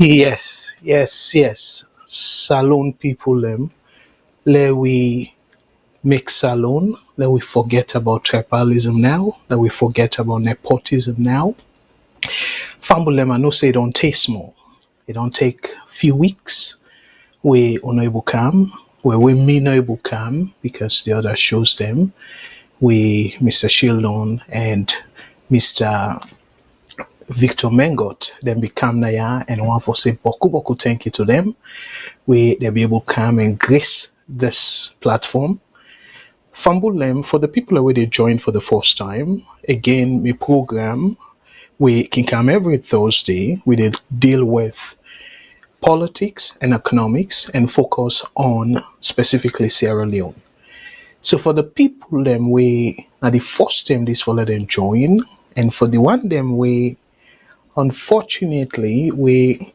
Yes. Salone people, let we make Salone, let we forget about tribalism now, let we forget about nepotism now. Famble them, I know say it don't take small. It don't take few weeks. We unable come, where we may not able come because the other shows them. We Mr. Shildon and Mr. Victor Mengot then become Naya and one for say boku thank you to them. They'll be able to come and grace this platform. Fumble them for the people where they join for the first time. Again, my program we can come every Thursday. We did deal with politics and economics and focus on specifically Sierra Leone. So for the people them we now the first time this for let them join, and for the one them we unfortunately we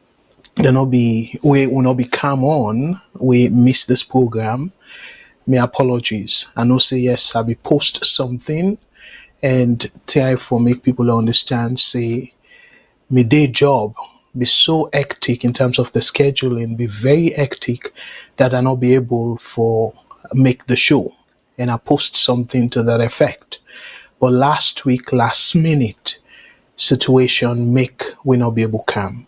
will not be come on. We miss this program. My apologies. I know say yes, I'll be post something and try for make people understand say my day job be so hectic in terms of the scheduling, be very hectic that I not be able for make the show. And I post something to that effect. But last week, last minute situation make we not be able to come.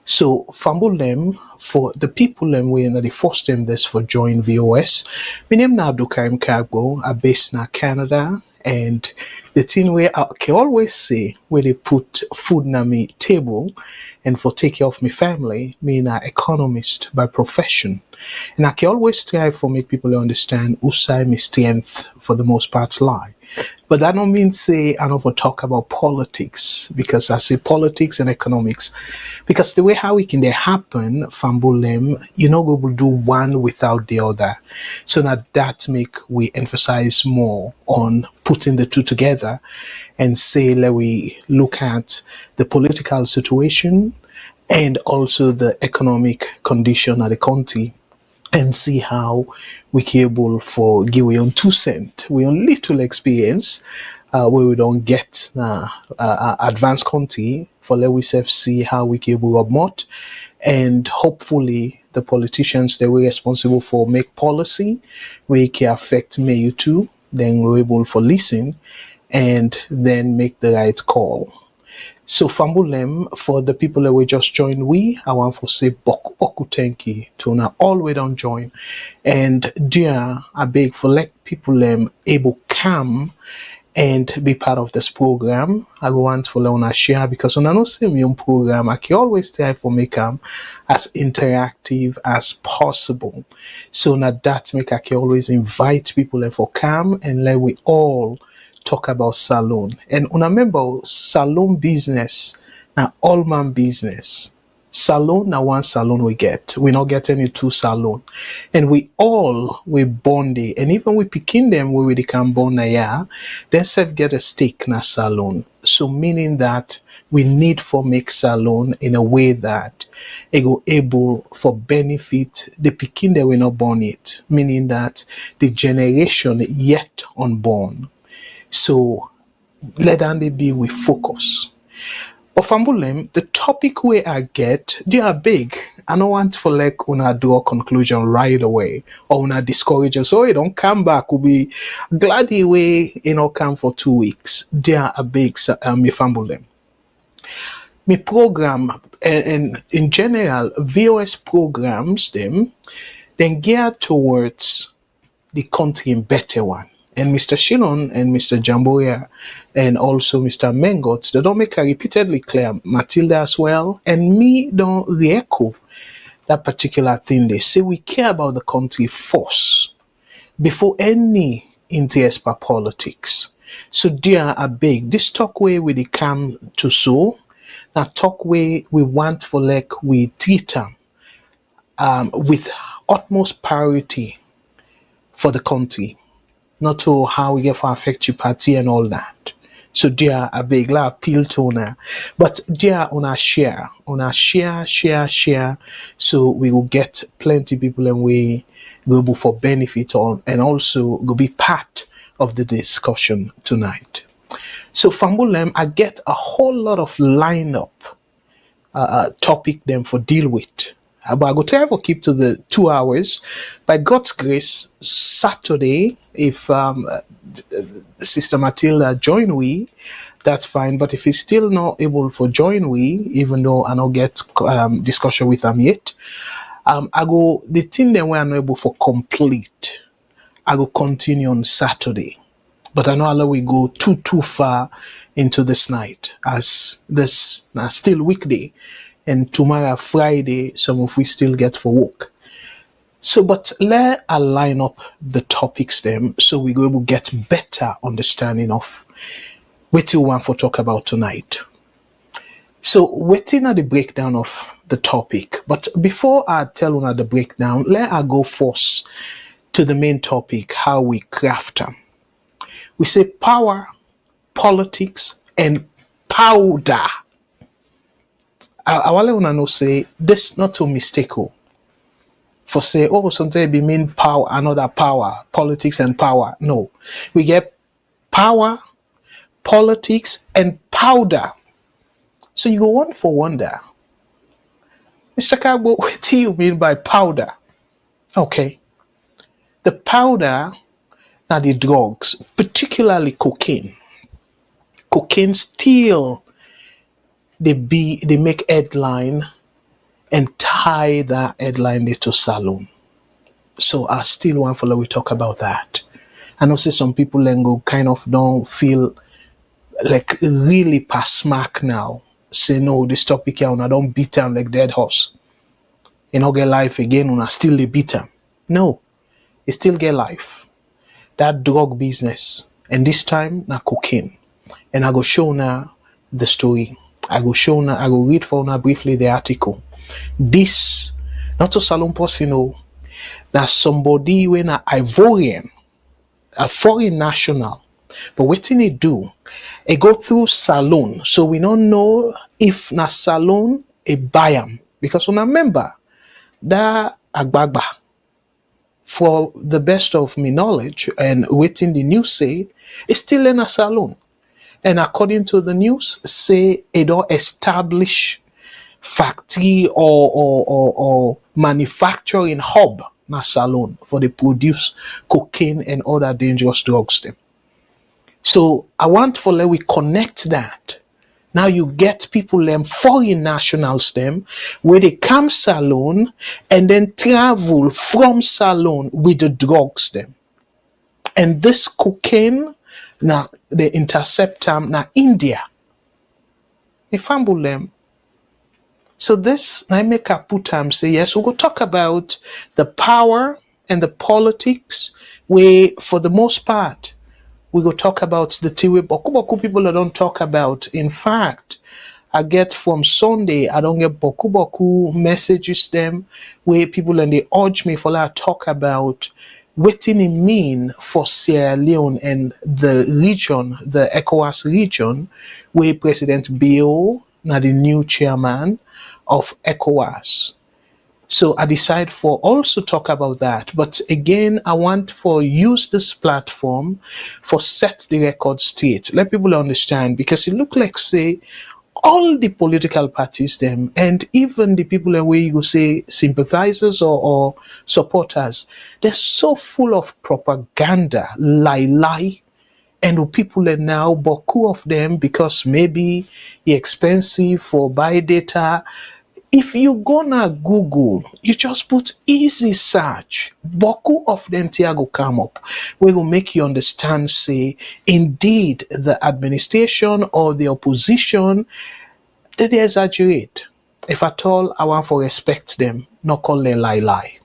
So fumble them for the people them we the first time this for join VOS. My name is Abdul Kargbo. I'm based in Canada, and the thing where I can always say where they put food na me table and for take care of my family, me an economist by profession. And I can always try for make people understand who side my strength for the most part lie. But that don't mean say I don't talk about politics, because I say politics and economics. Because the way how it can they happen, Fambulem, you know we will do one without the other. So that make we emphasize more on putting the two together and say let we look at the political situation and also the economic condition of the country and see how we can able for give we on 2 cents, we on little experience where we don't get advanced country for let we self see how we can able up more, and hopefully the politicians that were responsible for make policy we can affect me you too, then we're able for listen and then make the right call. So Fambulem, for the people that we just joined, I want to say boku thank you to now all we don't join. And dear, I beg for let people able come and be part of this program. I want for Leona share because when I know say my own program, I can always try for make them as interactive as possible. So now that make I can always invite people for come and let we all talk about salon. And remember, salon business now all man business. Salon now one salon we get. We not get any two salon. And we born there. And even we picking them we really can born a year, then self get a stake na salon. So meaning that we need for make salon in a way that it go able for benefit the picking that we not born it. Meaning that the generation yet unborn. So let them be with focus. But Fambulem, the topic where I get, they are big. I don't want for like una do a conclusion right away or una discourage us. So you don't come back. We'll be glad the way come for 2 weeks. They are a big me Fambulem. My program and in general VOS programs them then geared towards the country in better one. And Mr. Shilon and Mr. Jamboya and also Mr. Mengot, they don't make a repeatedly clear, Matilda as well, and me don't re-echo that particular thing. They say we care about the country first, before any interest per politics. So dear, I beg, this talk way we come to so, now talk way we want for like we treat them with utmost priority for the country. Not to how we get for affect your party and all that. So dear, a big la appeal to ona. But dear, on a share. So we will get plenty people and we will be for benefit on and also will be part of the discussion tonight. So Fambulem, I get a whole lot of lineup topic them for deal with. But I go try for keep to the 2 hours. By God's grace, Saturday, if Sister Matilda join we, that's fine. But if he's still not able for join we, even though I don't get discussion with him yet, I go the thing then where I'm not able for complete. I go continue on Saturday. But I know Allah we go too far into this night, as this now still weekday, and tomorrow Friday, some of we still get for work. So, but let I line up the topics them so we go able get better understanding of what you want for talk about tonight. So, waiting at the breakdown of the topic, but before I tell you the breakdown, let I go first to the main topic, how we craft them. We say power, politics, and powder. I want to know say this not to mistake for say sometimes be mean power, another power, politics and power. No, we get power, politics, and powder. So you go one for wonder. Mr. Kargbo, what do you mean by powder? Okay. The powder are the drugs, particularly cocaine. Cocaine still they make headline and tie that headline to Salone. So I still want follow we talk about that. I know see some people then go kind of don't feel like really pass smack now. Say no, this topic here I don't beat them like dead horse. You know get life again when I still they beat them. No, you still get life. That drug business. And this time na cocaine. And I go show now the story. I go read for now briefly the article. This not to Salone person, that somebody when a Ivorian, a foreign national, but what did he do? He go through Salone, so we don't know if na Salone a bayam, because when I remember that Agbagba, for the best of me knowledge and waiting the news say, it's still in a Salone. And according to the news, say it don't establish factory or manufacturing hub na Salone for the produce cocaine and other dangerous drugs them. So I want for let we connect that. Now you get people them foreign nationals them where they come Salone and then travel from Salone with the drugs them. And this cocaine now they intercept them na India. They fumble them. So this, I make a put time say, yes, we'll go talk about the power and the politics, where for the most part, we go talk about the theory, boku people that don't talk about. In fact, I get from Sunday, I don't get boku messages them, where people and they urge me for that talk about what it mean for Sierra Leone and the region, the Ecowas region, where President Bio, now the new chairman of Ecowas. So I decide for also talk about that. But again, I want for use this platform for set the record straight. Let people understand, because it look like say all the political parties them and even the people that way you say sympathizers or supporters, they're so full of propaganda, lie. And the people are now, boku of them, because maybe it's expensive for buy data. If you gonna Google, you just put easy search, boku of them Tiago come up. We will make you understand, say, indeed, the administration or the opposition, they exaggerate. If at all, I want for respect them, not call them lie.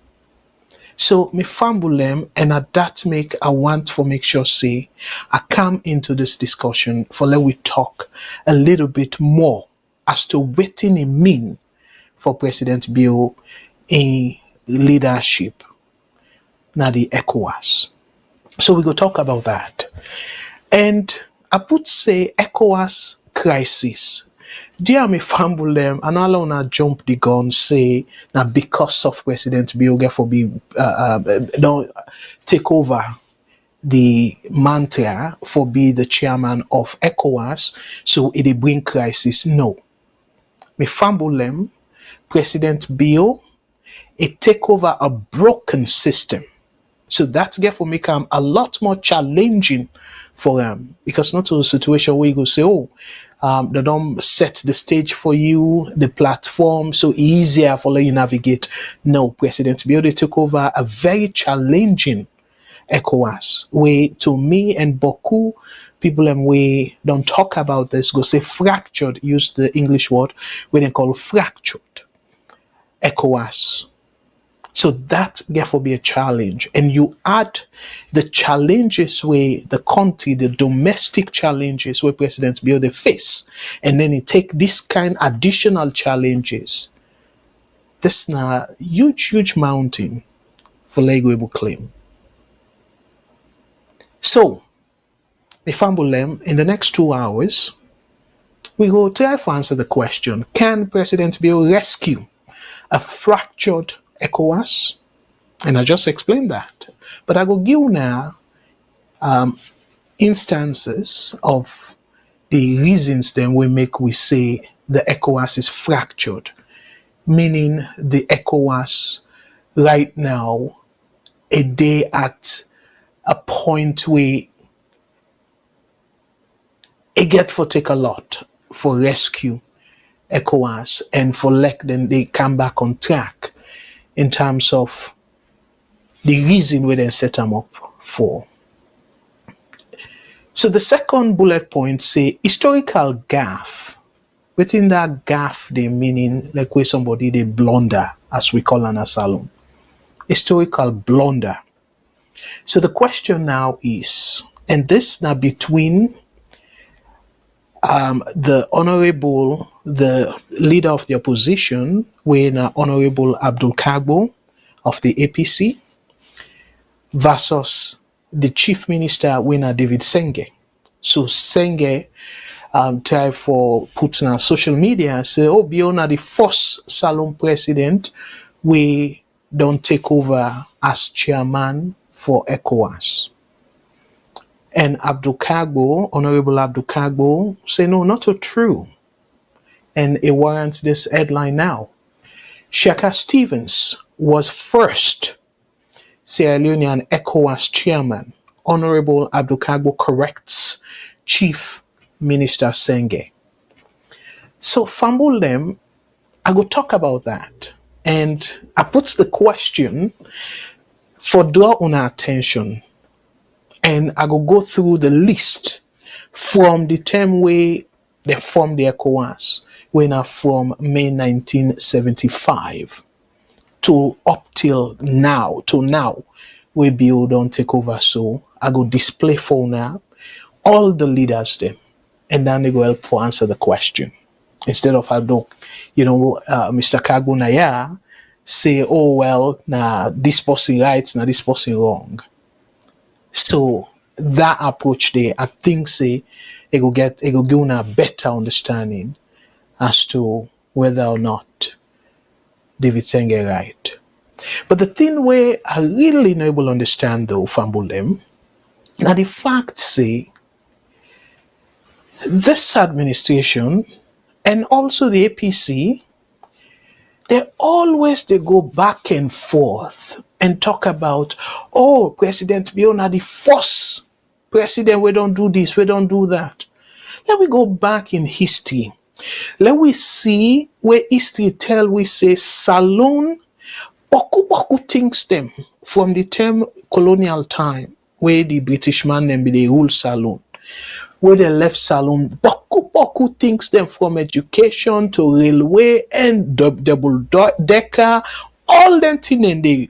So me fumble them, and at that I want for make sure say I come into this discussion for let we talk a little bit more as to what it mean for President Bio in leadership na the ECOWAS. So we go talk about that. And I put say ECOWAS crisis. Dear me fumble them and all on jump the gun say now because of President Bio for be don't take over the mantra for be the chairman of ECOWAS, so it bring crisis. No. Me fambulem, President Bio, it take over a broken system. So that's therefore make them a lot more challenging for them, because not a situation where you go say, oh, they don't set the stage for you, the platform, so easier for you navigate. No, President Bio, they took over a very challenging Ecowas, where to me and Boku people and we don't talk about this, go say fractured, use the English word, when they call fractured Ecowas. So that therefore be a challenge. And you add the challenges where the country, the domestic challenges where President Bio they face, and then you take this kind of additional challenges. This is a huge, huge mountain for Legwebo claim. So, if I'm in the next 2 hours, we will try to answer the question, can President Bio rescue a fractured Ecowas? And I just explained that. But I will give now instances of the reasons then we say the Ecowas is fractured, meaning the Ecowas right now a day at a point where it get for take a lot for rescue Ecowas and for let them they come back on track in terms of the reason where they set them up for. So the second bullet point say historical gaffe. Within that gaffe, they meaning like where somebody they blunder, as we call an asylum. Historical blunder. So the question now is, and this now between the leader of the opposition, when Honorable Abdul Kargbo of the APC, versus the chief minister, winner David Senge. So Senge try for putting on social media and say, oh, beyond the first Salone president, we don't take over as chairman for ECOWAS. And Abdul Kargbo, Honorable Abdul Kargbo, say, no, not so true. And it warrants this headline now. Siaka Stevens was first Sierra Leone ECOWAS chairman. Honorable Abdul Kargbo corrects Chief Minister Senge. So, fumble them, I go talk about that. And I put the question for draw on our attention. And I go through the list from the time where they formed the ECOWAS, when are from May 1975 to up till now, where Bio don't take over. So I go display for now all the leaders them, and then they go help for answer the question. Instead of Mr. Kargbo Naya say, oh well, nah, this person right, nah, this person wrong. So that approach there, I think say it will give a better understanding as to whether or not David Senge right. But the thing where I really not able to understand though, fumble them, now the fact say this administration and also the APC, they go back and forth and talk about, oh, President Biona, the first president, we don't do this, we don't do that. Let me go back in history. Let we see where history tell we say Salone, boku things them from the term colonial time, where the British man them be the rule Salone. Where they left Salone, boku things them from education to railway and double decker, all them thing in the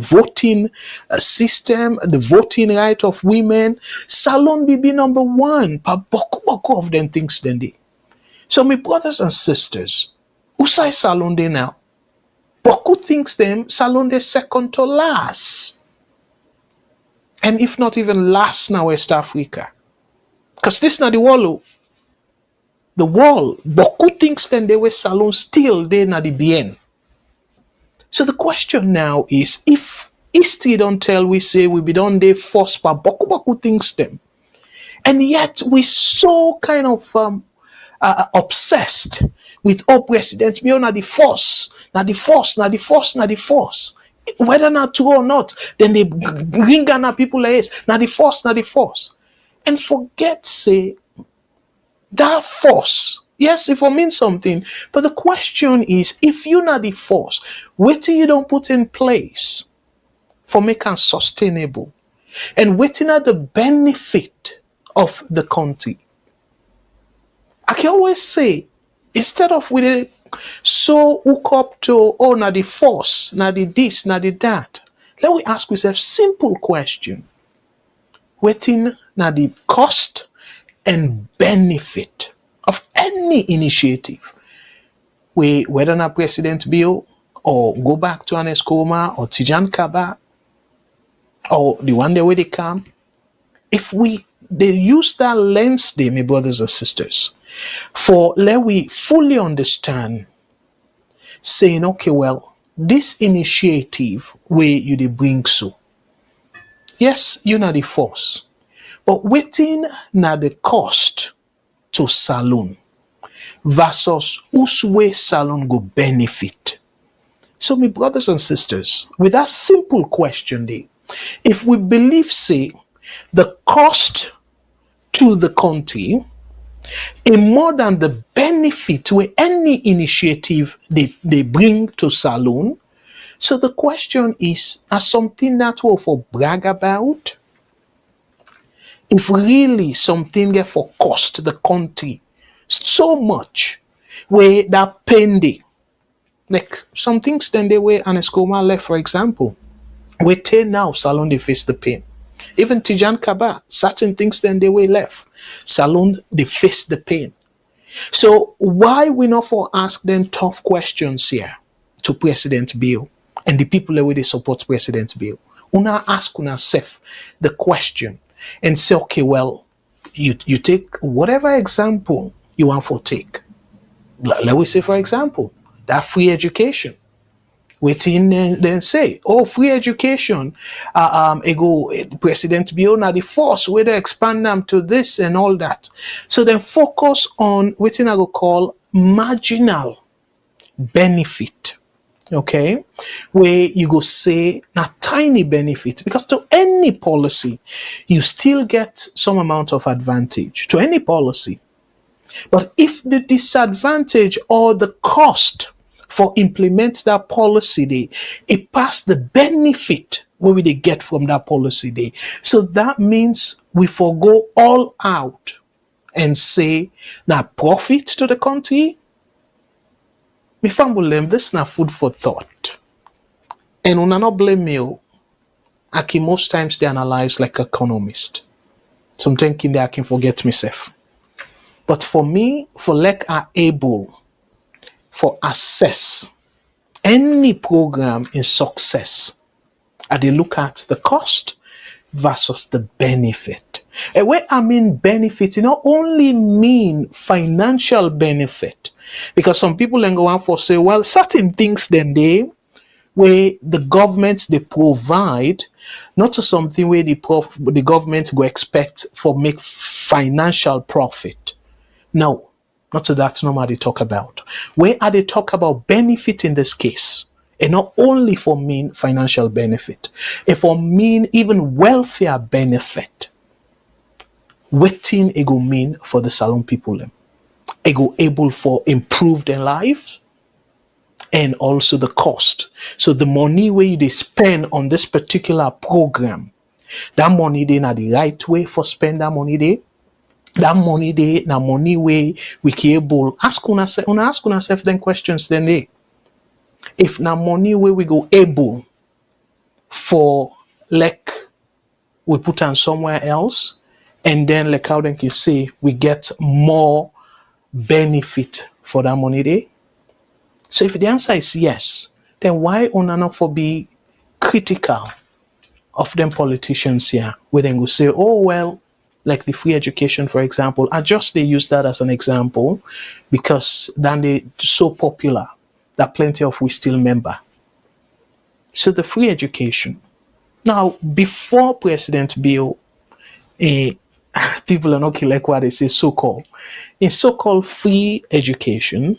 voting system, the voting right of women. Salone be number one, but boku of them things then they. So my brothers and sisters, who say Salone they now? Boku thinks them Salone they second to last. And if not even last now, West Africa. Because this is not the wall. The wall, Boku thinks then they were Salone still they na the bien. So the question now is, if history don't tell we say we be done they forced by Boku thinks them. And yet we so kind of obsessed with President Bio na the force, na the force, na the force, na the force. Whether not true or not, then they bring Ghana people like this, na the force, na the force. And forget, say, that force, yes, it will mean something, but the question is, if you're not the force, what you don't put in place for making sustainable and waiting at the benefit of the country. I can always say, instead of with it so hook up to now the force, now the this, now the that, let we ask ourselves simple question. Waiting now the cost and benefit of any initiative. Whether not President Bio or go back to Anes Koma or Tijan Kaba or the one day where they come, if they use that lens there, my brothers and sisters, for let we fully understand, saying, okay, well, this initiative where you they bring so, yes, you know the force, but waiting na the cost to Salone versus whose way Salone go benefit. So, my brothers and sisters, with that simple question there, if we believe, say, the cost to the country is more than the benefit where any initiative they bring to Salone, so the question is something that will for brag about? If really something get for cost the country so much, where that pending, like some things then they were Aneskoma left, for example, we tell now Salone they face the pain. Even Tijan Kaba, certain things then they were left. Salone they face the pain. So why we not for ask them tough questions here to President Bio and the people that they support President Bio? Una ask una self the question and say, okay, well, you take whatever example you want for take. Let we say, for example, that free education. Waiting then say, oh, free education, President Bio na the force, where they expand them to this and all that. So then focus on what I go call marginal benefit. Okay, where you go say a tiny benefit, because to any policy you still get some amount of advantage to any policy. But if the disadvantage or the cost for implement that policy day, it pass the benefit where we they get from that policy day. So that means we forego all out and say now profit to the country. Me family, this is not food for thought. And when I not blame me, I can most times they analyze like economist. So I'm thinking that I can forget myself. But for me, for like are able for assess any program in success, I they look at the cost versus the benefit. And where I mean benefit, it not only mean financial benefit, because some people then go on for say, well, certain things then they where the government they provide, not to something where the government go expect for make financial profit. No, not to that no matter they talk about. Where are they talk about benefit in this case? And not only for mean financial benefit, if for mean even welfare benefit. Waiting it go mean for the Salone people. It go able for improve their lives and also the cost. So the money where they spend on this particular program, that money they na the right way for spend that money they. That money they na money way we can able ask una self then questions then they. If na money where we go able for like we put on somewhere else, and then like how they can say we get more benefit for that money there. So if the answer is yes, then why una not for be critical of them politicians here, where they go say, oh well, like the free education, for example. I just they use that as an example because then they so popular that plenty of we still remember. So the free education. Now, before President Bio people are not like what they say so-called. In so-called free education,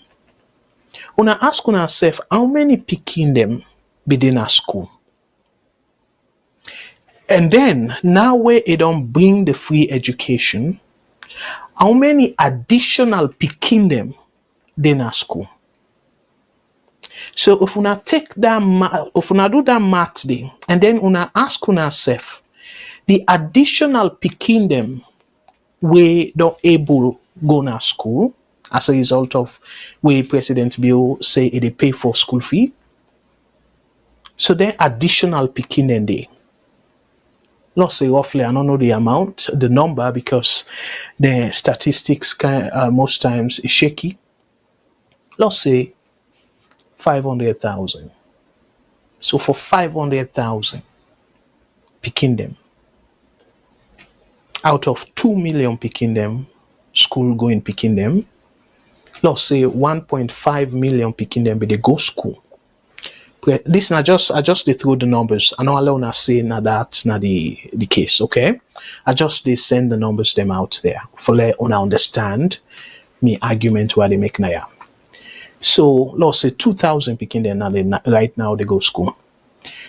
una ask una self how many picking them within a school. And then now where it don't bring the free education, how many additional picking them in a school? So if una take that if una do that math thing, and then una ask una self, the additional picking them we don't able go to school as a result of where President Bio say they pay for school fee. So then additional picking them day. Let's say roughly, I don't know the amount, the number, because the statistics most times is shaky. Let's say 500,000. So for 500,000 picking them, out of 2 million picking them, school going picking them, let's say 1.5 million picking them, but they go school. This I just they throw the numbers. I know alone I say na that na the case, okay? I just they send the numbers them out there for let una understand me argument why they make now. So let's say 2,000 picking them now right now they go school.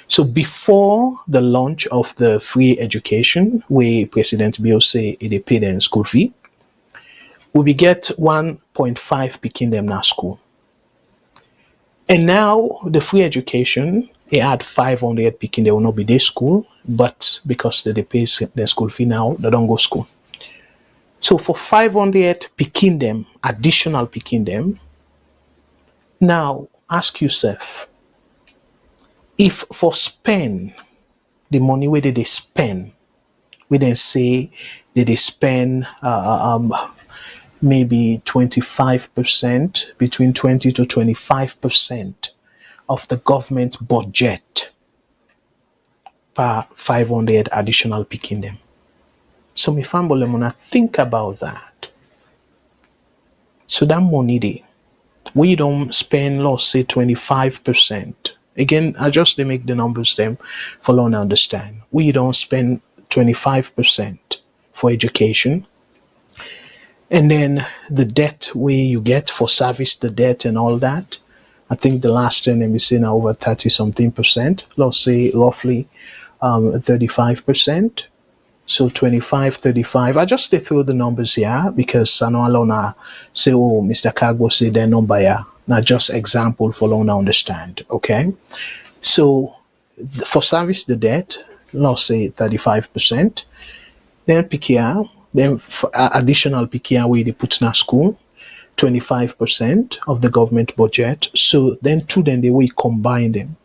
So before the launch of the free education, where President Bio say they pay them school fee, we get 1.5 picking them now school. And now the free education, they add 500 picking, they will not be their school, but because they pay their school fee now, they don't go school. So for 500 picking them, additional picking them, now ask yourself, if for spend, the money where they spend, we then say that they spend maybe 25%, between 20 to 25% of the government budget per 500 additional picking them. So my family wanna think about that. So that money there, we don't spend, let's say 25%. Again, I just they make the numbers them for long understand. We don't spend 25% for education. And then the debt where you get for service the debt and all that, I think the last time we see now over 30-something%, let's say roughly 35%. So 25, 35. I just throw the numbers here because I know Alona say, oh, Mr. Kargbo say their number here. Not just example for Alona understand. Okay. So for service the debt, let's say 35%. Then pick here. Then additional PKR where they put in a school, 25% of the government budget. So then two then they will combine them.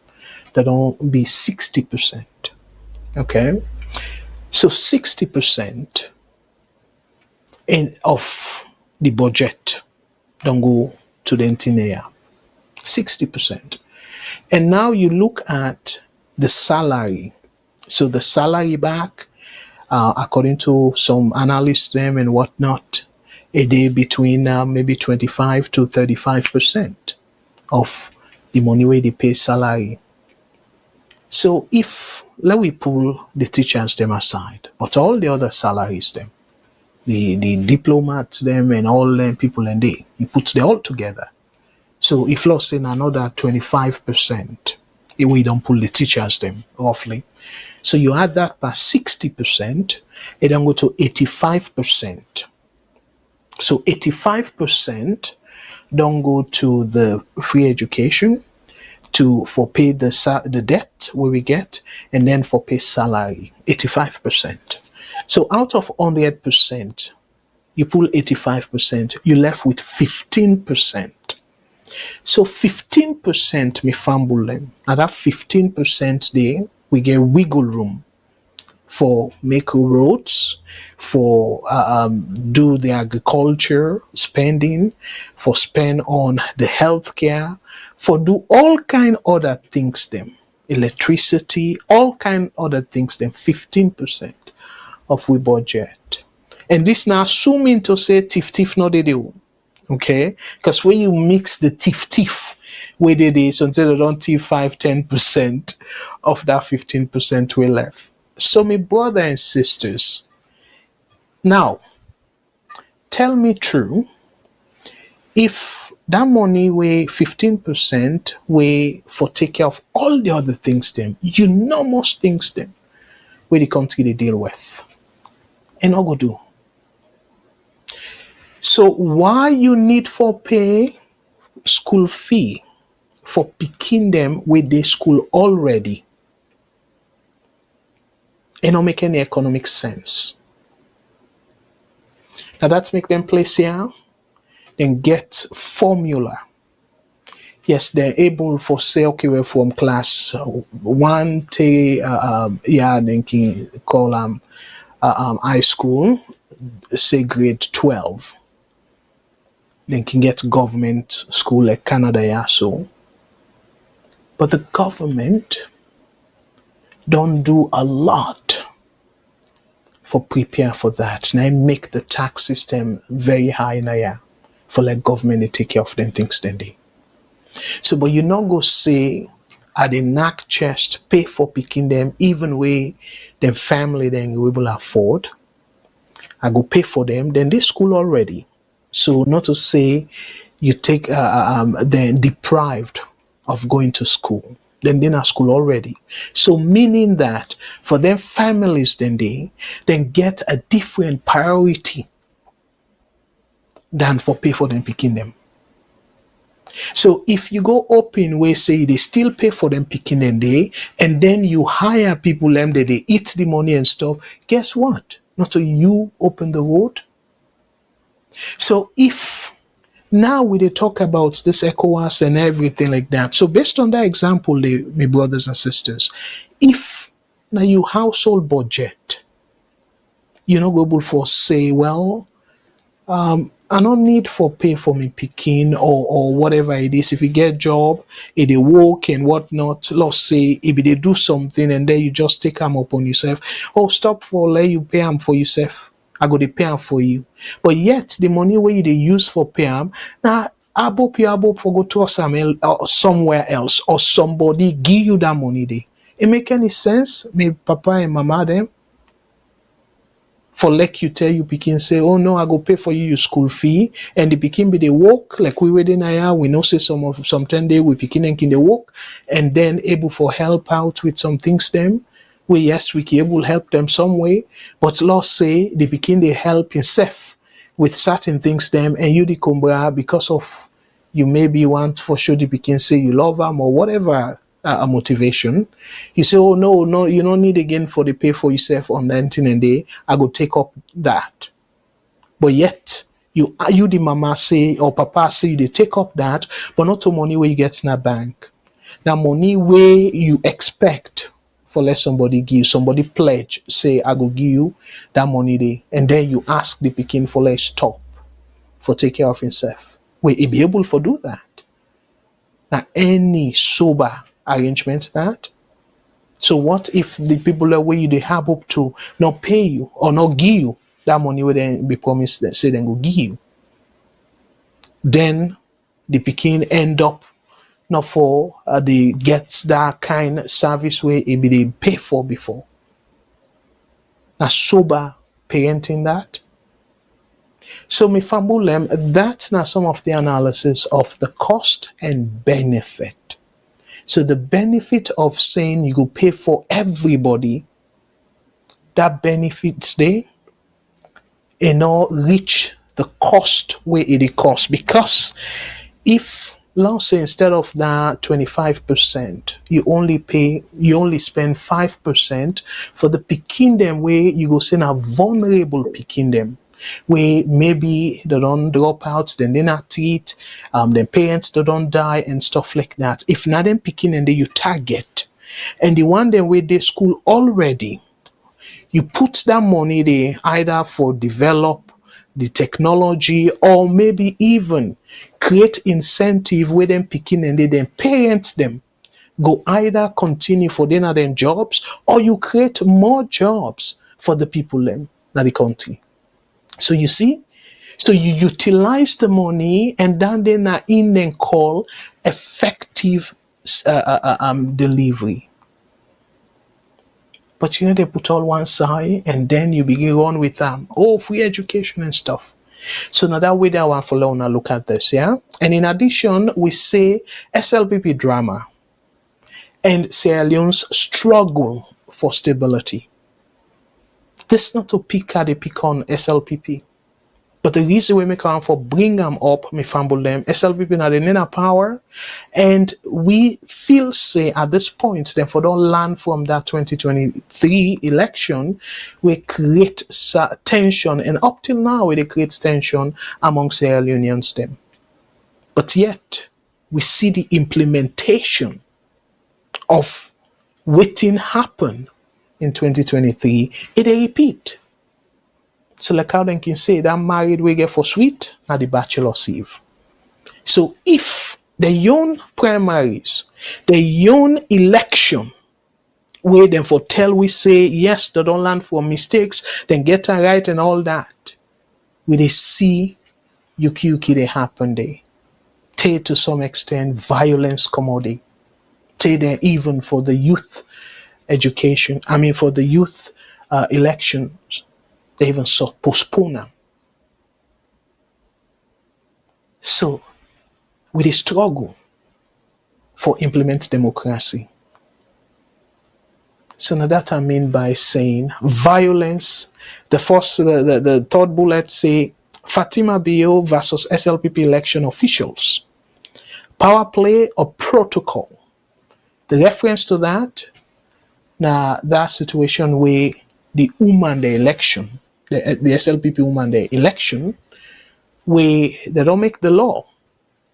That don't be 60%. Okay. So 60% of the budget don't go to the engineer. 60%. And now you look at the salary. So the salary back, according to some analysts them and whatnot, a day between maybe 25 to 35% of the money where they pay salary. So if let we pull the teachers them aside, but all the other salaries them, the diplomats them and all them people and they, you put them all together. So if let's say another 25%, if we don't pull the teachers them roughly. So you add that by 60%, it then go to 85%. So 85% don't go to the free education, for pay the debt where we get, and then for pay salary, 85%. So out of 100%, you pull 85%, you're left with 15%. So 15% me fumble them. Now that 15% there, we get wiggle room for make roads, for do the agriculture spending, for spend on the healthcare, for do all kind other things them, electricity, all kind other things them, 15% of we budget. And this now assuming to say tiff no they do. Okay? Because when you mix the tiff where they do, so instead of don't 5-10% of that 15% we left. So my brother and sisters, Now, tell me true, if that money weigh 15% weigh for take care of all the other things them, enormous things them, where the country they deal with. And not go do. So why you need for pay school fee for picking them with the school already? It don't make any economic sense. Now that's make them place here and get formula. Yes, they're able for say, okay, we're from class one to they can call high school, say grade 12. They can get government school like Canada, yeah, so. But the government don't do a lot for prepare for that. Now make the tax system very high now, yeah, for like government to take care of them things then they. So, but you not go say at the knack chest pay for picking them even way them family then you will afford. I go pay for them, then they school already. So not to say you take then deprived of going to school. Then they're not school already. So meaning that for their families then they then get a different priority than for pay for them picking them. So if you go open where say they still pay for them picking them day, and then you hire people them that they eat the money and stuff, guess what? Not so you open the road. So if now we they talk about this Ecowas and everything like that. So based on that example, my brothers and sisters, if now your household budget, you're not able for say, well, I don't need for pay for me picking or whatever it is. If you get job, if they work and whatnot, let's say if they do something and then you just take them upon yourself. Oh, stop for let you pay them for yourself. I go to pay them for you. But yet the money where they use for pay them, now I hope for go to somewhere else or somebody give you that money there. It make any sense? Me papa and mama them. For like you tell you pikin say, oh no, I go pay for you your school fee, and the pikin be they work like we were in here. We know say sometimes they we pikin and can they work, and then able for help out with some things them. We yes we can able help them some way, but let's say the pikin they help himself with certain things them, and you the kumbra because of you maybe want for sure the pikin say you love them or whatever. A motivation, you say, oh no, you don't need again for the pay for yourself on 19 and day. I go take up that, but yet you the mama say or papa say they take up that, but not the money where you get in a bank. Now money where you expect for let somebody give somebody pledge say I go give you that money day, and then you ask the pikin for let stop for take care of himself. Will he be able to do that? Now any sober arrangement that. So what if the people that way they have up to not pay you or not give you that money where then be promised that say then go give you? Then the pikin end up not for the gets that kind of service where it be they pay for before. Now sober parenting that. So me fambulem, that's now some of the analysis of the cost and benefit. So the benefit of saying you go pay for everybody, that benefits there, reach the cost where it costs. Because if let's say instead of that 25%, you only spend 5% for the picking them where you go send a vulnerable picking them. Where maybe they don't drop out, then they not eat, their parents they don't die and stuff like that. If not them picking and then you target, and the one then where they school already, you put that money there either for develop the technology or maybe even create incentive where them picking and then parents them go either continue for them jobs or you create more jobs for the people them in the country. So you see, so you utilize the money and then they are in and call effective delivery. But they put all one side and then you begin run with them. Oh, free education and stuff. So now that way that one for now look at this, yeah? And in addition, we say SLPP drama and Sierra Leone's struggle for stability. This is not to pick at the pick on SLPP. But the reason we make them for bring them up, me fumble them, SLPP now they need a power, and we feel say at this point, then for don't learn from that 2023 election, we create tension, and up till now it creates tension among Sierra Leoneans them. But yet we see the implementation of what happened in 2023, it a repeat. So like how they can say that married we get for sweet at the bachelor's eve. So if the young primaries, the young election, where them for tell we say yes, they don't learn from mistakes, then get it right and all that, we they see yuki they happen there. Take to some extent violence commodity. Take there even for the youth education, for the youth elections. They even postpone them. So, with a struggle for implement democracy. So now that I mean by saying violence, the third bullet say Fatima Bio versus SLPP election officials. Powerplay or protocol. The reference to that, now that situation where the woman the election, the SLPP woman the election, where they don't make the law.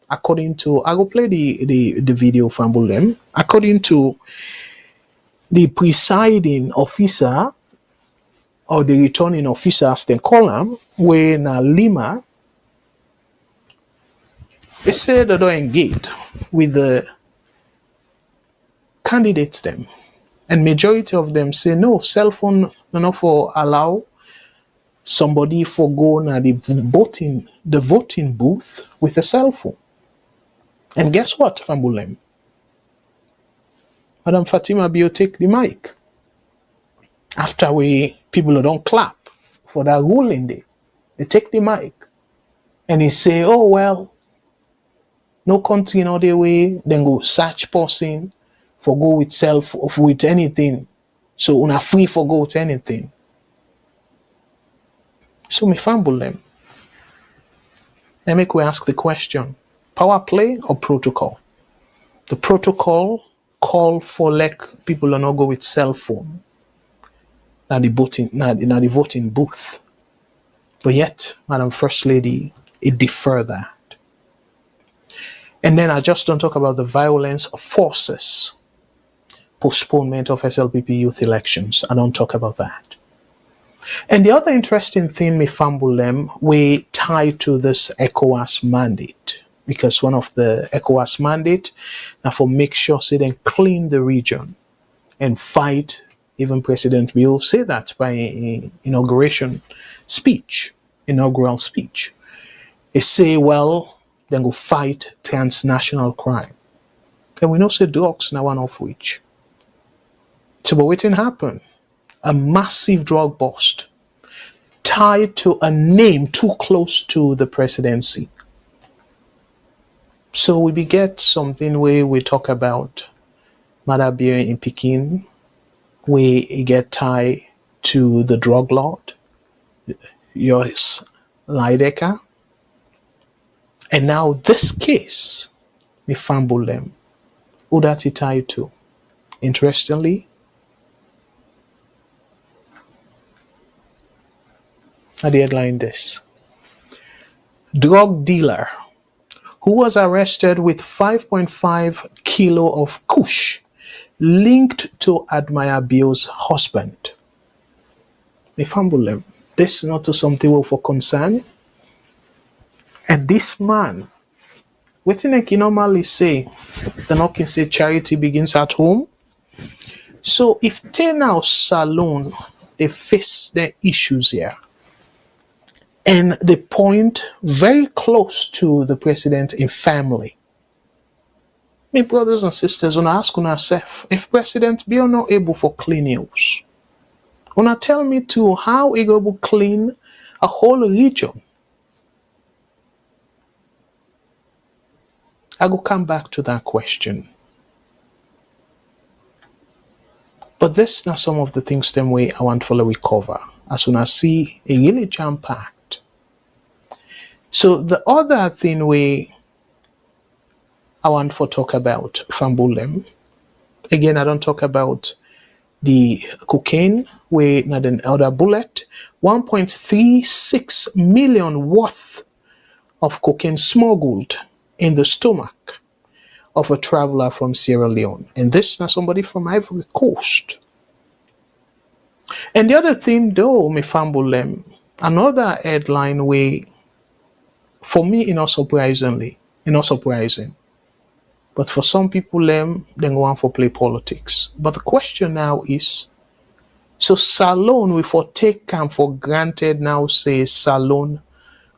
According to, I will play the video from them. According to the presiding officer or the returning officer, as they call them, where na Lima, they say they don't engage with the candidates them. And majority of them say no, cell phone not for allow somebody for go na the voting booth with a cell phone. And guess what, Fambulem? Madam Fatima Bio take the mic. After people don't clap for that ruling day, they take the mic. And he say, oh well, no country in other way, then go search person for go with anything. So una free for go with anything. So me fumble them. Then make we ask the question, power play or protocol? The protocol call for people to not go with cell phone. Now the voting booth. But yet, Madam First Lady, it defer that. And then I just don't talk about the violence of forces. Postponement of SLPP youth elections. I don't talk about that. And the other interesting thing, me fumble them, we tie to this Ecowas mandate. Because one of the Ecowas mandate, now for make sure say then clean the region and fight, even President Bio say that by inaugural speech. He say, well, then go fight transnational crime. And we know say drugs now one of which. So but what happen? A massive drug bust tied to a name too close to the presidency. So we beget something where we talk about Maada beer in Peking, where it get tied to the drug lord, Julius. And now this case, we fumble them. Who that it tied to? Interestingly, at the headline this. Drug dealer who was arrested with 5.5 kilo of kush linked to Admire Bio's husband. Me fumble them. This is not to something for concern. And this man, what I can normally say, the not can say charity begins at home. So if they now Salone, they face their issues here. And they point very close to the president in family. My brothers and sisters, when I ask yourself, if President Bio not able for clean news, Una tell me to how it go clean a whole region. I go come back to that question. But this are some of the things them way I want to recover as soon as see a really jam packed. So the other thing we I want to talk about from Bulem, again I don't talk about the cocaine with not an other bullet, 1.36 million worth of cocaine smuggled in the stomach of a traveler from Sierra Leone. And this is somebody from Ivory Coast. And the other thing though, me fambulem, another headline way, for me, not surprising. But for some people, they go on for play politics. But the question now is, so Salone, we for take for granted now say Salone,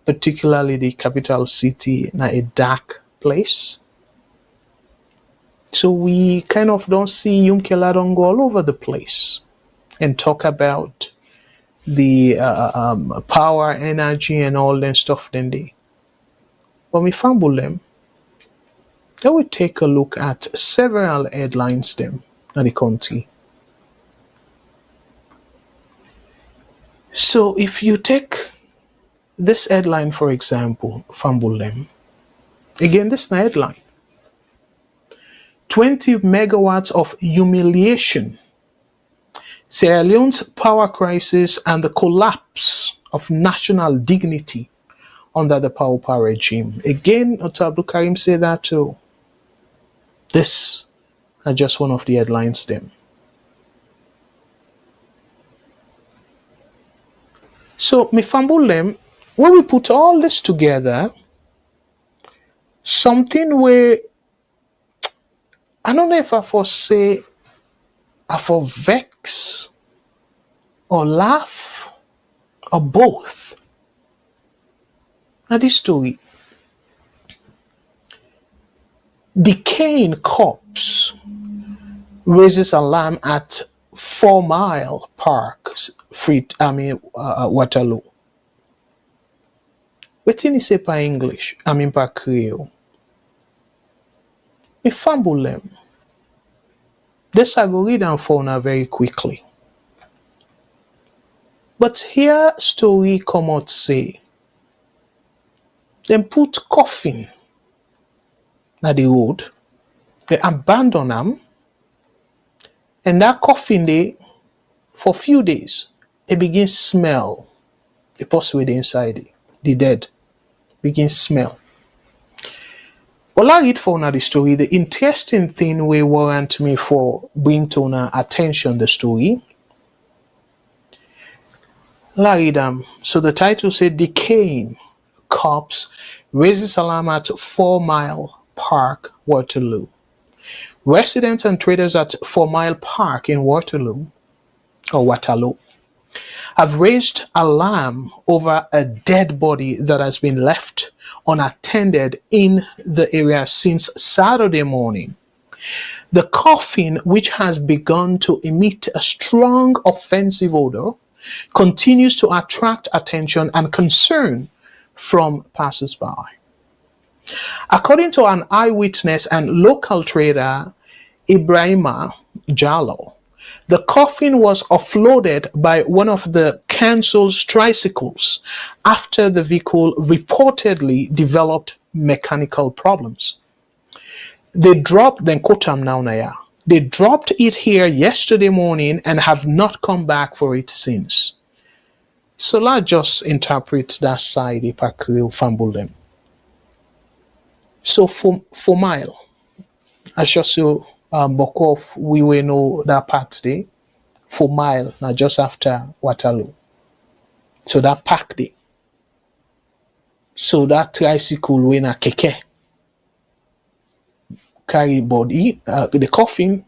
particularly the capital city, na a dark place. So we kind of don't see Yumkela don't go all over the place and talk about the power, energy, and all that stuff. Then they, when we fumble them, then we take a look at several headlines them in the country. So if you take this headline, for example, fumble them. Again, this is the headline. 20 megawatts of humiliation. Sierra Leone's power crisis and the collapse of national dignity under the Powerplay regime. Again, Abdul Kargbo said that too. This are just one of the headlines then. So, Mifambulem, when we put all this together, something where I don't know if I for say I for vex or laugh or both. Now this story. Decaying corpse raises alarm at 4 Mile Park, Waterloo. Wetin say per English? Per Creole. Me fumble them. This I go read and for now very quickly. But here story come out say, them put coffin at the road, they abandon them, and that coffin they, for few days, it begins smell. The person with the inside, the dead, begins smell. Well, I read for now the story. The interesting thing will warrant me for bring to our attention the story. I read so the title said decaying corpse raises alarm at 4 Mile Park, Waterloo. Residents and traders at 4 Mile Park in Waterloo have raised alarm over a dead body that has been left unattended in the area since Saturday morning. The coffin, which has begun to emit a strong offensive odor, continues to attract attention and concern from passers-by. According to an eyewitness and local trader, Ibrahima Jallo, the coffin was offloaded by one of the council's tricycles after the vehicle reportedly developed mechanical problems. They dropped it here yesterday morning and have not come back for it since. So let's just interpret that side if I could fumble them. So for mile, as just so Bokov, we will know that part day. 4 Mile, now just after Waterloo. So that park day. So that tricycle when a keke carry body, the coffin,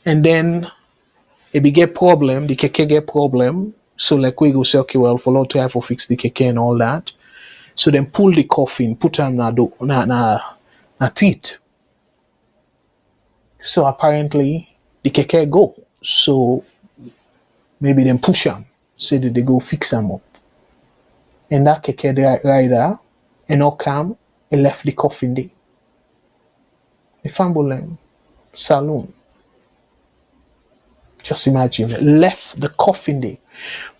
and then it be get problem, the keke get problem. So like we go say, okay, well, for lot try for fix the keke and all that. So then pull the coffin, put them na teeth. So apparently the keke go. So maybe them push them, say that they go fix them up. And that keke rider, and all come, and left the coffin there. The family saloon. Just imagine, left the coffin there.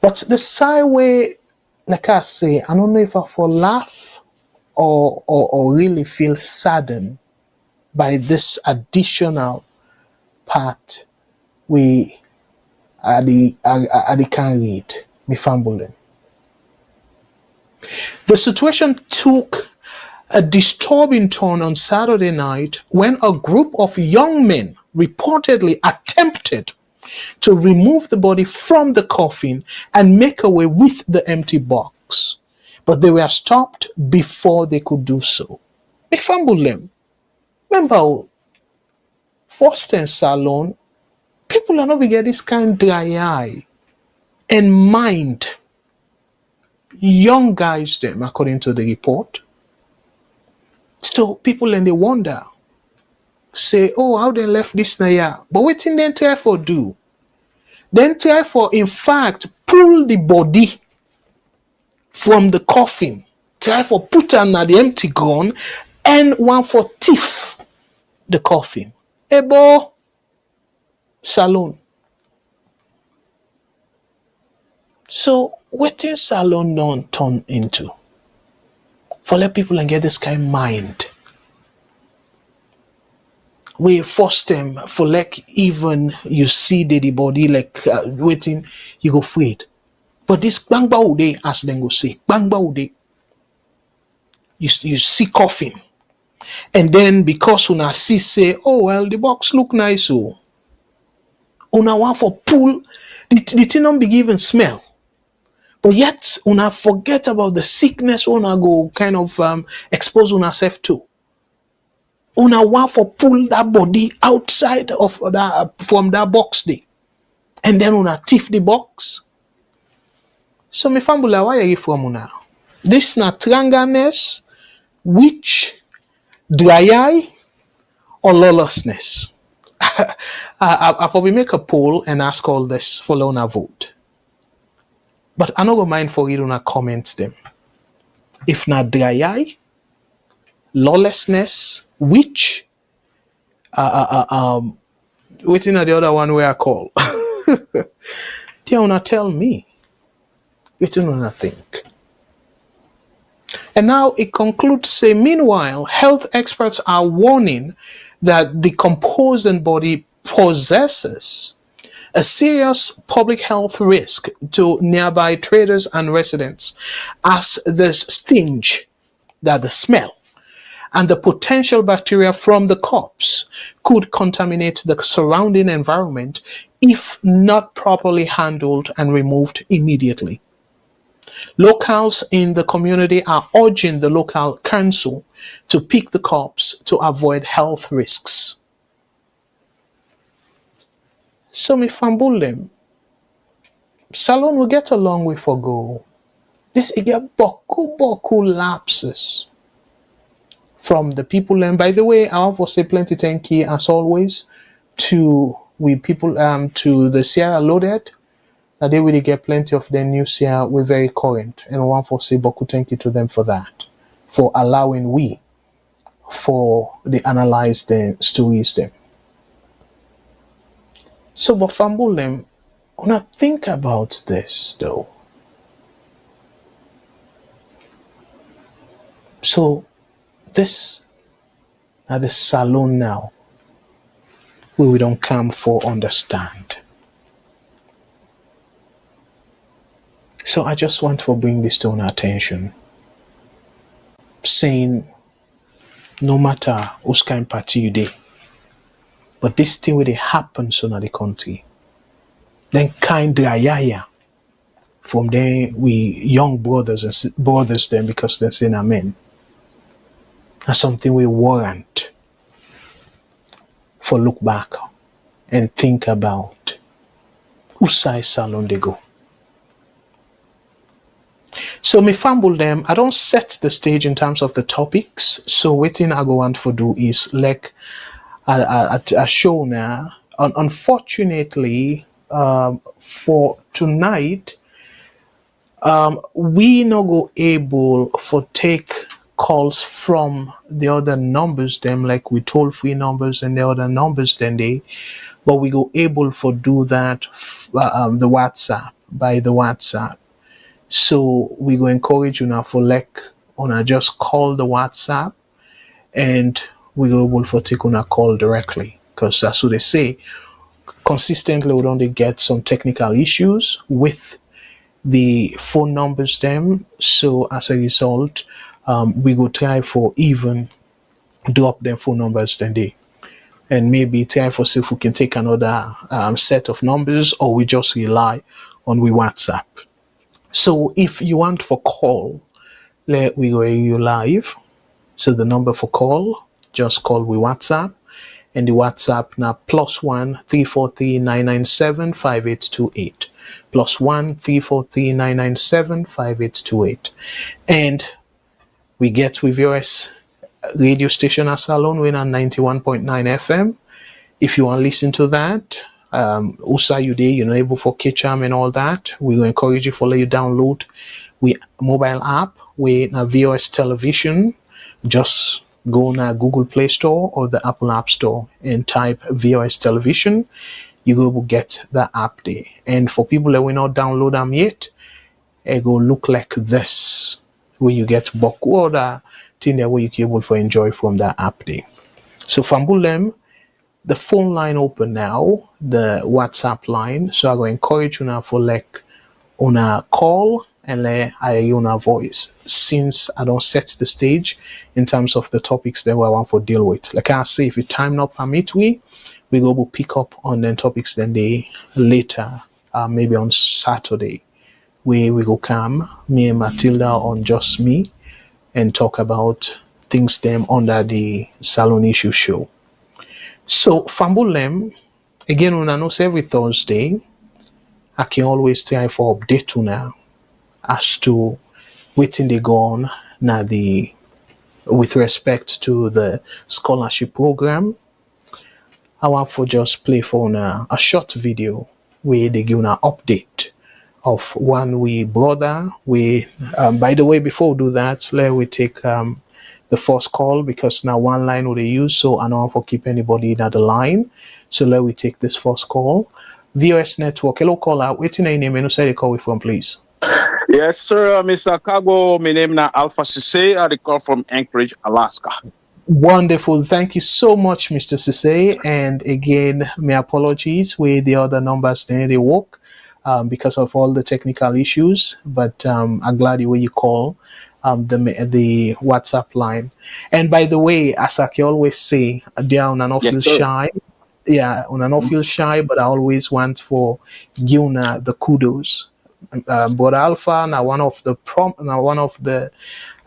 But the side way, like I say, I don't know if I for laugh or really feel saddened by this additional part we can read. Me family. The situation took a disturbing turn on Saturday night when a group of young men reportedly attempted to remove the body from the coffin and make away with the empty box. But they were stopped before they could do so. Me fumble them. Remember, First and Salone, people are not get this kind of dry eye and mind. Young guys, them, according to the report. So people and they wonder, say, oh, how they left this now? But what did they try for do? Then try for, in fact, pull the body from the coffin. Try for put under the empty ground and one for thief the coffin. Ebo Salone. So what in Salone don't turn into? For let people and get this kind of mind. We force them for like even you see the body like waiting, you go afraid. But this bang bao day, as them go say, bang bao day. You see coffin. And then because una see say, oh well, the box look nice, oh. Una want for pull, the thing don't be given smell. But yet una forget about the sickness una go kind of expose una self to. Una want for pull that body outside of that from that box there. And then una thief the box. So me fambula, why are you from una? This na triangleness, which dry eye or lawlessness? I for we make a poll and ask all this for una vote. But I no mind for you to comment them. If not dry eye, lawlessness, which waiting at the other one where I call. They wanna tell me. What do you think? And now it concludes, say, meanwhile, health experts are warning that the composing body possesses a serious public health risk to nearby traders and residents, as the stench, that the smell, and the potential bacteria from the corpse could contaminate the surrounding environment if not properly handled and removed immediately. Locals in the community are urging the local council to pick the corpse to avoid health risks. So me fambul them. Salone will get a long way for go. This it get boku lapses from the people. And by the way, I want to say plenty thank you as always to we people to the Sierra Leone. That they really get plenty of their news here. We're very current, and I want to say boku thank you to them for that, for allowing we for the analyze the stories them. So, but fambul them, when I think about this though. So, this at the Salone now, where we don't come for understand. So I just want to bring this to our attention, saying no matter whose kind of party you dey, but this thing will happen so in the country. Then kind dryaya from there we young brothers and brothers then because they're saying amen. That's something we warrant for look back and think about whose side Salone they go. So me fumble them. I don't set the stage in terms of the topics. So waiting I go want for do is like a show now. Unfortunately, for tonight, we no go able for take calls from the other numbers them like we toll free numbers and the other numbers then they, but we go able for do that the WhatsApp by the WhatsApp. So we go encourage you now for like on just call the WhatsApp and we go able for take on a call directly because that's what they say. Consistently, we don't get some technical issues with the phone numbers them. So as a result, we go try for even do up them phone numbers then they and maybe try for see if we can take another set of numbers or we just rely on we WhatsApp. So if you want for call, let we go you live. So the number for call, just call we WhatsApp. And the WhatsApp now +1 343 997 5828. +1 343 997 5828. And we get with VOS radio station at Salone, we're on 91.9 FM. If you want to listen to that, also you day, able for Kitcham and all that, we will encourage you for let you download we mobile app with a VOS television. Just go on a Google Play Store or the Apple App Store and type VOS television. You will get the app there. And for people that will not download them yet, it will look like this, where you get book order thing that where you can able to enjoy from that app there. So Fambulem, the phone line open now, the WhatsApp line. So I will encourage you now for like on a call and let I use a voice. Since I don't set the stage in terms of the topics that I want to deal with. Like I say, if your time not permit we go to pick up on the topics then they later, maybe on Saturday, where we go come, me and Matilda on Just Me, and talk about things them under the Salone Issue Show. So Fambulem, again when I know every Thursday, I can always try for update to now as to waiting they go on now the with respect to the scholarship program. I want for just play for a short video where they give an update of one we brother. We by the way, before we do that, let we take the first call because now one line will they use, so I don't want to keep anybody in the line. So let we take this first call. VOS Network, hello caller. What's your name and who say they call we from, please? Yes, sir, Mr. Kargbo. My name is Alpha Sisse. I call from Anchorage, Alaska. Wonderful. Thank you so much, Mr. Sisse. And again, my apologies with the other numbers they work because of all the technical issues. But I'm glad the way you call the WhatsApp line. And by the way, as I always say, they are on an awful shy. Yeah, on an awful shy, but I always want for Gilna the kudos. But Alpha now one of the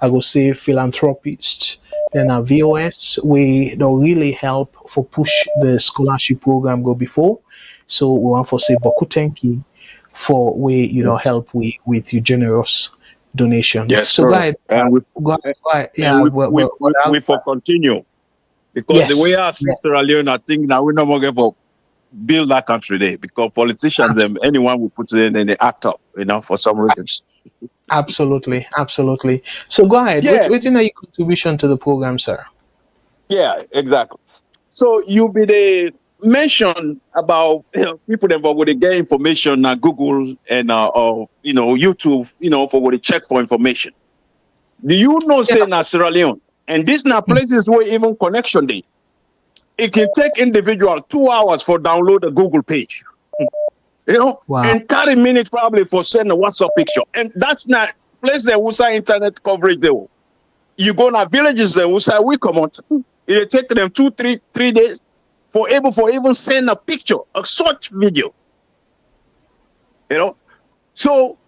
I would say philanthropists in our VOS, we don't really help for push the scholarship program go before. So we want to say Boku thank you for we help with your generous donation. Yes, so go ahead. We for continue because the way I see Sierra Leone, I think now we no more get for build that country there because politicians them anyone will put it in and they act up, for some reason. Absolutely. So go ahead. Yeah. What's your contribution to the program, sir? Yeah, exactly. So you be the mention about people that will get information on Google and YouTube, for what they check for information. Do you know say na Sierra Leone? And these now places where even connection day. It can take individual 2 hours for download a Google page. Wow. And 30 minutes probably for send a WhatsApp picture. And that's not place that will say internet coverage there. You go to villages there will say we come out. It'll take them 3 days for even send a picture, a short video. So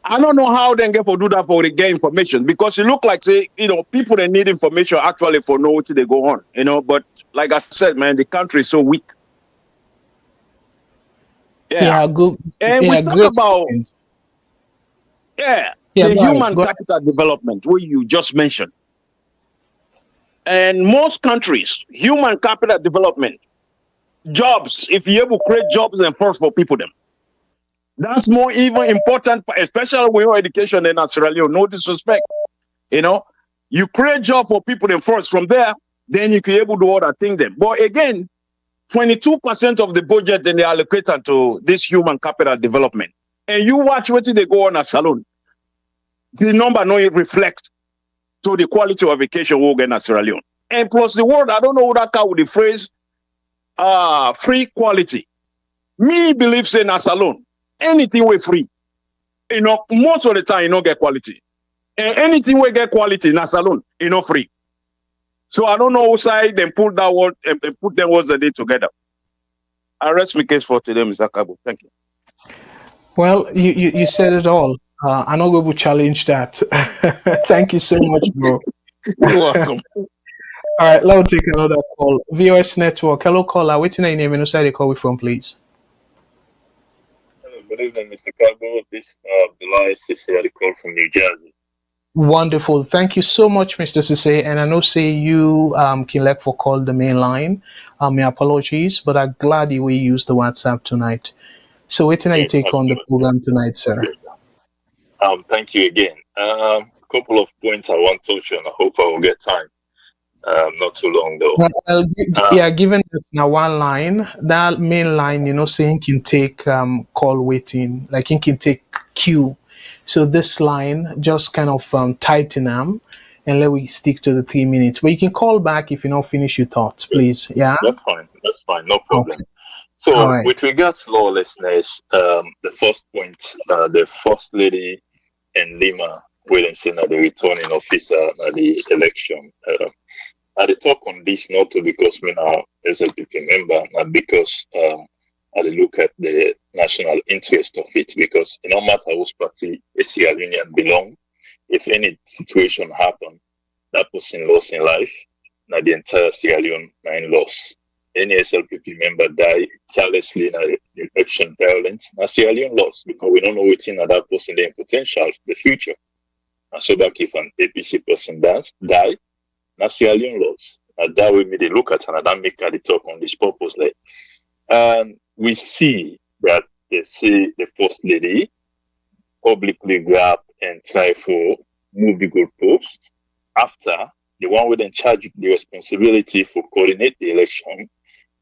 I don't know how they get for do that for the get information because it look like say, people that need information actually for know what they go on, but like I said, man, the country is so weak. Good. And we talk about the human capital development, where you just mentioned. And most countries, human capital development jobs, if you're able to create jobs and first for people them. That's more even important, especially when your education in Sierra Leone, no disrespect. You create job for people then first. From there, then you can able to do other things them. But again, 22% of the budget then they allocated to this human capital development. And you watch what they go on at Salone. The number no reflect to the quality of education we get in Sierra Leone. And plus the word, I don't know what that car with the phrase free quality. Me believes in a Salone. Anything we free. Most of the time you don't get quality. And anything we get quality in a Salone, free. So I don't know who side them put that word and put them words that they together. I rest my case for today, Mr. Kargbo. Thank you. Well, you said it all. I'm not going to challenge that. Thank you so much, bro. You're welcome. All right, let's take another call. VOS Network. Hello, caller. What's your name and where you call from, please? Hello, good evening, Mr. Kargbo. This is Abdul Kargbo call from New Jersey. Wonderful. Thank you so much, Mr. Sisse. And I know say you can like for call the main line. My apologies, but I'm glad you will use the WhatsApp tonight. So what's your take on the program tonight, sir? Thank you again. A couple of points I want to touch on. I hope I will get time. Not too long though. Well, given that now one line, that main line, saying can take call waiting, like it can take queue. So this line just kind of tighten them and let we stick to the 3 minutes. But you can call back if you don't finish your thoughts, please. Yeah, that's fine, no problem. Okay. So right. With regards to lawlessness, the first point, the First Lady in Lima waiting at the returning officer at the election. I talk on this not because me now SLPP member, not because I look at the national interest of it, because no matter which party a Sierra Leonean belong, if any situation happen, that person lost in life, now the entire Sierra Leone in loss. Any SLPP member die carelessly in an election violence, now Sierra Leone lost, because we don't know what's in that person the potential for the future. And so back if an APC person die, now Sierra Leone lost. And that way me they look at and that make the talk on this purpose. And we see that they say the First Lady publicly grab and try for move the goalpost after the one with in charge of the responsibility for coordinate the election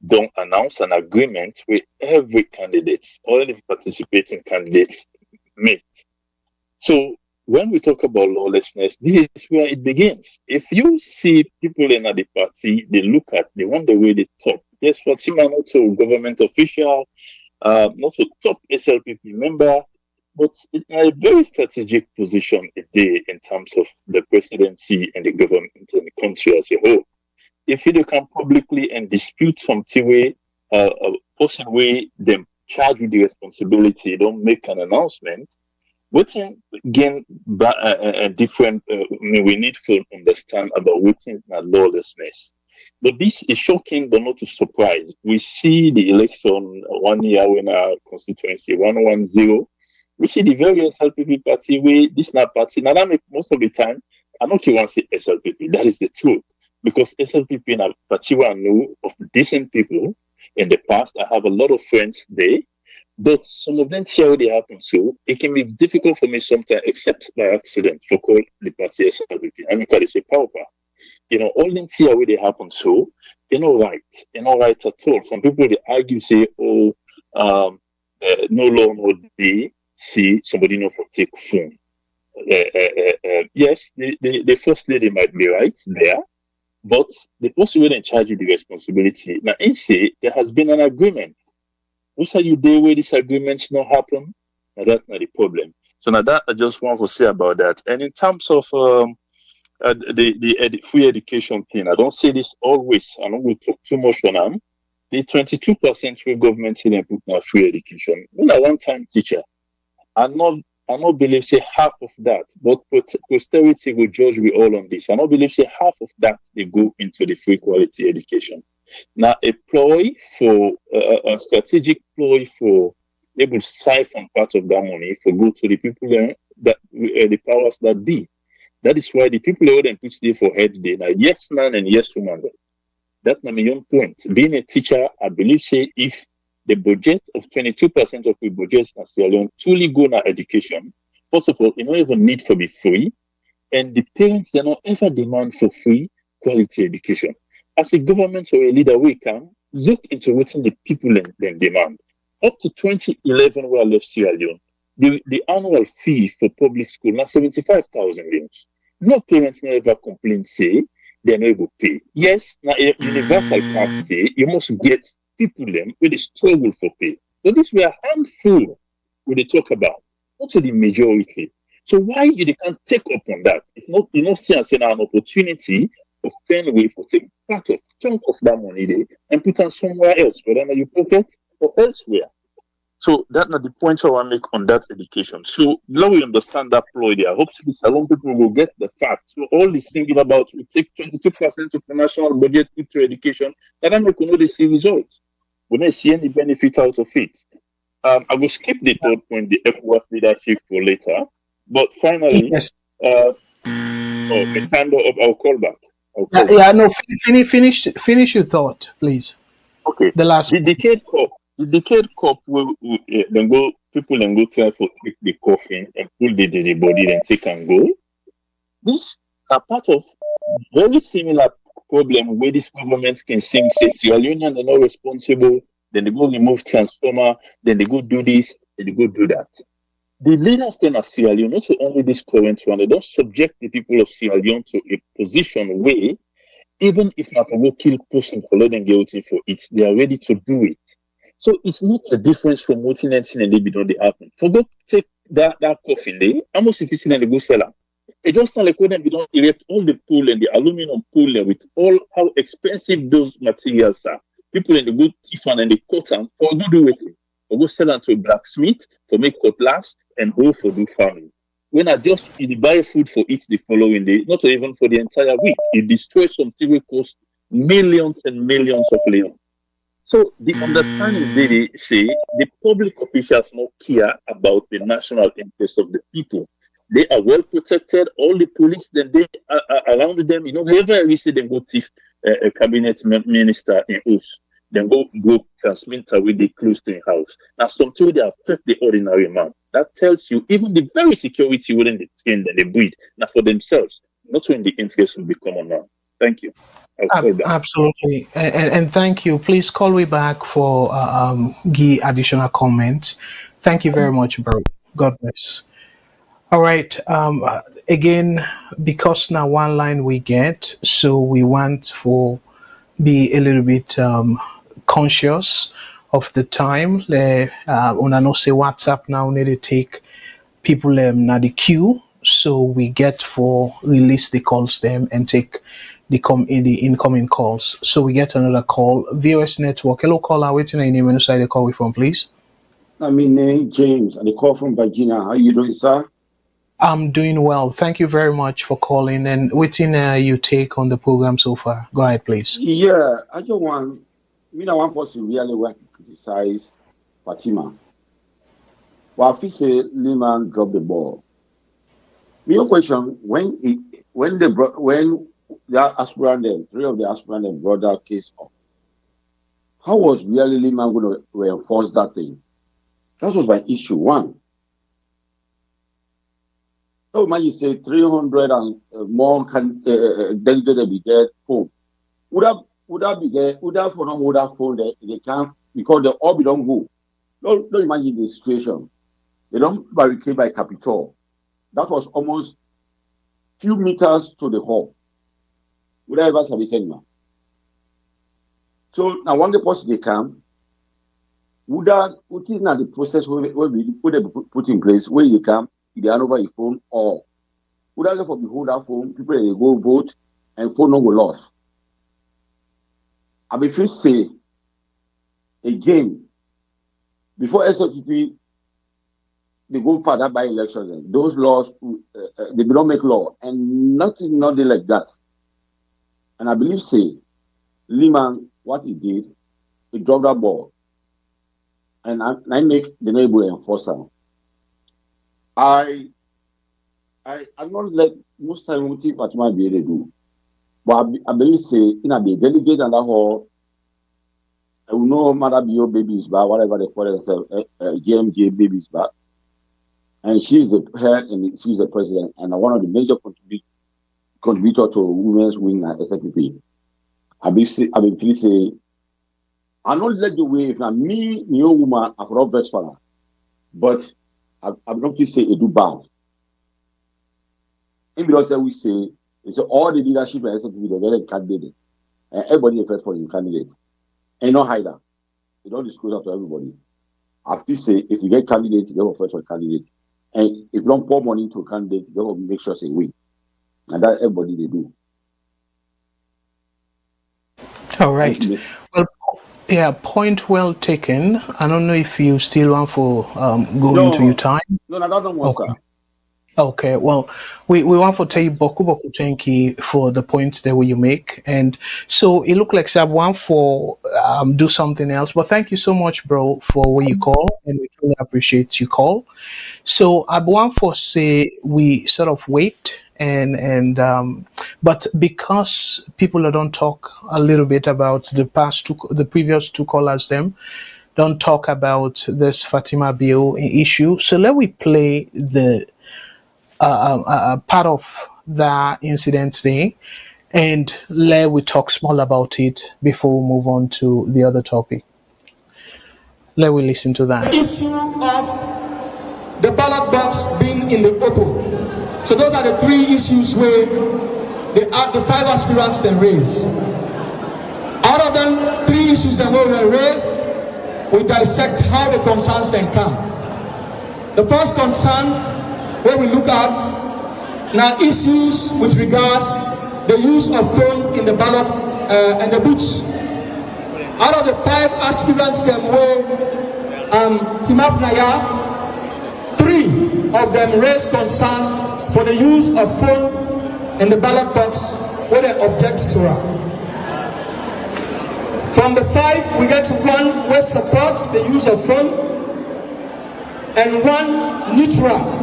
don't announce an agreement with every candidate, all the participating candidates meet. So when we talk about lawlessness, this is where it begins. If you see people in the party, they look at, they want the way they talk. Yes, Fatima, not a government official, not a top SLPP member, but in a very strategic position in terms of the presidency and the government and the country as a whole. If you can publicly and dispute something where a person where them charged with the responsibility don't make an announcement, we can gain a different, we need to understand about what is lawlessness. But this is shocking, but not a surprise. We see the election 1 year in our constituency, 110. We see the various SLPP party where this not party. Now, that most of the time, I don't want to say SLPP. That is the truth. Because SLPP in a party I know of decent people in the past. I have a lot of friends there. But some of them share what they happen. So it can be difficult for me sometimes, except by accident, to call the party SLPP. I mean, they say Powerplay. All them see how they happen. So they're not right at all. Some people they argue, say, no law, no day, see somebody not for take phone. Yes, the First Lady might be right there, but the person who in charge of the responsibility. Now, in say there has been an agreement. Who say you there where this agreement not happen? Now that's not the problem. So now that I just want to say about that. And in terms of the free education thing, I don't say this always. I don't will talk too much on them. The 22% free government here put now free education. When I one-time teacher, I not believe say half of that, but posterity will judge we all on this. I don't believe say half of that they go into the free quality education. Now, a ploy for a strategic ploy for able to siphon part of that money for go to the people there that the powers that be. That is why the people who then put there for head day now yes man and yes woman. That's my main point. Being a teacher, I believe, say, if the budget of 22% of the budget in Sierra Leone truly go na education, first of all, it don't even need to be free, and the parents, they don't ever demand for free quality education. As a government or a leader, we can look into what the people then demand. Up to 2011, where I left Sierra Leone, the annual fee for public school now 75,000 leones. No parents never complain, say they're not able to pay. Yes, now a universal part say you must get people them with the struggle for pay. So this we are handful we they talk about, not to the majority. So why you they can't take up on that? If not, you know, see and say now an opportunity of find a way for take part of chunk of that money there and put on somewhere else, whether in your pocket or elsewhere. So that's not the point I want to make on that education. So now we understand that ploy there. Hopefully Salone people will get the fact. So all this thinking about we take 22% of the national budget into education, that I make know they see results. We don't see any benefit out of it. I will skip the third point, the Ecowas leadership for later. But finally, Yes. the time of our callback. Yeah, no, finish your thought, please. Okay. The last The decade cup will then go people then go try for take the coffin and pull the body then take and go. This are part of very similar problem where this government can sing say Sierra Leoneans are not responsible, then they go remove transformer, then they go do this, then they go do that. The leaders then of Sierra Leone, not only this current one, they don't subject the people of Sierra Leone to a position where even if not go kill person for letting guilty for it, they are ready to do it. So it's not a difference from what in and they be done they happen. For go take that coffin there, almost if you see and go sell them. It just sound like when we don't erect all the pool and the aluminum pool there with all how expensive those materials are. People in the good thief and they cut them for go do it. For go sell them to a blacksmith for make cutlass and go for do farming. When I just you buy food for it the following day, not even for the entire week, it destroys something will cost millions and millions of leon. So the understanding they say the public officials don't care about the national interest of the people. They are well protected. All the police then they are around them. You know, whenever we see them go thief a cabinet minister in us, then go transmit away the close to the house. Now something they affect the ordinary man. That tells you even the very security within the skin that they breathe, now for themselves, not when the interest will become a man. Thank you. Absolutely, and thank you. Please call me back for give additional comments. Thank you very much, bro. God bless. All right. Again, because now one line we get, so we want for be a little bit conscious of the time. When I know say WhatsApp now need to take people now the queue, so we get for release the calls them and take the incoming calls. So we get another call. VOS Network. Hello, caller. Waiting on your name and side the call we from, please. My name James, and I call from Virginia. How you doing, sir? I'm doing well. Thank you very much for calling. And waiting you take on the program so far. Go ahead, please. Yeah, I just want person really want to criticize Fatima. Well, I feel say Lehman dropped the ball. My question: when the aspirant, three of the aspirant brought that case up, how was really Lehman going to reinforce that thing? That was my issue. One. Oh man, you say 300 and more can delegated be there phone. Would that be there? Would that for not hold that phone there? They can't because they all be don't go. Don't imagine the situation. They don't barricade by Capitol. That was almost few meters to the hall. Would I ever say man? So now one the person they come. Would is not the process where we put in place where they come? They hand over your phone, or would I go for behold that phone? People they go vote and phone no go lost. I be first say again before SLP they go part that by elections. Those laws they don't make law and nothing like that. And I believe say Lehman what he did, he dropped that ball, and I make the neighbor enforcer. I not let most time what Fatima be able to do. But I believe say be delegate and that whole I will know Maada Bio babies back, whatever they call themselves, GMJ babies back. And she's the head and she's the president and one of the major contributor to women's wing at SLP. I basically say, I don't let the way if not me, new woman, I could not for her. But I don't say it do bad. In the we say, it's all the leadership and SLP, they're very candidate. And everybody is for your candidate. And not hide that. You don't disclose that to everybody. After say, if you get candidate, you go first for candidate. And if you don't pour money into a candidate, you go make sure they win. And that everybody they do. All right. Well, yeah, point well taken. I don't know if you still want for go into your time. No, I don't want okay. Okay, well, we want to tell you boku thank you for the points that you make, and so it looked like I want for do something else. But thank you so much, bro, for what you call, and we really appreciate you call. So I want for say we sort of wait and but because people don't talk a little bit about the previous two callers, them don't talk about this Fatima Bio issue. So let we play the part of the incident today, and let we talk small about it before we move on to the other topic. Let we listen to that. The issue of the ballot box being in the open. So those are the three issues where the five aspirants then raise. Out of them, three issues that were raised, we dissect how the concerns then come. The first concern where we look at now issues with regards the use of phone in the ballot and the booths. Out of the five aspirants them were Timap Naya, three of them raised concern for the use of phone in the ballot box where they object to her. From the five, we get to one where supports the use of phone and one neutral.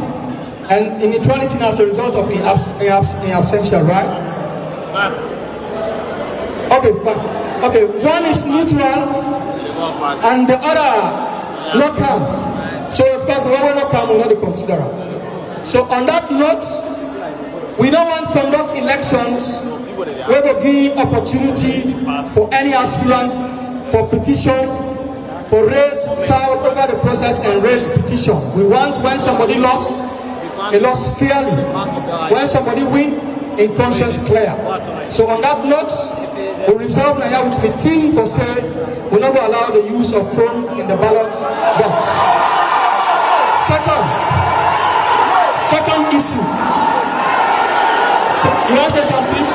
And in neutrality as a result of in absentia, right? Okay, fine. Okay, one is neutral and the other not come. So of course the one will not come will not be considered. So on that note, we don't want to conduct elections where there give opportunity for any aspirant for petition, for raise file over the process and raise petition. We want when somebody lost, he lost fairly. When somebody win, in conscience clear. So on that note, we resolve now with the team for say we not going to allow the use of phone in the ballot box. Second issue. So, you want to say something?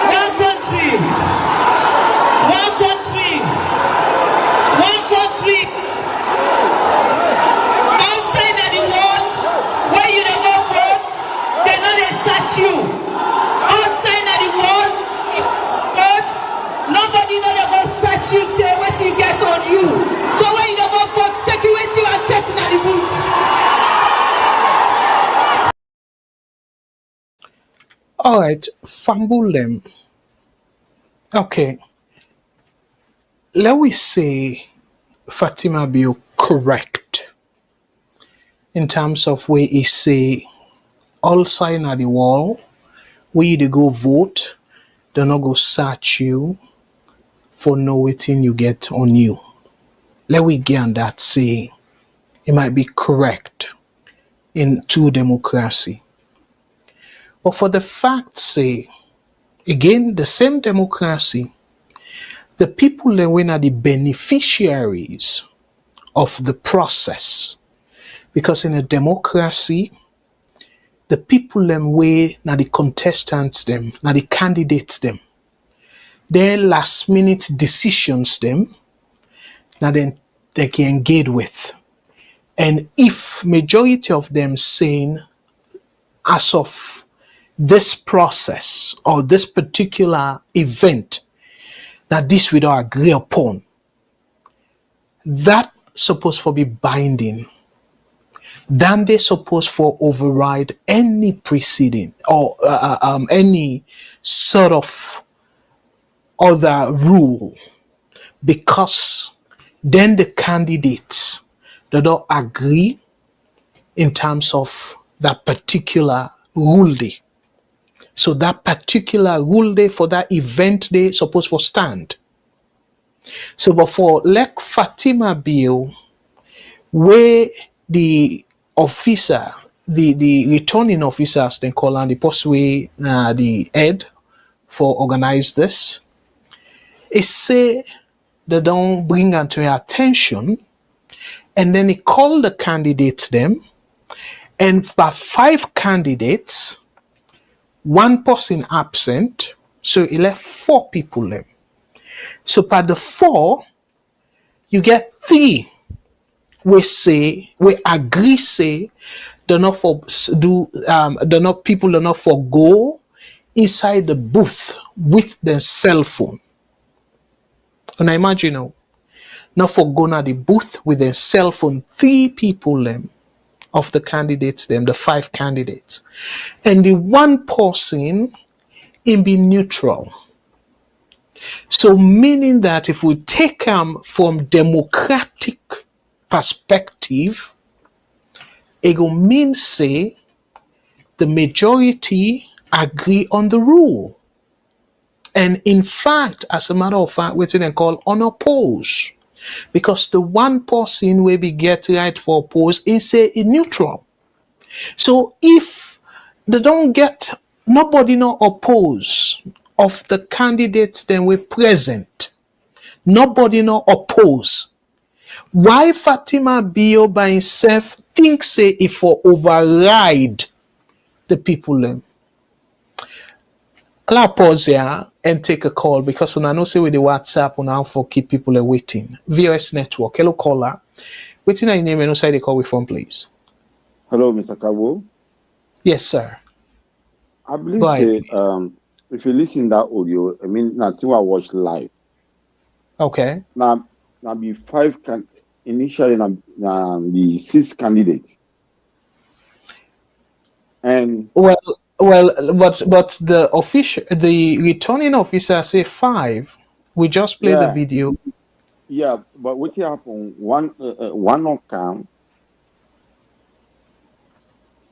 One country. You outside of the world, but nobody know they go search you, say what you get on you. So when you don't go for security and taking at the boots. All right, fumble them. Okay, let we say Fatima Bio correct in terms of where he say all sign at the wall, where you go vote, they not go search you for no waiting you get on you. Let we get on that say it might be correct in true democracy. But for the fact say, again, the same democracy, the people that were are the beneficiaries of the process. Because in a democracy, the people them way now the contestants them, now the candidates them, their last minute decisions them, now then they can engage with. And if majority of them saying as of this process or this particular event, that this we don't agree upon, that supposed to be binding. then they supposed for override any preceding or any sort of other rule, because then the candidates do not agree in terms of that particular rule day. So that particular rule day for that event they supposed for stand. So but for like Fatima Bio, where the officer, the returning officers then call and the postway the head for organize this, it say they don't bring unto your attention, and then he called the candidates them, and by 5 candidates, 1 person absent, so he left 4 people them. So by the 4, you get 3 we agree say do not for do do not people do not forgo inside the booth with their cell phone. And I imagine now, not forgo na the booth with their cell phone. 3 people them of the candidates them, the 5 candidates, and the 1 person in be neutral. So meaning that if we take from democratic perspective, it will mean say the majority agree on the rule. And in fact, as a matter of fact, what they call unopposed. Because the 1 person will be get right for oppose is say neutral. So if they don't get nobody no oppose of the candidates then we present, nobody no oppose. Why Fatima Bio by himself thinks say if for override the people them? I'll pause here and take a call because when I know say with the WhatsApp on how for keep people waiting. VOS network. Hello caller. Waiting your name and outside the call with phone, please. Hello, Mr. Kargbo. Yes, sir. I believe say, if you listen that audio, I mean nothing I watched live. Okay. Now be 5 initially the 6 candidates. And well, but the returning officer say 5. We just play the video. Yeah, but what happened? One not come,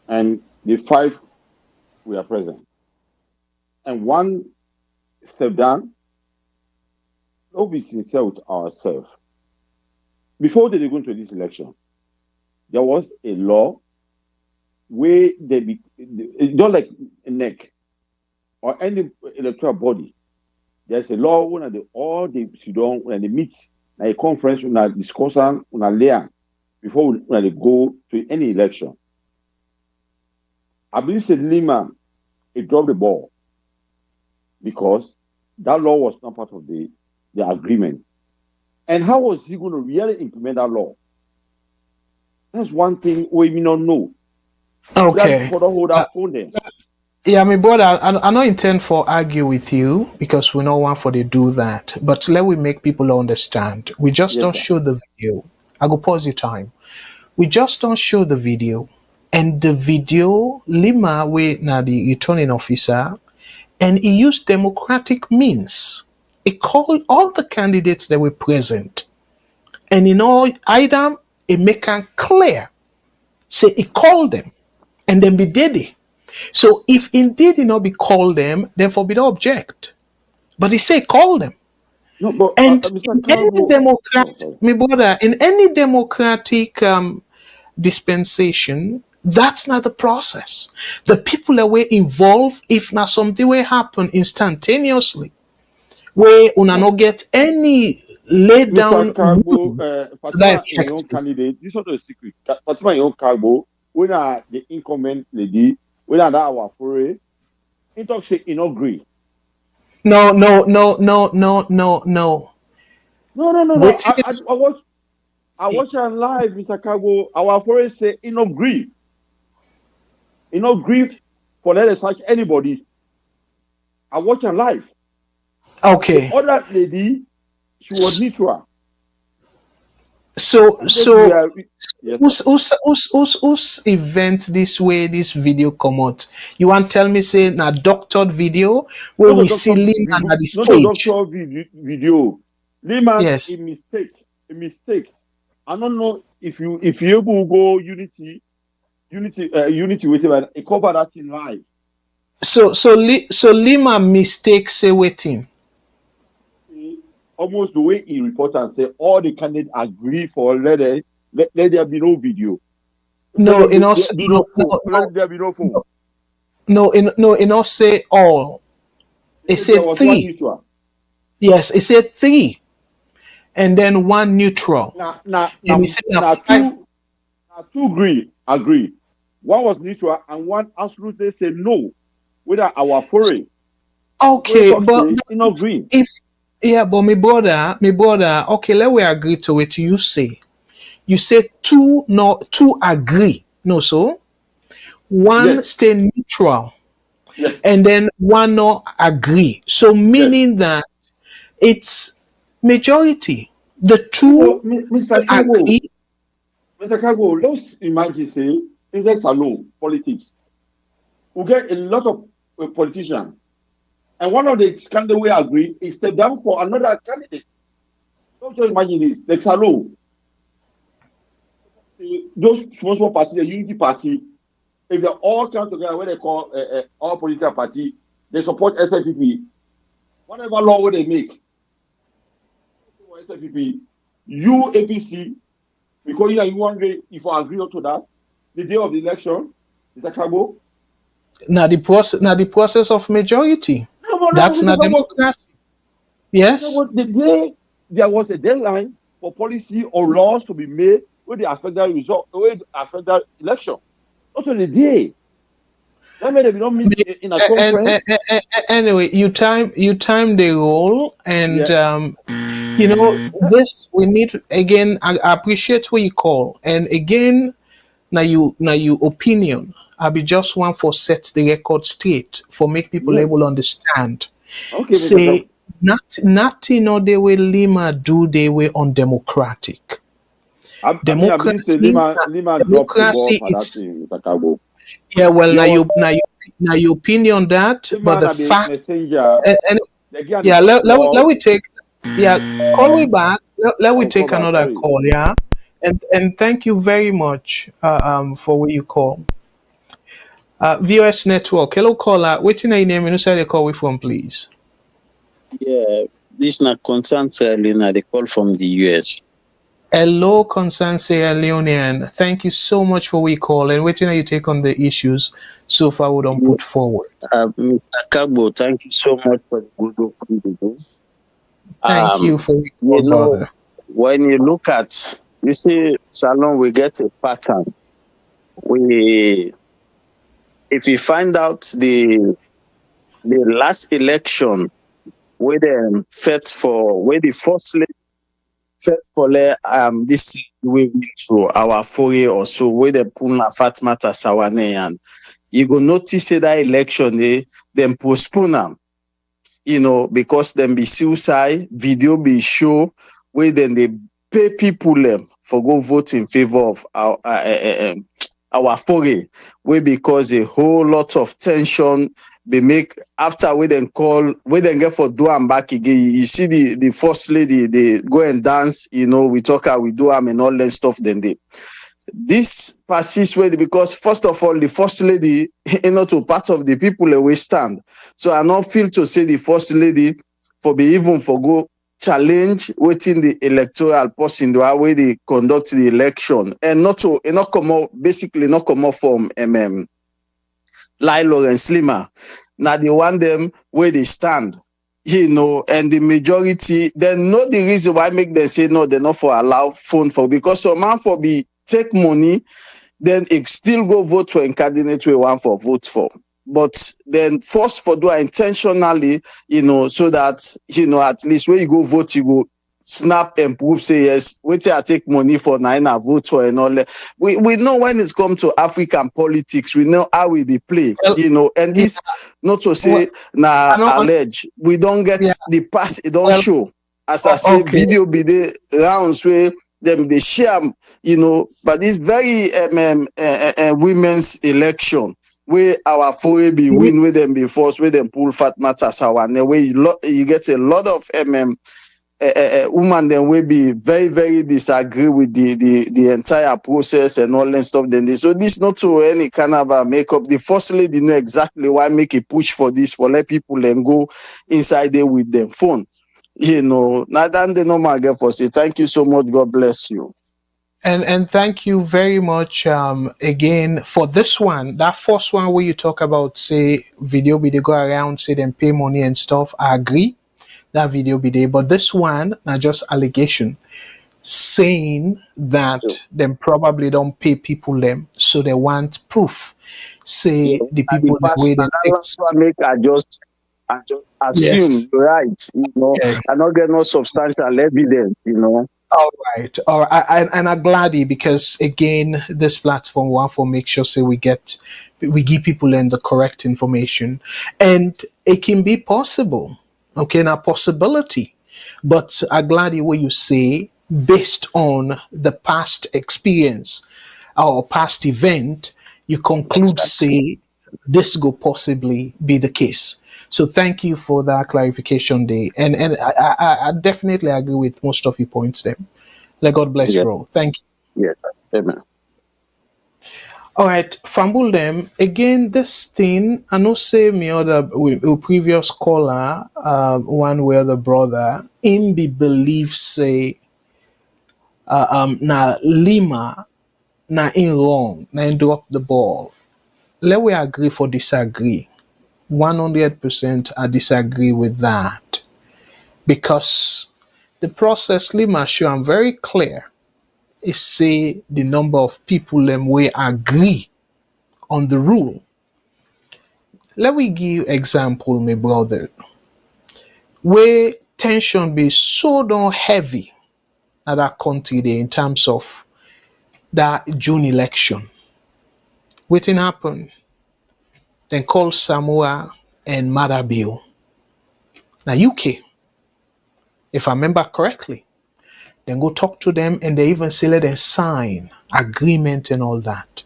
and the 5 we are present, and 1 step down. Let's be sincere with ourselves. Before they go into this election, there was a law where they don't like a neck or any electoral body. There's a law when they sit down when they meet a conference when they discuss when they learn before when they go to any election. I believe that Lima dropped the ball because that law was not part of the agreement. And how was he going to really implement that law? That's one thing we may not know. Okay. Hold that phone there. Yeah, my brother, I don't intend for argue with you because we don't want for to do that. But let we make people understand. We just don't show the video. I go pause your time. We just don't show the video. And the video, Lima, we now the returning officer, and he used democratic means. He called all the candidates that were present. And in all item, he make it clear. Say he called them. And then be did it. So if indeed he not be called them, then forbid object. But he say call them. No, but and in any democratic dispensation, that's not the process. The people that were involved, if not something will happen instantaneously, where una not get any laid down. Fatima, your own candidate. This is not a secret. Fatima, your own Kargbo. When the incumbent lady, when our foray, it talks say in agree. No. No. I watch her live, Mr. Kargbo. Our foray say in agree. In agree for let us search anybody. I watch her live. Okay. The other lady, she was neutral. So Who's event this way this video come out? You want tell me say na doctored video where we see Lima at the stage? Not a doctored video. Lima, yes. A mistake. I don't know if you able to go Unity with it, but it cover that in live. So Lima mistake say waiting. Almost the way he report and say all the candidates agree for let there be no video. No, in us let there be no phone. No, in us say all. It said 3. Yes, it said 3. And then 1 neutral. Now 2 agree. One was neutral and 1 absolutely said no. Whether our foreign. Okay, but agree. But my brother, okay, let we agree to it. You say 2 agree. No, so 1 stay neutral. Yes. And then 1 not agree. So meaning that it's majority. The 2 Mr. agree. Mr. Kargbo, let's imagine say in the salon politics. We get a lot of politicians. And one of the candidates we agree is step down for another candidate. Don't just imagine this. The salon. Those small parties, the unity party, if they all come together, what they call all political party, they support SLPP. Whatever law will they make, SLPP, you APC, because you wonder if I agree to that, the day of the election, Mr. Kargbo. Now the process of majority. That's not democracy. Yes. The day there was a deadline for policy or laws to be made where they affect that result, where they affect that election. Not on the day. That means we don't meet in a conference. Anyway, you time the role, and this we need again. I appreciate what you call, and again, now you opinion. I be just one for set the record straight for make people able to understand. Okay, say nothing no they way Lima do they way undemocratic. Democracy is yeah. Well, now you opinion that, but the fact let we take call me back. Let we take another call. Yeah, and thank you very much for what you call. VOS Network. Hello, caller. What's your name? You know, say they call we from, please. Yeah, this is not concern Sierra Leone. They call from the US. Hello, concern Sierra Leonean. Thank you so much for we call and waiting you take on the issues so far we don't put forward. Mr. Kargbo, thank you so much for the good open. Thank you for we call, brother. When you look at, you see, Salone, we get a pattern. If you find out the last election where the First Lady this way through our foray or so where the Puna Fatima Sawane, and you go notice that election they postpone them, because them be suicide video be show where then they pay people them for go vote in favor of our foray, where because a whole lot of tension be make after we then get for do am back again. You see the First Lady, they go and dance, we talk how we do am and all that stuff. Then this persists way because first of all the First Lady to part of the people we stand. So I not feel to say the First Lady for be even for go challenge within the electoral person the way they conduct the election and not come out from Lilo and Slimmer. Now they want them where they stand, and the majority then know the reason why make them say no, they're not for allow phone for because some man for be take money, then it still go vote for a candidate we want for vote for. But then force for do intentionally, so that, at least when you go vote, you go snap and prove, say, yes, wait till I take money for nine, I vote for and all that. We know when it's come to African politics, we know how we they play, and this, not to say, allege, we don't get the pass, it don't show. As I say, video be the rounds where them they share, but this very women's election where our foreign be win with them be forced with them pull Fatma Tasawane, where you get a lot of women then will be very, very disagree with the entire process and all that stuff. So this not to any kind of make up. The First Lady know exactly why make a push for this, for let people then go inside there with them phone. Now than the normal get for say thank you so much. God bless you. And thank you very much again for this one. That first one where you talk about say video they go around, say them pay money and stuff. I agree. That video be there. But this one, not just allegation, saying that them probably don't pay people them, so they want proof. Say the people that way they take. That's what make I just assume, right? Yeah. I not get no substantial evidence, All right. And I'm glad because again, this platform want for make sure say we give people in the correct information, and it can be possible. Okay, now possibility, but I'm glad what you say based on the past experience or past event, you conclude say this will possibly be the case. So thank you for that clarification, Day, and I definitely agree with most of your points there. Let God bless, bro. Thank you. Yes, amen. All right, fumble them again. This thing, I know say me other previous caller, one where the brother in be believe say, na Lima na in wrong na in drop the ball. Let we agree for disagree. 100% I disagree with that because the process Lima show I'm very clear. Is say the number of people them we agree on the rule. Let me give example, my brother, where tension be so down heavy at that country there in terms of that June election. Waiting happen, then call Samoa and Maada bill. Now UK, if I remember correctly, then go talk to them and they even say let them sign agreement and all that.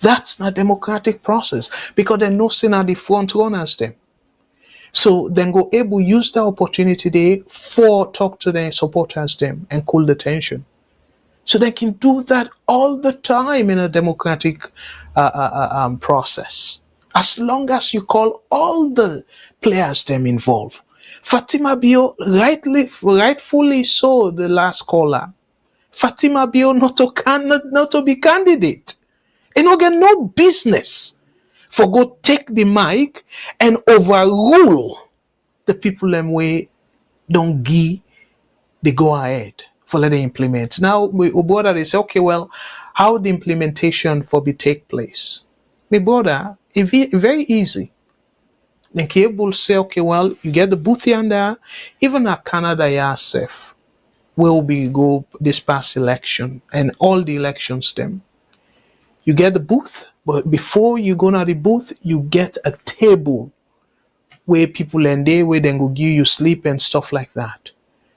That's not democratic process because they no sin at the front runners them. So then go able use the opportunity there for talk to their supporters them and cool the tension. So they can do that all the time in a democratic process. As long as you call all the players them involved. Fatima Bio rightfully so the last caller. Fatima Bio not to be candidate. And not get no business for go take the mic and overrule the people them way don't give the go ahead for let them implement. Now my brother they say, okay, well, how the implementation for be take place? My brother, it very easy. Then cable say, okay, well, you get the booth yonder, even at Canada yourself will be go this past election and all the elections them. You get the booth, but before you go to the booth, you get a table where people and they where then go give you sleep and stuff like that.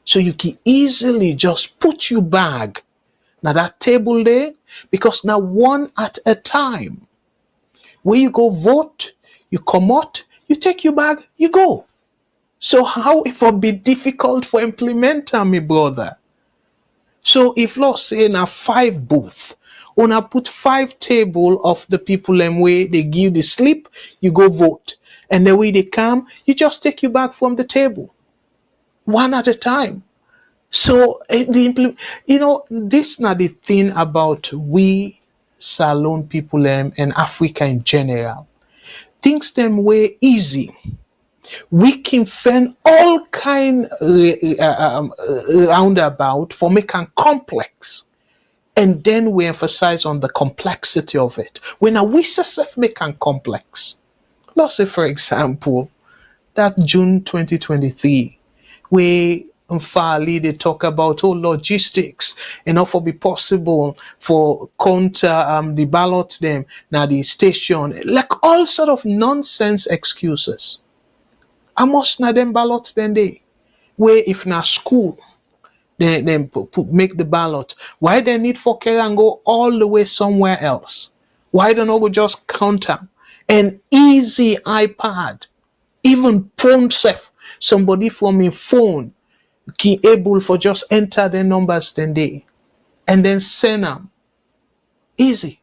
So you can easily just put your bag now that table there because now one at a time. Where you go vote, you come out, you take your bag, you go. So how it will be difficult for implementer, my brother? So if law say now 5 booth, una put 5 table of the people and way they give the slip, you go vote. And the way they come, you just take you back from the table. One at a time. So this not the thing about we Salone people and Africa in general. Things them way easy. We can find all kind roundabout for making complex. And then we emphasize on the complexity of it. When we self make it complex. Let's say, for example, that June 2023, where Mfali they talk about logistics and how for be possible for counter the ballots them now the station, like all sort of nonsense excuses. I must not them ballots then they where if na school then make the ballot. Why they need for Kera and go all the way somewhere else? Why don't we just counter an easy iPad, even phone safe? Somebody from a phone can able for just enter the numbers then they and then send them easy.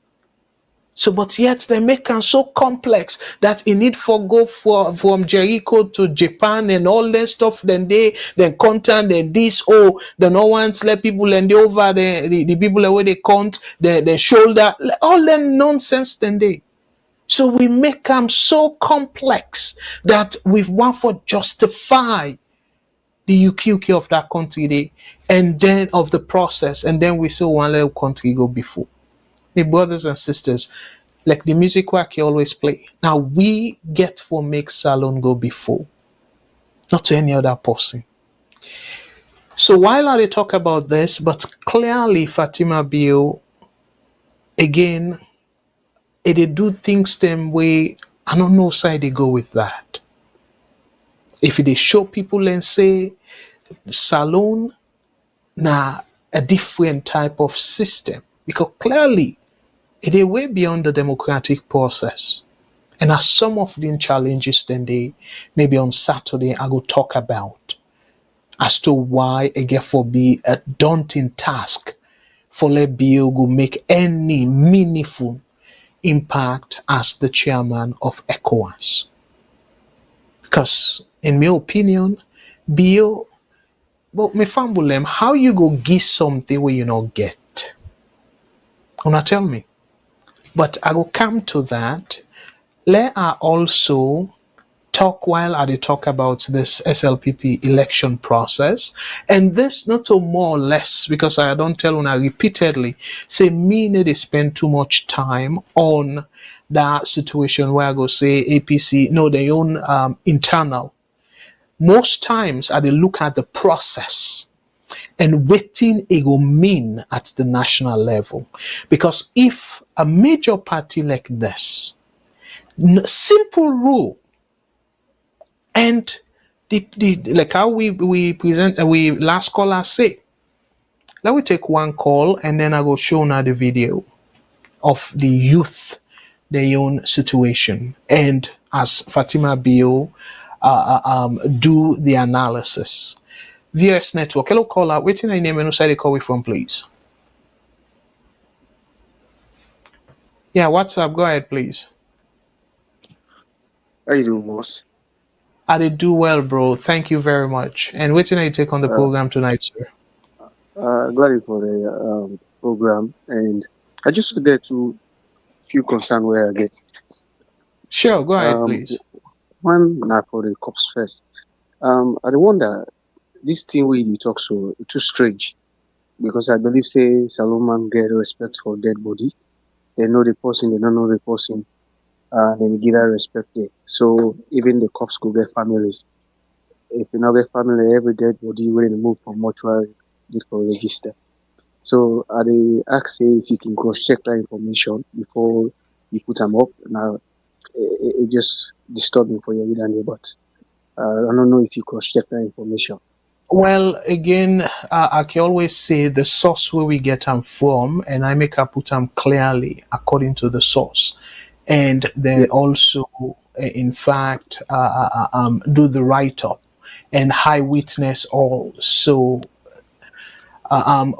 So, but yet they make them so complex that you need for go from Jericho to Japan and all that stuff. Then content, then this, the no ones let people and they over the people away they count, the shoulder, all that nonsense. Then they. So we make them so complex that we want for justify the UQQ of that country day, and then of the process, and then we saw one little country go before. My brothers and sisters, like the music work you always play. Now we get for make Salone go before, not to any other person. So while I talk about this, but clearly Fatima Bio, again, they do things them way, I don't know side they go with that. If they show people and say Salone, now a different type of system, because clearly it is way beyond the democratic process. And as some of the challenges then they maybe on Saturday I will talk about as to why it get for be a daunting task for let Bio go make any meaningful impact as the chairman of Ecowas. Because in my opinion, Bio, but me fambulem, how you go give something where you not get? Wanna tell me? But I will come to that. Let us also talk while I talk about this SLPP election process, and this not to more or less because I don't tell una repeatedly say me need to spend too much time on that situation where I go say APC no their own internal. Most times I look at the process and waiting it will mean at the national level, because if a major party like this, simple rule, and the like how we present we last caller say, let me take one call and then I go show now the video of the youth their own situation, and as Fatima Bio do the analysis. VOS network, hello caller, waiting your name and who call we from, please. Yeah, what's up? Go ahead, please. How you doing, boss? I did do well, bro. Thank you very much. And what can I take on the program tonight, sir? Glad for the program, and I just get to few concern where I get. Sure, go ahead, please. One, not for the cops first. I wonder this thing where you talk so too strange, because I believe say Salomon get respect for dead body. They know the person, they don't know the person. Then we give that respect there. So even the cops could get families. If you not get family, every dead body will move from mortuary for register. So I ask say if you can cross check that information before you put them up. Now it just disturbed me for you, but I don't know if you cross check that information. Well, again, I can always say the source where we get them from, and I make I put them clearly according to the source. And then also, in fact, do the write-up and high witness all. So,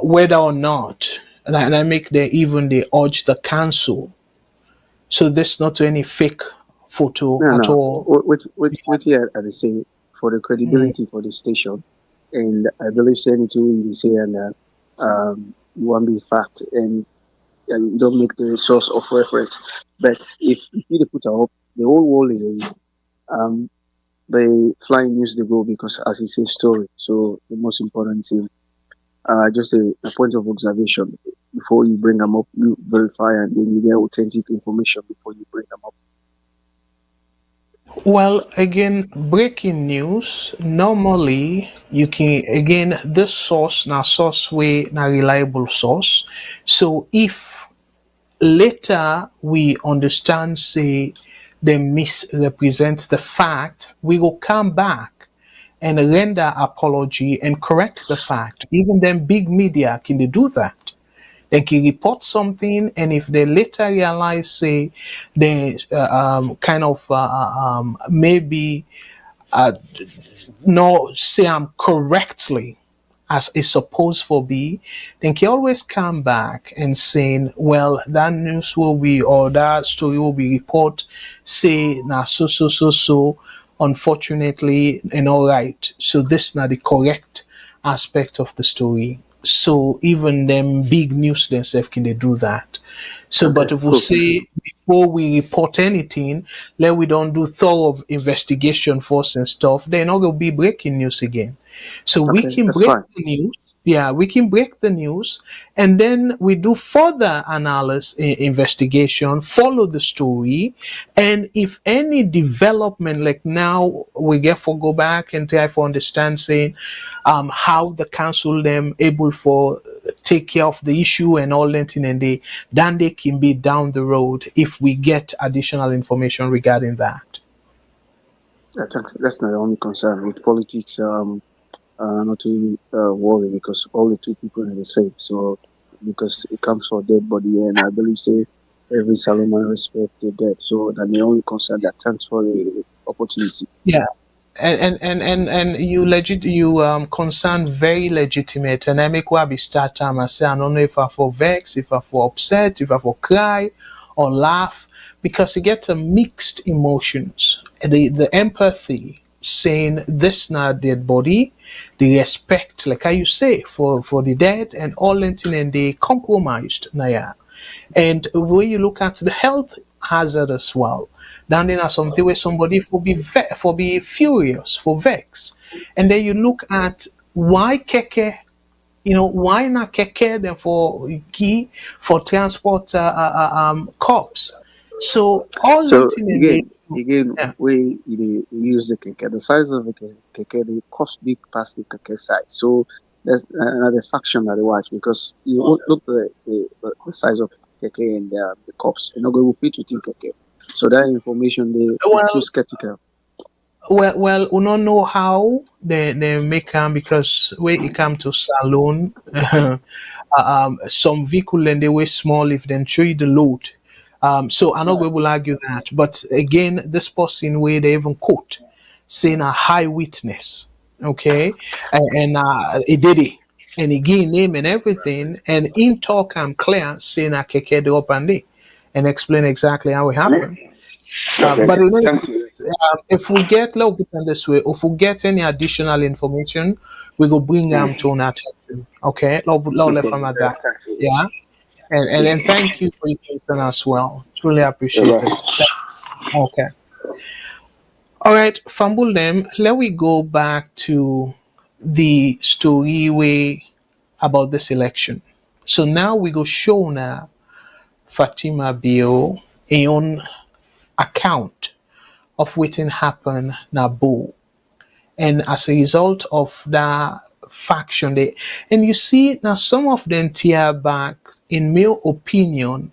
whether or not, and I make they urge the council. So this not any fake photo at all. What here I say for the credibility for the station, and I believe saying to you say and one be fact and you don't make the source of reference. But if you put up the whole world is the flying news they go, because as it's a story. So the most important thing, just a point of observation before you bring them up, you verify and then you get authentic information before you bring them up. Well, again, breaking news. Normally, you can again this source now source way now reliable source. So if later we understand say they misrepresent the fact, we will come back and render apology and correct the fact. Even then big media can they do that. They can report something, and if they later realize, say, they kind of maybe no say I'm correctly as is supposed for be, then he always come back and saying, well, that news will be or that story will be report, say now so unfortunately and all right. So this now the correct aspect of the story. So even them big news themselves can they do that. So, but Okay, if we cool. say before we report anything, let we don't do thorough investigation first and stuff, then it will be breaking news again. So we Okay, can that's break fine. the news. Yeah, we can break the news, and then we do further analysis, investigation, follow the story, and if any development, like now, we get for go back and try for understand saying, how the council them able for take care of the issue and all that thing, and they can be down the road if we get additional information regarding that. Thanks. That's not the only concern with politics. Not to worry because all the two people are the same. So because it comes for dead body, and I believe say every Solomon respect the dead. So that the only concern that thanks for the opportunity. Yeah. And you concern very legitimate, and I make wabi start time and say I don't know if I for vex, if I for upset, if I for cry or laugh, because you get a mixed emotions. The empathy saying this not dead body, the respect, like how you say, for the dead and all anything and the compromised naya. And when you look at the health hazard as well, then there are something where somebody for be furious, for vex. And then you look at why keke, why not keke then for key for transport cops. So all So letting in the again, yeah. we use the keke. The size of the keke, they cost big past the keke size. So that's another faction that they watch because you look the size of keke and the cops. You're not going to fit within keke. So that information they too Well, skeptical. we don't know how they make them because when it come to salon, some vehicle and they weigh small if they show you the load. So I'm not going to argue that. But again, this person where they even quote saying a high witness, okay, and it did it. And he gave name and everything, and in talk I'm clear saying a keke the up and day and explain exactly how it happened. Okay, But in any thanks. case, if we get let's put it this way, if we get any additional information, we go bring them to an attention. Okay, let from at that. Yeah, and thank you for your question as well. Truly appreciate it. Okay. All right, fumble them. Let we go back to the story way about this election. So now we go show now Fatima Bio a own account of wetin happen na Bo. And as a result of that faction, they and you see now some of them tear back, in my opinion,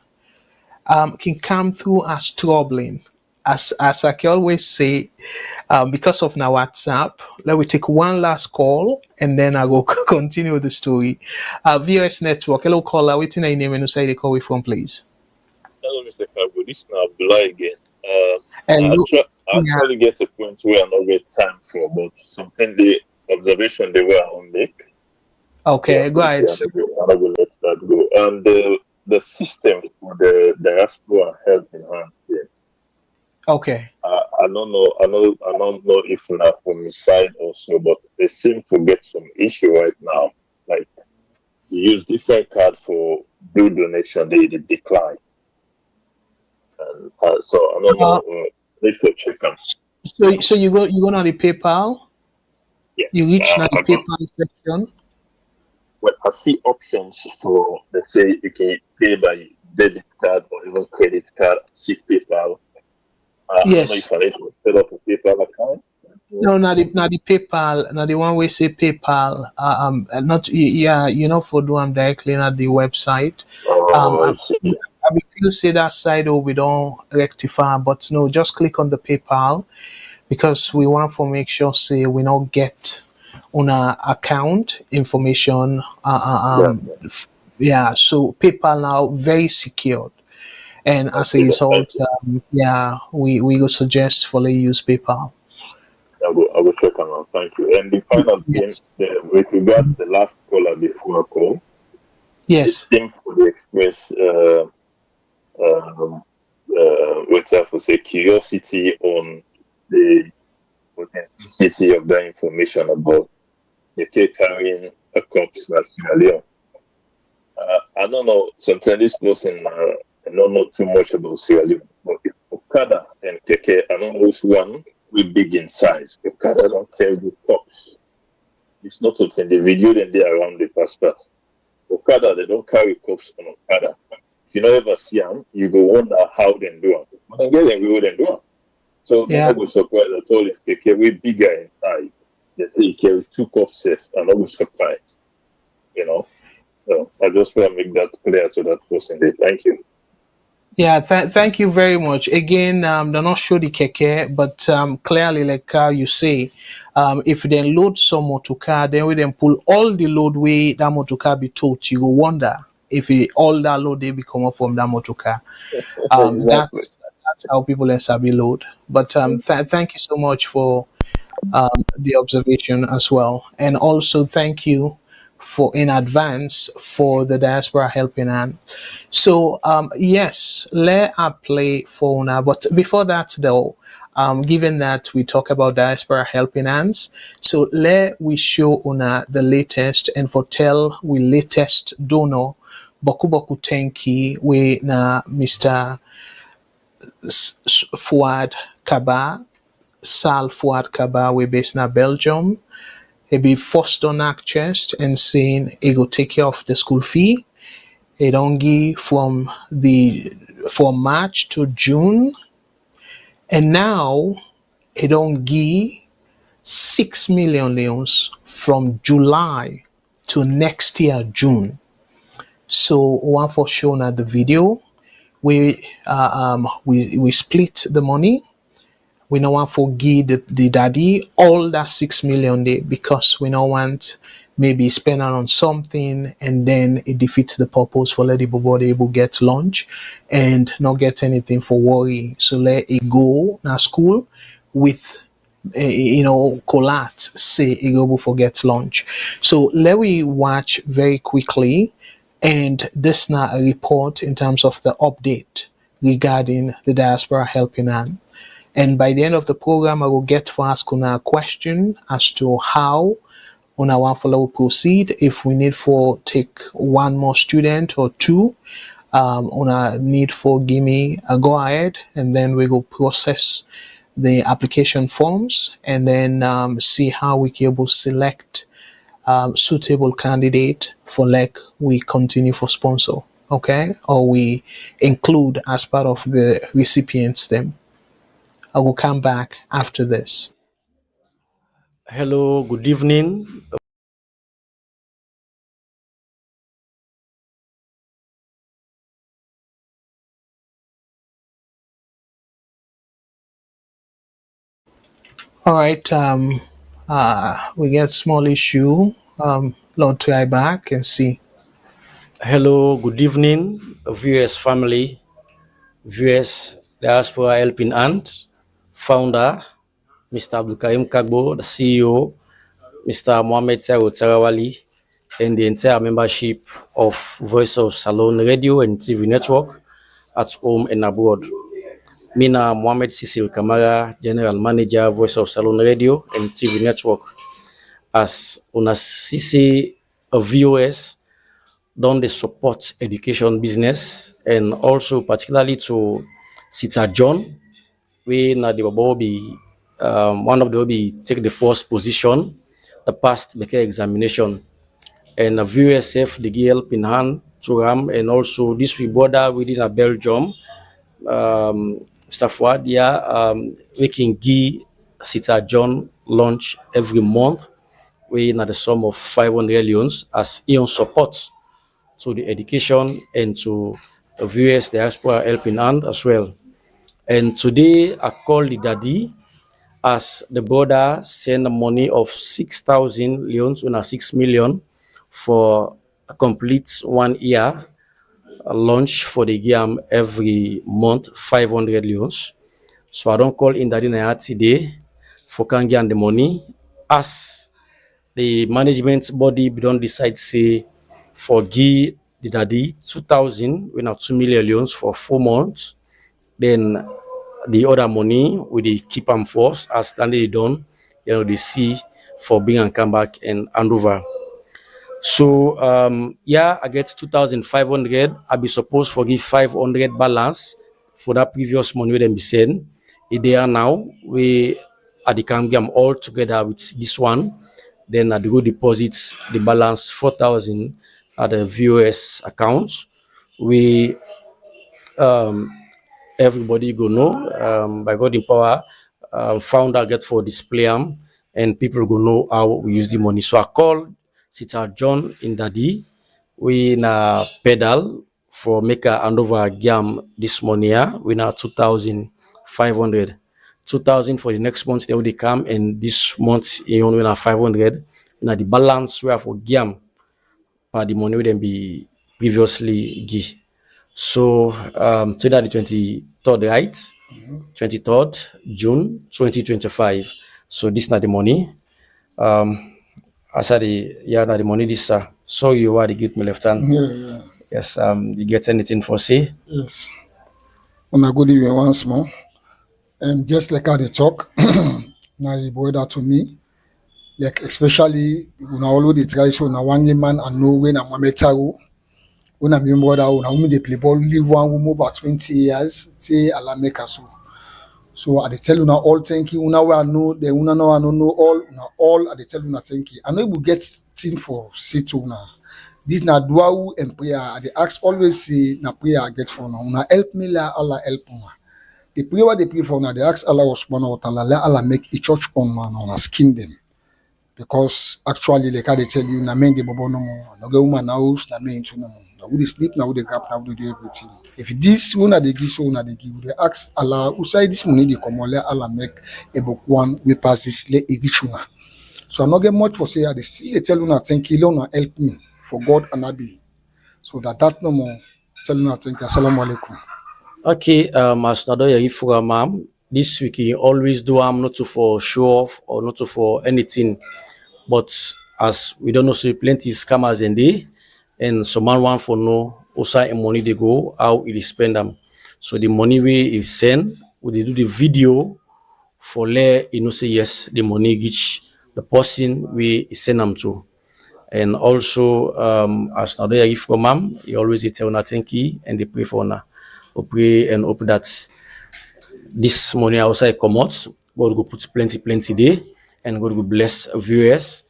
can come through as troubling. As I can always say, because of now WhatsApp, let me take one last call and then I will continue the story. VOS Network, hello caller, waiting your name and you say the call we from, please. Hello, Mr. Kargbo. This is Abdullah again. Hello. I Yeah. actually get to a point where I not get time for, but something the observation they were on make. Yeah, Okay, go please, ahead. yeah, I'm not gonna let that go. The system for the diaspora help in hand. Yeah. Okay. I don't know. I don't know if not from the side also, but they seem to get some issue right now. Like you use different card for bill donation, they decline. And so I don't know. Uh, Need to check them. so you go on the PayPal. Yeah. You reach now the I got. PayPal section. Well, I see options for, let's say, you can pay by debit card or even credit card. See PayPal. I don't know Yes. if I need to set up a PayPal account. No, not the PayPal, not the one we say PayPal. Not yeah, for do them directly at the website. Oh, I see. I will feel say that side or we don't rectify, but no, just click on the PayPal. because we want to make sure say we not get on our account information. So PayPal now very secured, and as a result, we will suggest for you use PayPal. I will check them out. Thank you. And the final thing, with regards to the last caller before I call, it yes, seems for the express, what's that for say, curiosity on the authenticity of that information about the kid carrying a corpse in Sierra Leone. I don't know. Sometimes this person, I don't know too much about Sierra Leone, but if Okada and Keke, I don't know which one we big in size. Okada don't carry the corpse. It's not what's in the video, then they are around the pass. Okada, they don't carry corpse on Okada. If you don't ever see them, you go wonder how they do it. But then get them, we wouldn't do it. So I'm not surprised at all if Keke we bigger in size. They say he carry 2 corpses, I'm not surprised. You know? So I just want to make that clear to that person there. Thank you. Yeah, thank you very much. Again, they're not sure the keke, but clearly, like you say, if they load some motorcar, then we then pull all the load way that motorcar be towed. You go wonder if all that load they be coming from that motorcar. Exactly. That's how people in Sabi load. But thank you so much for the observation as well, and also thank you for in advance for the diaspora helping hand. So yes, let us play for now. But before that, though, given that we talk about diaspora helping hands, so let we show una the latest and for tell we latest donor boku boku tenki we na Mr. Fuad Kaba Sal Fuad Kaba we based na Belgium. He be forced on act chest and saying he go take care of the school fee. He don't give from March to June, and now he don't give 6 million leons from July to next year June. So one for shown at the video, we split the money. We don't want to give the daddy all that 6 million day because we don't want maybe spend on something and then it defeats the purpose for let the bobo able get lunch and not get anything for worry. So let it go now school with collat say it go forget lunch. So let we watch very quickly, and this now a report in terms of the update regarding the diaspora helping hand. And by the end of the program, I will get to ask Una a question as to how Una want follow proceed. If we need for take one more student or two, Una need for give me a go ahead, and then we will process the application forms and then see how we can able select suitable candidate for like we continue for sponsor, okay, or we include as part of the recipients them. I will come back after this. Hello, good evening. All right. We get small issue. Lord, try back and see. Hello, good evening, VOS family, VOS Diaspora Helping Hand, founder, Mr. Abdul Kargbo, the CEO, Mr. Mohammed Tarawali, and the entire membership of Voice of Salone Radio and TV Network at home and abroad. Mina Mohammed Cecil Kamara, General Manager, Voice of Salone Radio and TV Network. As una CC of VOS, done the support education business, and also particularly to Sita John, we na the be one of the be take the first position, the past BK examination, and a VUSF the help in hand to Ram, and also this we border within a Belgium. We can give Sita John lunch every month. We na the sum of 500 leons as ion support to the education and to VOS Diaspora Helping Hand as well. And today I call the daddy as the border send money of 6,000 leones, 6 million for a complete 1 year launch for the game every month, 500 leones. So I don't call in that in a today for can get the money as the management body don't decide say for give the daddy 2,000 we now 2 million leones for 4 months. Then the other money we they keep them first as standing done, they see for being and come back and hand over. So yeah, I get 2,500. I be supposed to give 500 balance for that previous money them be sent. They are now we at the Camgam all together with this one. Then I go deposit the balance 4,000 at the VOS account. We everybody go know by God in power, founder get for display and people go know how we use the money. So I call Sita John in Daddy. We na pedal for make a handover gam this money. We na 2,500. 2,000 for the next month they will come, and this month you only na 500. Now the balance we have for gam the money will then be previously give. So today the 23rd, right? 23rd June 2025. So this not the money. I said the money this so you are the give me left hand. Yeah. Yes, you get anything for say? Yes. On a good evening once more. And just like how they talk, now you brought that to me. Like especially when I already try so now one man and know when I'm a metaru. When I'm your brother, when I'm they play ball, live one who move about 20 years, say Allah make us so. I tell you now all thank you. Una I know the una know I don't know all. I tell you now thank you. I know we get thing for situ now. This na dua and prayer. I ask always say na prayer I get for now. Una help me la Allah help me. The prayer they pray for now. They ask Allah subhanahu wa ta'ala let Allah make a church on una skin them. Because actually, like I tell you, na men de bobo no more. No get woman house, na men into no more. Now we sleep, now we grab, now we do everything. If this one they give, so one they give, they ask Allah, who say this money they come on, let Allah make a book one we pass this let a rich one. So I not get much for say. I still tell you thank you, Lord, help me for God and Abi. So that no more. Tell you thank you. Assalamu alaikum. Okay, as Nadoya Ifura ma'am, this week you always do not to for show off or not to for anything. But as we don't know, so plenty scammers in there, and someone want for know also in money they go, how it is spend them. So the money we is send, we do the video for let say yes, the money reach the person we send them to. And also as Nadoya Ifura ma'am, you always tell na thank you and they pray for na. We pray and hope that this money outside come out, God will put plenty there, and God will bless viewers,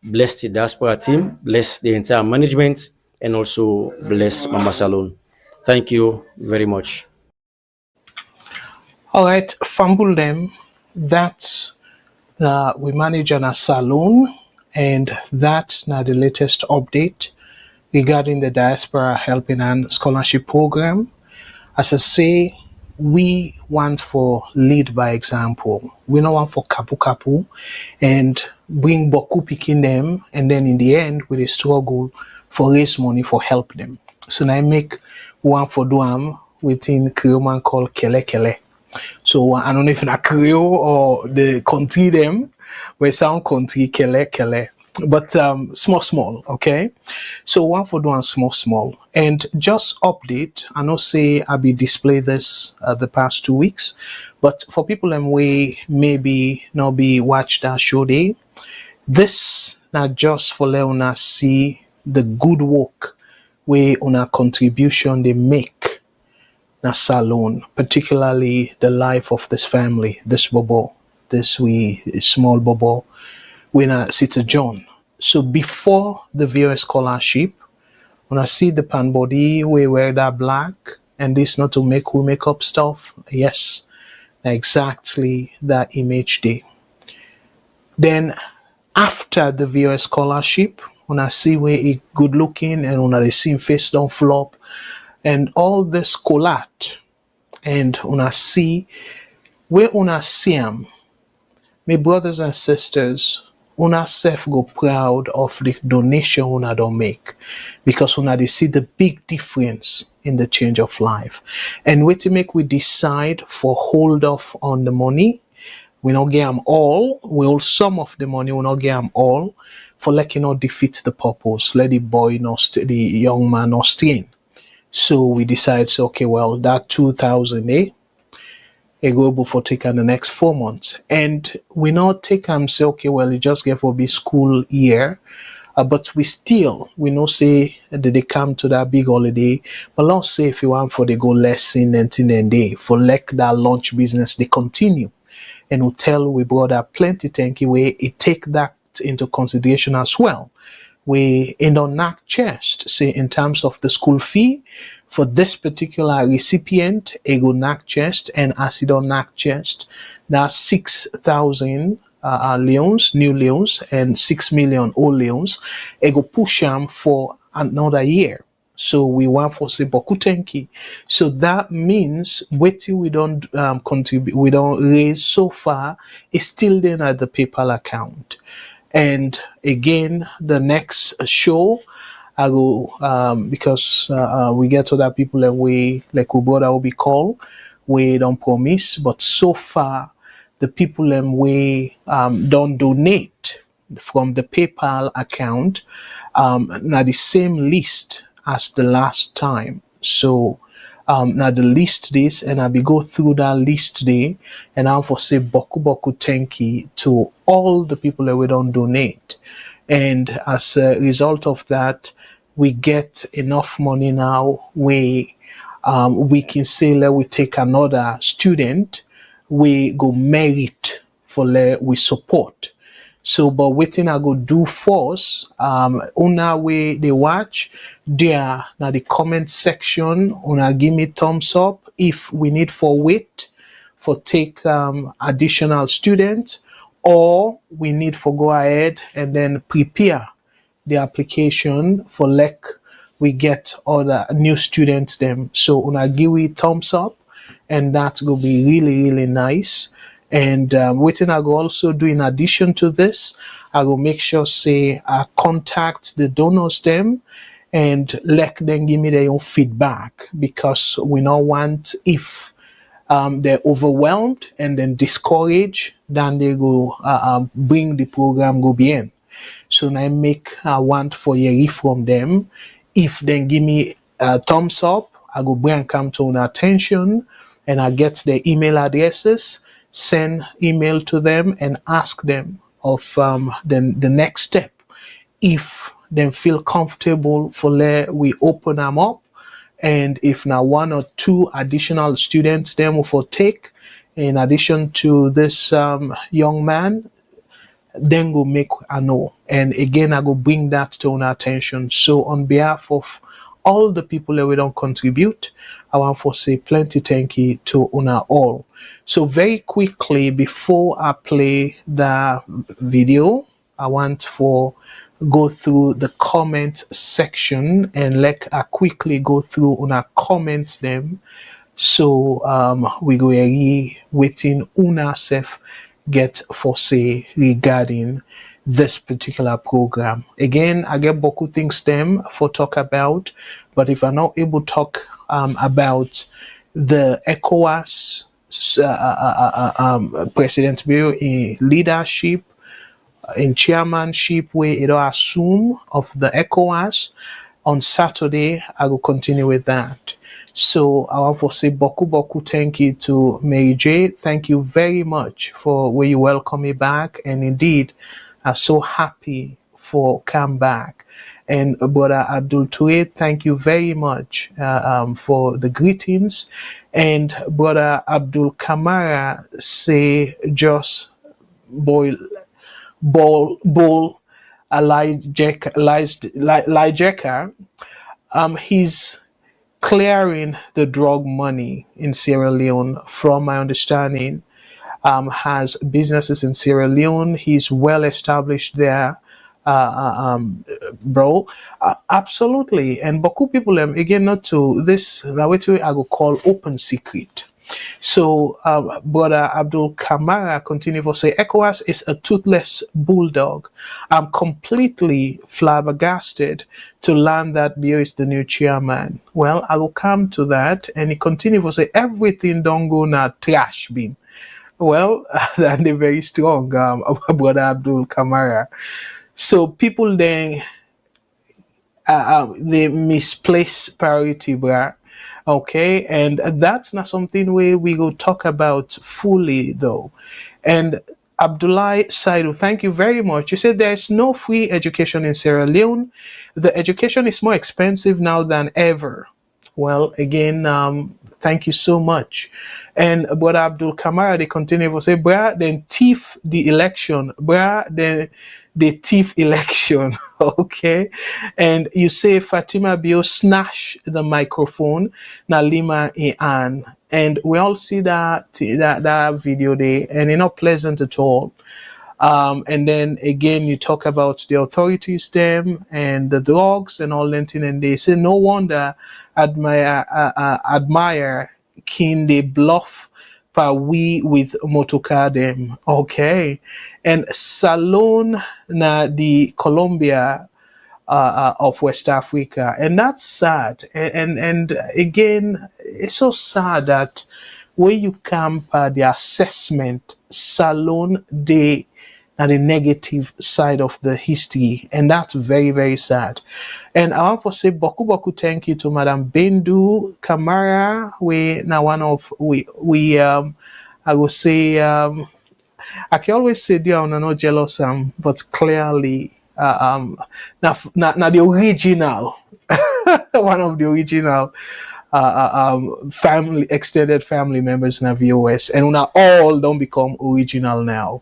bless the diaspora team, bless the entire management, and also bless Mama Salone. Thank you very much. All right, fumble them. That's we manage on a salon, and that's now the latest update regarding the Diaspora Helping Hand Scholarship Program. As I say, we want for lead by example. We don't want for kapu and bring boku picking them, and then in the end, we struggle for raise money for help them. So now I make one for do within Creole called kele. So I don't know if na Creole or the country them, we sound country kele. But small, okay? So one for doing small. And just update, I know say I be display this the past 2 weeks, but for people and we maybe not be watch that show day, this not just for let una see the good work where una contribution they make na salon, particularly the life of this family, this bobo, this we small bobo, when I Sita John. So before the VOS scholarship, when I see the pan body, we wear that black, and this not to make we make up stuff. Yes, exactly that image day. Then after the VOS scholarship, when I see where it good looking and when I see face don't flop, and all this collate, and when I see where una see him, My brothers and sisters, una self go proud of the donation una don't make, because una they see the big difference in the change of life. And what to make we decide for hold off on the money. We not get them all. We hold some of the money. We not get them all, for like defeat the purpose. Let the boy not the young man not stay. So we decide, so, okay, well, that 2,000, a go for taking the next 4 months. And we not take and say, okay, well, it just get for be school year. But we know say that they come to that big holiday. But let's say if you want for they go lesson and day, for like that lunch business, they continue. And we tell we brother plenty thank you way it take that into consideration as well. We in the knock chest, say in terms of the school fee for this particular recipient, it go knock chest, and as it don't knock chest, that's 6,000 leones, new leones, and 6 million old leones. It go push them for another year. So we want for say bokutenki. So that means waiting we don't contribute, we don't raise so far is still then at the PayPal account. And again, the next show, I go because we get other people and we like we brother will be called. We don't promise, but so far the people and we don't donate from the PayPal account now the same list as the last time. So now the list this, and I be go through that list day, and I'll for say boku boku tenki to all the people that we don't donate. And as a result of that, we get enough money now. We can say let we take another student, we go merit for let we support. So, but waiting I go do first, una way they watch, there now the comment section, una give me thumbs up if we need for wait for take additional students, or we need for go ahead and then prepare the application for like we get other new students them. So una give me thumbs up, and that will be really, really nice. And waiting I go also do in addition to this, I will make sure say I contact the donors them and let them give me their own feedback, because we don't want if they're overwhelmed and then discouraged, then they go bring the program go bien. So now I want for a from them. If they give me a thumbs up, I go bring come to an attention, and I get their email addresses, send email to them and ask them of the next step. If they feel comfortable for let we open them up, and if now one or two additional students them will for take in addition to this young man, then go make I know. And again, I go bring that to our attention. So on behalf of all the people that we don't contribute, I want to say plenty thank you to una all. So very quickly, before I play the video, I want for go through the comment section, and let I quickly go through una comments them. So we go waiting una self get for say regarding this particular program. Again, I get boku things them for talk about, but if I'm not able to talk about the Ecowas President Bio in leadership, in chairmanship, where it all assume of the Ecowas on Saturday, I will continue with that. So I want to say boku boku thank you to Mary J. Thank you very much for where you welcome me back, and indeed I'm so happy for come back. And brother Abdul Ture, thank you very much for the greetings. And brother Abdul Kamara say just boy ball Elijeka, he's clearing the drug money in Sierra Leone, from my understanding. Has businesses in Sierra Leone. He's well established there, bro. Absolutely. And Boku people, again, not to this, I will call open secret. So, Brother Abdul Kamara continue to say, ECOWAS is a toothless bulldog. I'm completely flabbergasted to learn that Bio is the new chairman. Well, I will come to that. And he continue to say, everything don't go na trash bin. Well, and they're very strong, Brother Abdul Kamara. So people then they misplace priority, bruh. Okay, and that's not something we will talk about fully though. And Abdullah Saidu, thank you very much. You said there's no free education in Sierra Leone. The education is more expensive now than ever. Well, again, thank you so much. And Brother Abdul Kamara, they continue to say, bruh, then thief the election. Bruh, then the thief election. Okay. And you say Fatima Bio snatch the microphone. Now Lima An. And we all see that video there, and it's not pleasant at all. And then again, you talk about the authorities, them and the dogs and all that, and they say no wonder admire can they bluff per we with motocar them. Okay, and Salone na the Colombia of West Africa, and that's sad. And again, it's so sad that when you compare the assessment, Salone they are the negative side of the history, and that's very, very sad. And I want to say boku thank you to Madam Bendu Kamara. We now one of we I will say I can always say they are not jealous but clearly now the original one of the original family extended family members in VOS, and now all don't become original now.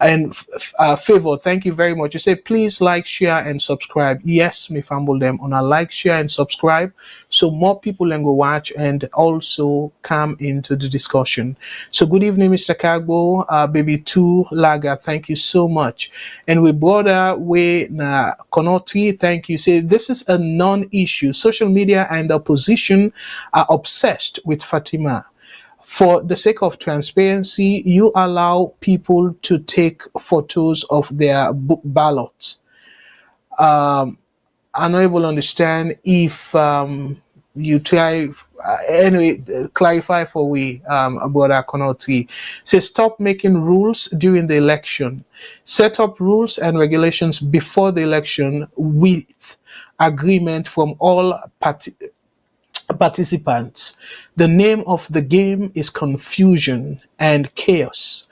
And Favor, thank you very much. You say please like, share, and subscribe. Yes, me fumble them on a like, share, and subscribe, so more people can go watch and also come into the discussion. So good evening, Mr. Kargbo, baby two Laga. Thank you so much. And we brother we na Konoti, thank you. Say this is a non-issue. Social media and opposition are obsessed with Fatima. For the sake of transparency, you allow people to take photos of their ballots. I'm not able to understand if you try anyway. Clarify for we Brother Konoti. Say stop making rules during the election. Set up rules and regulations before the election with agreement from all participants. The name of the game is confusion and chaos.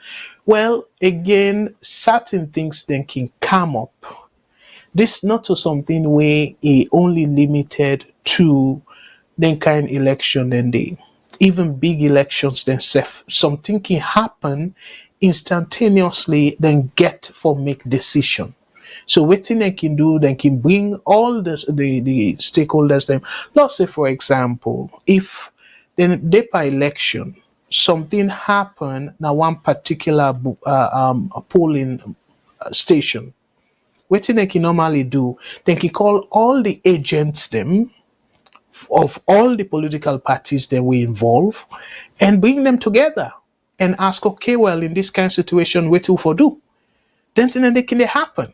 Well, again, certain things then can come up. This not to something where it only limited to then kind election then they even big elections themselves. Something can happen instantaneously then get for make decision. So what thing they can do, they can bring all the stakeholders them. Let's say, for example, if then they by election, something happened now one particular polling station. What thing they can normally do, they can call all the agents them of all the political parties that we involve and bring them together and ask, okay, well, in this kind of situation, what to for do? Then they can happen.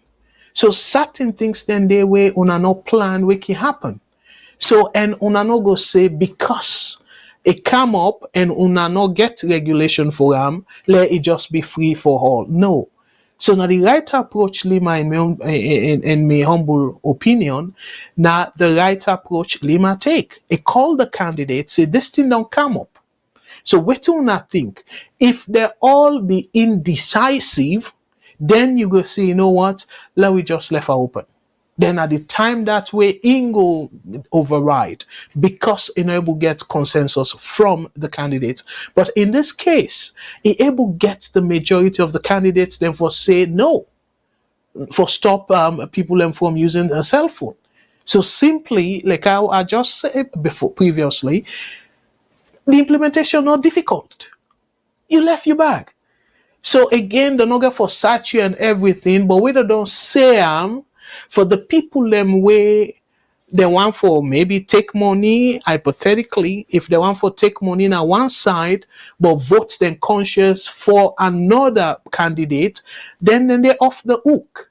So certain things then they way una no plan we can happen. So and una no go say because it come up and una no get regulation for them, let it just be free for all. No. So now the right approach, Lima, in my humble opinion, now the right approach Lima take. It call the candidates, say this thing don't come up. So what do not think? If they all be indecisive, then you go say, you know what? Let we just left her open. Then at the time that way, Ingo override because able get consensus from the candidates. But in this case, able gets the majority of the candidates, therefore say no, for stop people from using a cell phone. So simply, like I just said previously, the implementation not difficult. You left your bag. So again, the noga for Sachi and everything, but we don't say for the people them way they want for maybe take money, hypothetically, if they want for take money on one side, but vote then conscious for another candidate, then they're off the hook.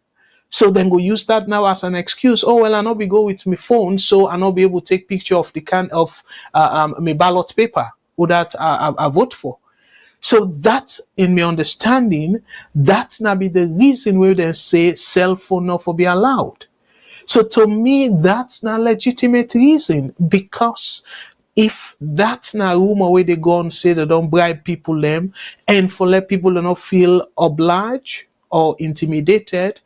So then go use that now as an excuse. Oh, well, I not be go with my phone, so I not be able to take picture of the my ballot paper or that I vote for. So that, in my understanding, that's not be the reason where they say cell phone not for be allowed. So to me, that's not legitimate reason, because if that's not rumor where they go and say they don't bribe people them, and for let people not feel obliged or intimidated,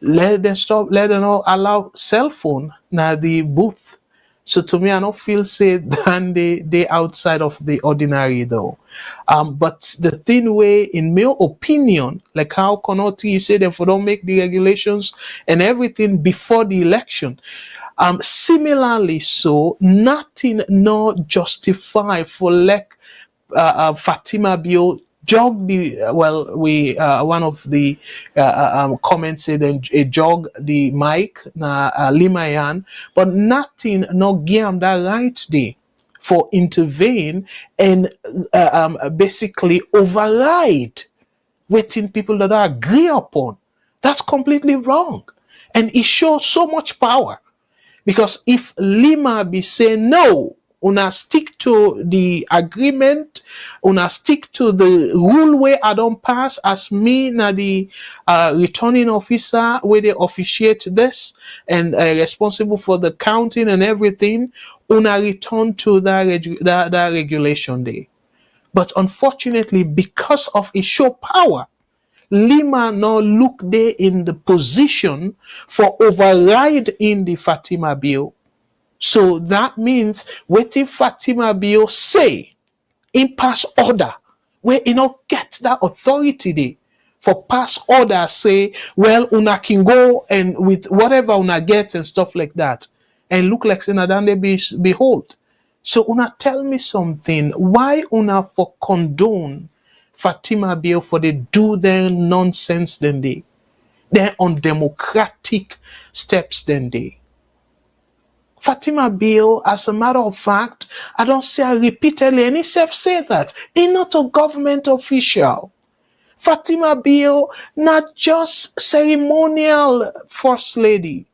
let them not allow cell phone now the booth. So to me, I don't feel say than they outside of the ordinary though. But the thing way, in my opinion, like how Konoti you say them for don't make the regulations and everything before the election. Similarly, so nothing no justify for like Fatima Bio jog the we one of the comments said a jog the mic na limayan, but nothing no give that right day for intervene and basically override waiting people that I agree upon. That's completely wrong, and it shows so much power. Because if Lima be saying no, una stick to the agreement, una stick to the rule where I don't pass as me na the returning officer where they officiate this and responsible for the counting and everything, una return to that regulation day. But unfortunately, because of its show power, Lima now look there in the position for override in the Fatima Bio. So that means waiting Fatima Bio say in pass order, where you know get that authority there for pass order say, well, una can go and with whatever una get and stuff like that, and look like Senadande behold. So una tell me something, why una for condone Fatima Bio for they do their nonsense then they're undemocratic steps then they. Fatima Bio, as a matter of fact, I don't say I repeatedly, and he self say that, he's not a government official. Fatima Bio, not just ceremonial first lady,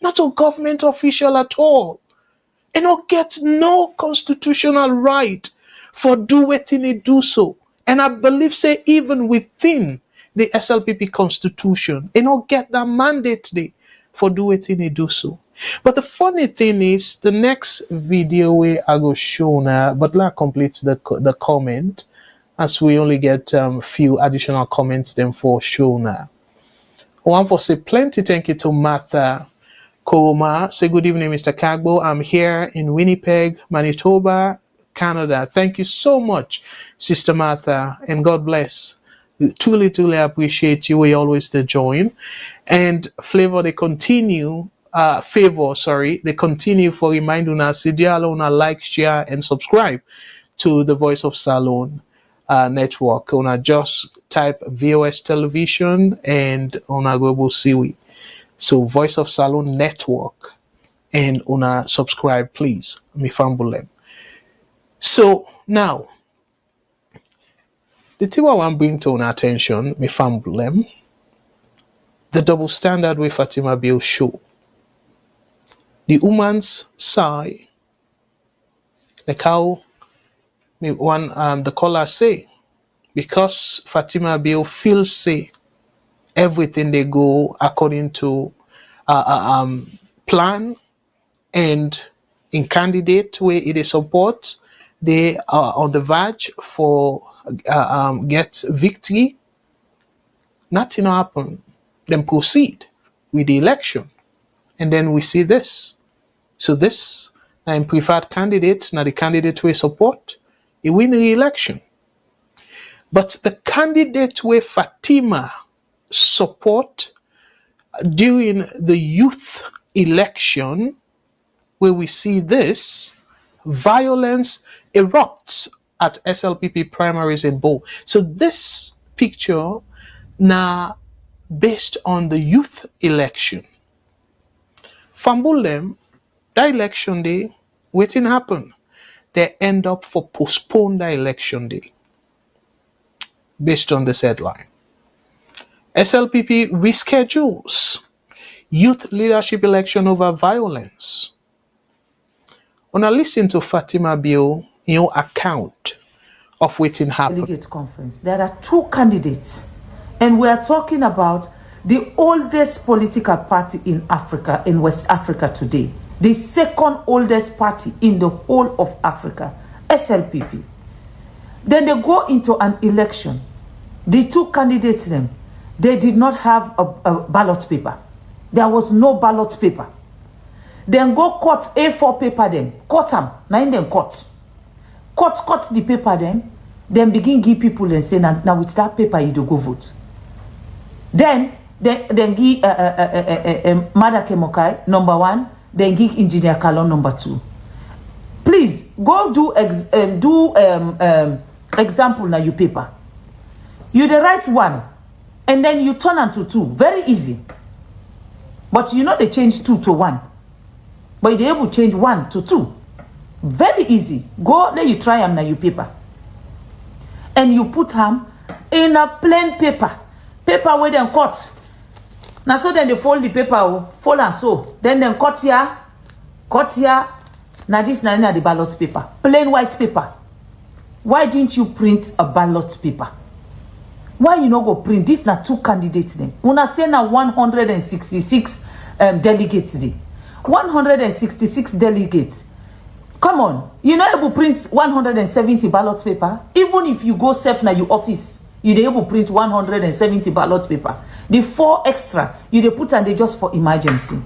not a government official at all. And not get no constitutional right for do wetin he do so. And I believe say even within the SLPP constitution, he not get that mandate there for do wetin he do so. But the funny thing is, the next video where I go show now, but let complete the comment, as we only get few additional comments then for show now. One for say plenty thank you to Martha Koroma. Say good evening, Mr. Kargbo. I'm here in Winnipeg, Manitoba, Canada. Thank you so much, Sister Martha, and God bless. Truly appreciate you. We always the join. And Favor, they continue for reminding us, una like, share, and subscribe to the Voice of Salone network. Una just type VOS television and una go see we. So Voice of Salone network, and una subscribe, please. Me fambulem. So now, the thing I want to bring to our attention, me fambulem, the double standard way Fatima Bio show. The woman's side, like how the caller say, because Fatima Bio feels say everything they go according to plan, and in candidate where it is support, they are on the verge for get victory. Nothing happen. Then proceed with the election, and then we see this. So this and preferred candidate, now the candidate we support, he win the election. But the candidate where Fatima support during the youth election, where we see this, violence erupts at SLPP primaries in Bo. So this picture now based on the youth election. Fambulem, That election day, waiting happen. They end up for postpone the election day based on this headline. SLPP reschedules youth leadership election over violence. When I listen to Fatima Bio, your account of waiting happened. Delegate conference. There are 2 candidates, and we are talking about the oldest political party in Africa, in West Africa today. The second oldest party in the whole of Africa, SLPP. Then they go into an election. The 2 candidates, they did not have a ballot paper. There was no ballot paper. Then go cut A4 paper them. Cut them. Now in them cut. Cut the paper then begin give people and say, now with that paper you do go vote. Then give Maada Kemokai, number 1, then give Engineer Kalon, number 2. Please, go do example now your paper. You the right one, and then you turn into 2. Very easy. But you know they change 2 to 1. But they able to change 1 to 2. Very easy. Go, let you try them now your paper. And you put them in a plain paper. Paper where they cut. Now so then they fold the paper, fold and so. Then they cut here. Now this now the ballot paper. Plain white paper. Why didn't you print a ballot paper? Why you not go print? This na 2 candidates then. Una say na 166 delegates there. 166 delegates. Come on, you not able to print 170 ballot paper. Even if you go self na your office, you dey able to print 170 ballot paper. The 4 extra, you dey put and they just for emergency.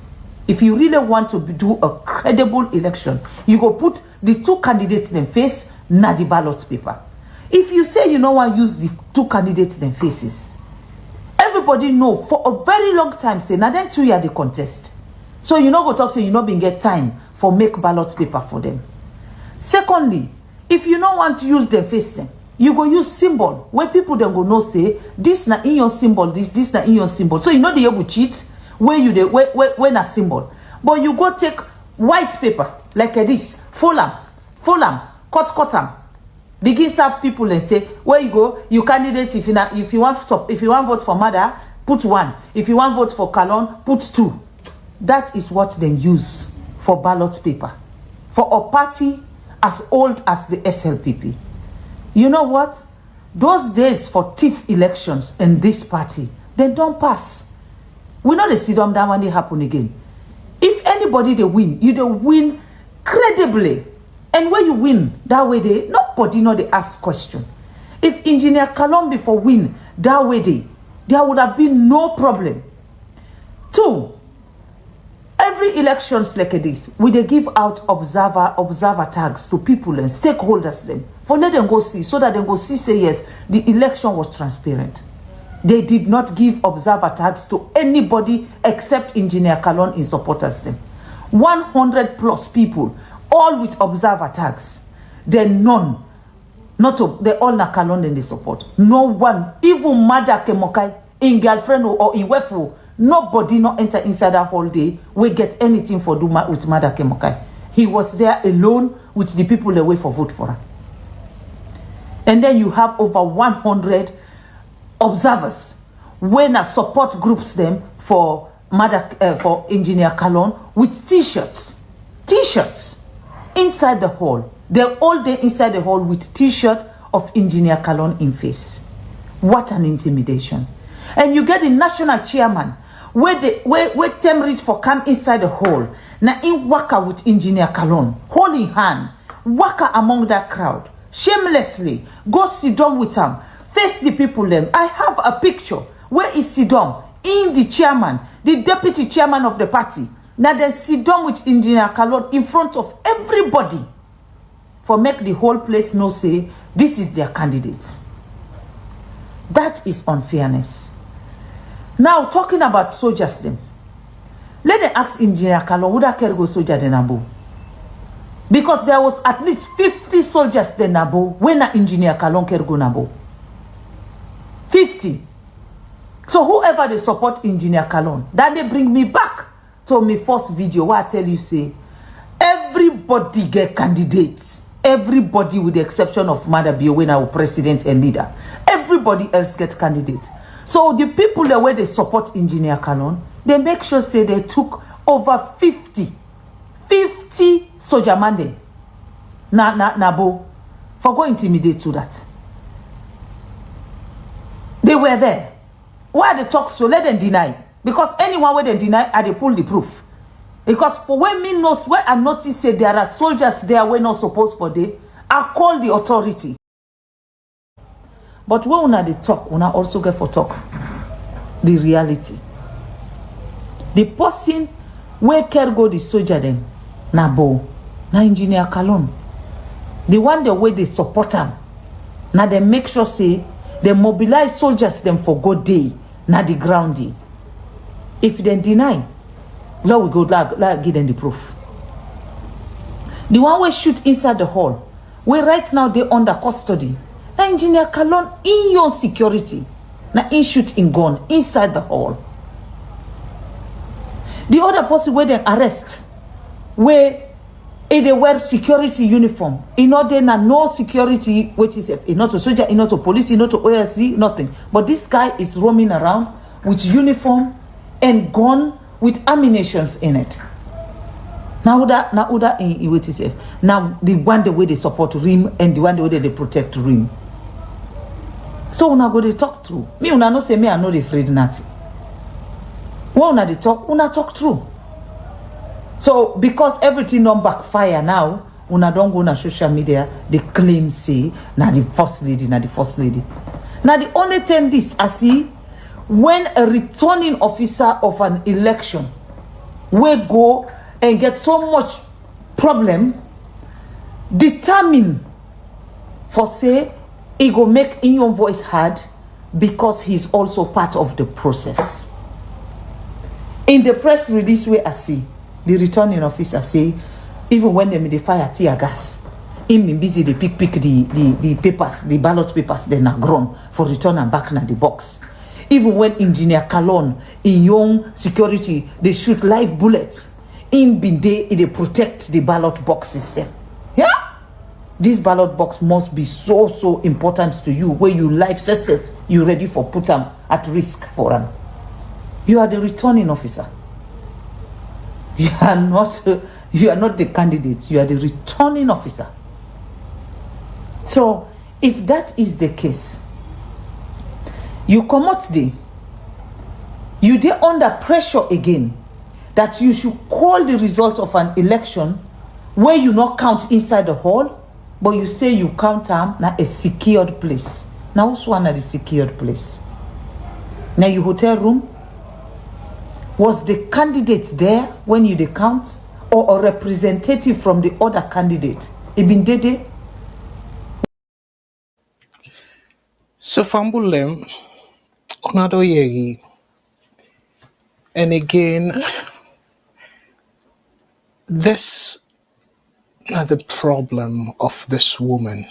If you really want to do a credible election, you go put the 2 candidates in face na the ballot paper. If you say you don't want to use the 2 candidates in faces, everybody know for a very long time say now then 2 years they contest. So you know go talk say you not been get time for make ballot paper for them. Secondly, if you don't want to use them face them, you go use symbol where people then go know say this na in your symbol, this na in your symbol. So you know they able cheat where you where na symbol. But you go take white paper like this, fold them, cut them. Begin serve people and say where you go, you candidate if you want vote for Maada, put 1. If you want vote for Kalon, put 2. That is what they use for ballot paper for a party as old as the SLPP. You know what? Those days for thief elections in this party, they don't pass. We know they see them down when they happen again. If anybody they win, you don't win credibly. And when you win that way, nobody know they ask question. If Engineer Kalon before win that way, there would have been no problem. 2, every elections like this, we they give out observer tags to people and stakeholders them for let them go see, so that they go see say yes, the election was transparent. They did not give observer tags to anybody except Engineer Kalon in supporters them. 100+ people, all with observer tags. Then none, they all na Kalon and they support. No one, even Maada Kemokai, in girlfriend or in wefu, nobody not enter inside that whole day. We get anything for do with Maada Kemokai. He was there alone with the people away for vote for her. And then you have over 100 observers when support groups them for Maada for Engineer Kalon with t-shirts inside the hall. They're all day inside the hall with t-shirt of Engineer Kalon in face. What an intimidation. And you get the national chairman where them reach for come inside the hall. Now in waka with Engineer Kalon, holding hand, waka among that crowd, shamelessly go sit down with them, face the people them. I have a picture where is sit down in the chairman, the deputy chairman of the party. Now then sit down with Engineer Kalon in front of everybody for make the whole place know say this is their candidate. That is unfairness. Now talking about soldiers them, let them ask Engineer Kalon would that Kargbo soldier the Nabo? Because there was at least 50 soldiers the Nabo when Engineer Kalon Kargbo Nabo. 50. So whoever they support Engineer Kalon, that they bring me back to my first video where I tell you say everybody get candidates. Everybody, with the exception of Maada Bio, when our president and leader, everybody else get candidates. So the people that where they support Engineer Kalon, they make sure say they took over 50 soldier man Nabo for go intimidate to that. They were there. Why they talk so? Let them deny. Because anyone where they deny, they pull the proof. Because for when me knows, when I notice say there are soldiers there we're not supposed for they, I call the authority. But when una they talk, una also get for talk the reality. The person where Kargbo the soldier them, na Bo, na Engineer Kalon. The one the way they support them, now they make sure say they mobilize soldiers them for good day, na the ground day. If they deny, Lord we go like give them the proof. The one we shoot inside the hall, we right now they under custody. Na Engineer Kalon in your security, na in shoot in gun inside the hall. The other person where they arrest, where they wear security uniform, in order na no security, which is not a soldier, not a police, not a OSC, nothing. But this guy is roaming around with uniform and gun with ammunitions in it. Now that what is it? Now the one the way they support RIM and the one the way they protect RIM. So una go they talk through. Me una no say me I no afraid nothing. When una they talk through. So because everything don't backfire now, una don't go on social media, they claim say na the first lady. Now the only thing this I see, when a returning officer of an election will go and get so much problem, determine for say he go make in your voice heard because he's also part of the process. In the press release where I see, the returning officer say, even when they fire tear gas, him busy they pick the papers, the ballot papers, then are grown for return and back na the box. Even when Engineer Kalon in young security, they shoot live bullets. In Binde, they protect the ballot box system. Yeah? This ballot box must be so important to you, where you life safe, you ready for put them at risk for them. You are the returning officer. You are not the candidate, you are the returning officer. So, if that is the case, you come out there, you dey under pressure again that you should call the result of an election where you not count inside the hall, but you say you count them na a secured place. Now, who's one at the secured place? Now, your hotel room, was the candidate there when you dey count, or a representative from the other candidate? It been dede. So Fambulem, Onado Yeri, and again, this is the problem of this woman.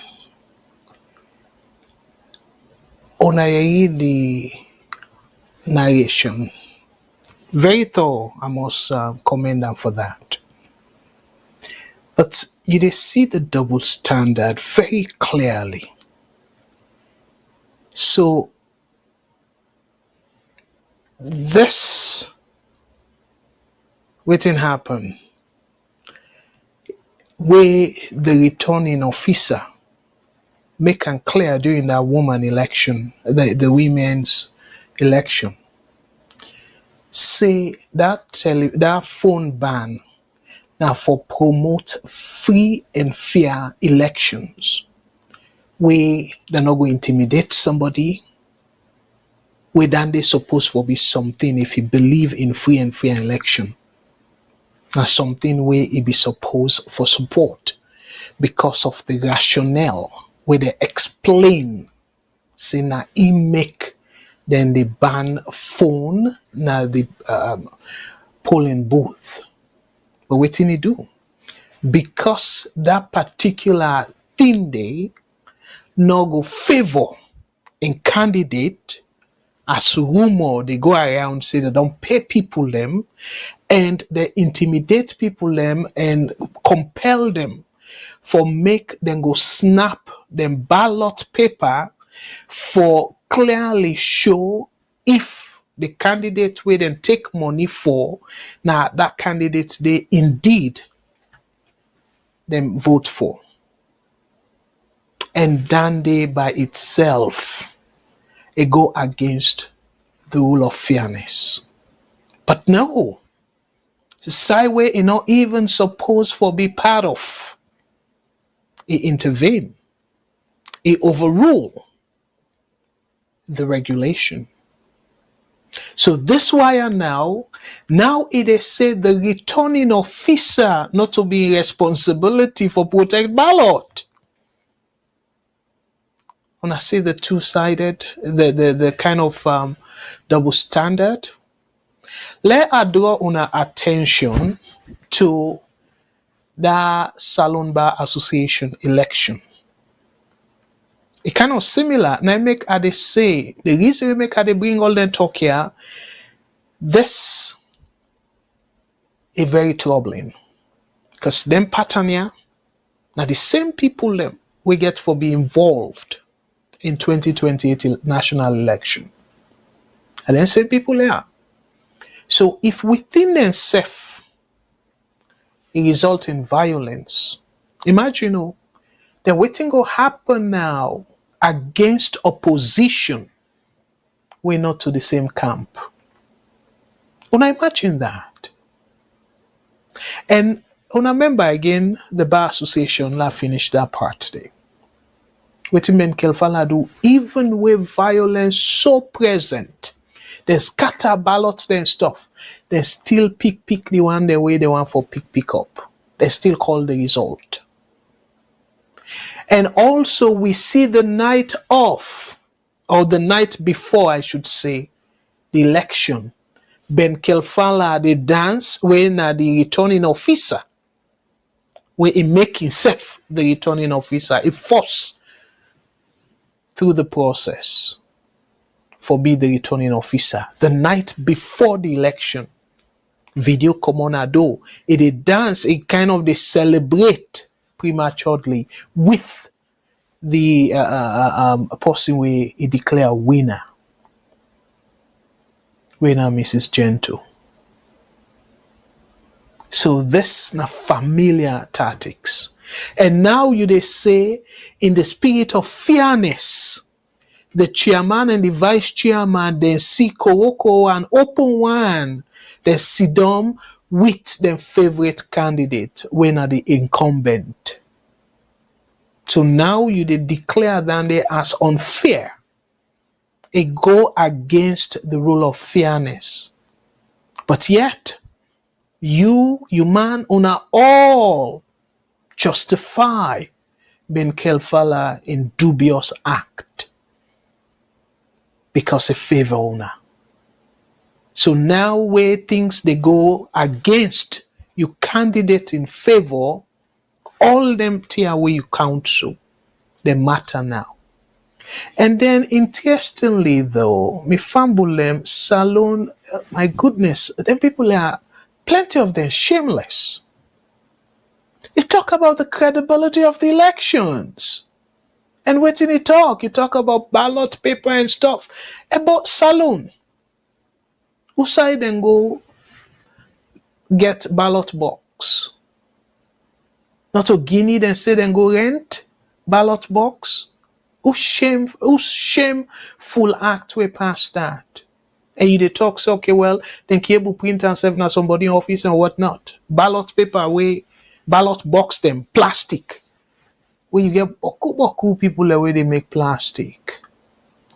Onayeri the narration. Very thorough, I must commend them for that. But you see the double standard very clearly. So this waiting happen where the returning officer make it clear during that woman election, the women's election, say that phone ban now for promote free and fair elections, where they're not going to intimidate somebody, where then they supposed to be something if you believe in free and fair election. Now something where it be supposed for support because of the rationale where they explain, say now he make then they ban phone now the polling booth. But what did he do? Because that particular thing they no go favor in candidate, as rumor they go around say they don't pay people them, and they intimidate people them and compel them for make them go snap them ballot paper for clearly show if the candidate where then take money for now that candidate they indeed them vote for. And then they by itself it go against the rule of fairness. But no, society where you not even supposed for be part of. It intervene. It overrule the regulation. So this why now it is said the returning officer not to be responsibility for protect ballot. When I see the two-sided, the kind of double standard, let I draw on attention to the Salone Bar Association election. It kind of similar. And I make they say the reason we make they bring all them talk here, this is very troubling. Because them pattern here, now the same people them we get for be involved in 2028 national election. And then same people here. So if within themselves it result in violence, imagine then waiting go happen now against opposition. We're not to the same camp. Una imagine that. And una remember again the Bar Association la finished that part today. Wetin men Kelfala do, even with violence so present, they scatter ballots and stuff, they still pick the one the way they want for pick up. They still call the result. And also we see the night of, or the night before I should say, the election, Ben Kelfala the dance when the returning officer, when he make himself the returning officer, he force through the process for be the returning officer. The night before the election, video commonado, it a dance, it kind of they celebrate prematurely with the person we declare winner. Winner Mrs. Gentle. So this na familiar tactics. And now they say, in the spirit of fairness, the chairman and the vice chairman then see Koroko and open one, then sit down with their favorite candidate when are the incumbent. So now they declare that they as unfair. It go against the rule of fairness. But yet, you man, una all justify Ben Kelfala in dubious act because of favor owner. So now where things they go against you candidate in favor, all them tear away you counsel, they matter now. And then interestingly though, me fumble them Salone, my goodness, them people are plenty of them shameless. You talk about the credibility of the elections. And waiting you talk about ballot paper and stuff. About Salone. Who side and go get ballot box? Not to Guinea then say then go rent ballot box? Who's shameful act way past that? And you talk so okay, well, then cable print and serve now somebody in office and whatnot. Ballot paper away, ballot box them, plastic. Where you get boku people the way they make plastic.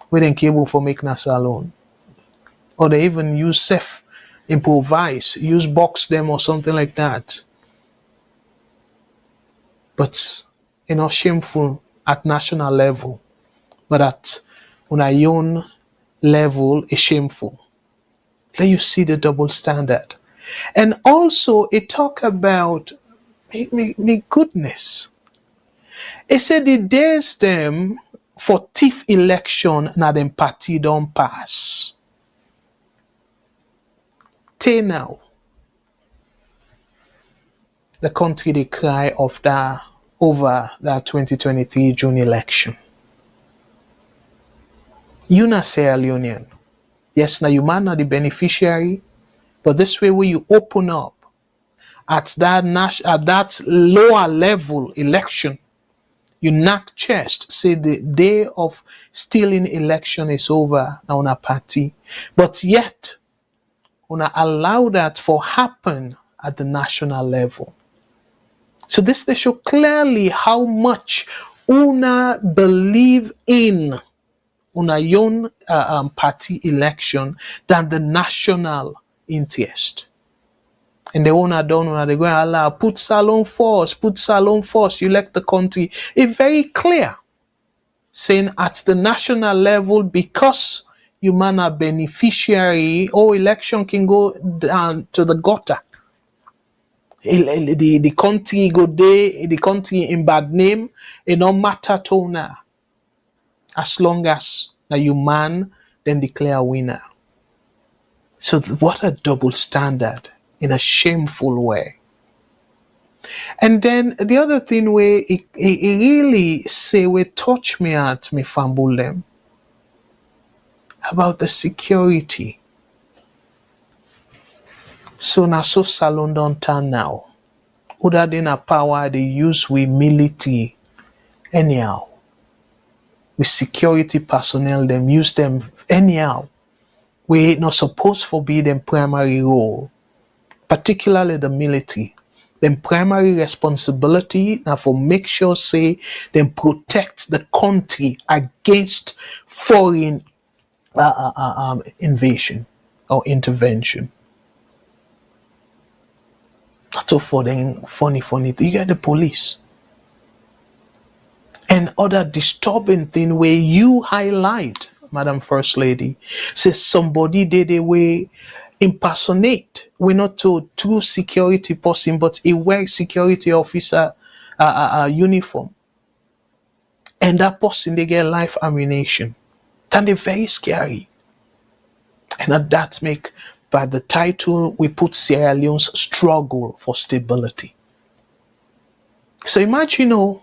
Where then cable for make na Salone. Or they even use self improvise, use box them or something like that. But shameful at national level. But at on a own level is shameful. Let you see the double standard. And also it talk about me goodness. It said the days them for thief election na them party don't pass. Tay now. the country they cry of that over that 2023 June election. You not Sierra Leonean. Yes, now you might not the beneficiary, but this way when you open up at that lower level election, you knock chest, say the day of stealing election is over now on a party, but yet una allow that for happen at the national level. So this they show clearly how much una believe in una own party election than the national interest. And they wanna done when they go allow put Salone first, you elect the country. It's very clear. Saying at the national level, because you man a beneficiary, election can go down to the gutter. The country go there, the country in bad name, it no matter to now. As long as now you man then declare winner. So what a double standard in a shameful way. And then the other thing where it really say we touch me at me fumble them about the security. So now so Salone don't turn now. Other than a power they use with military anyhow. With security personnel, them use them anyhow. We not supposed to be them primary role, particularly the military. Them primary responsibility now for make sure say them protect the country against foreign invasion or intervention. Not all for them funny. You get the police. And other disturbing thing where you highlight, Madam First Lady, says somebody did a way impersonate. We're not to true security person, but a wear security officer uniform. And that person they get life ammunition. Then they're very scary. And that make by the title we put Sierra Leone's struggle for stability. So imagine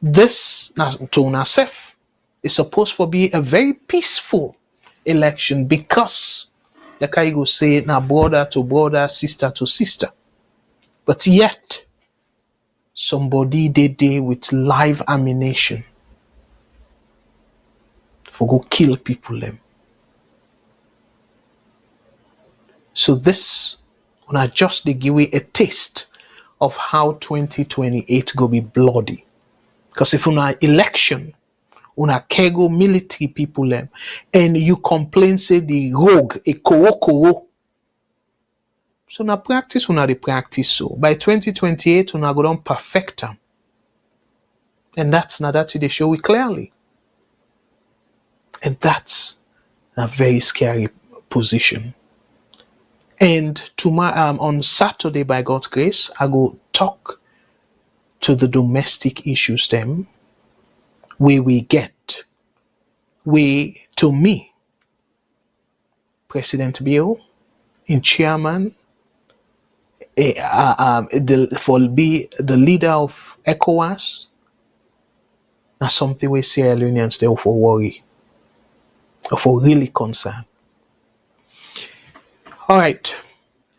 this to ourselves is supposed to be a very peaceful election because the Kaigo say now brother to brother, sister to sister. But yet somebody did with live ammunition for go kill people them. So this when I just they give you a taste of how 2028 go be bloody. Because if una election, una kego military people them, and you complain say the rogue, a koro. So na practice una the practice so. By 2028, una go down perfect them. And that's not that they show it clearly. And that's a very scary position. And tomorrow, on Saturday, by God's grace, I go talk to the domestic issues them, where we get, to me, President Bio, in chairman, for be the leader of Ecowas, that's something we Sierra Leoneans there for worry, or for really concern. All right.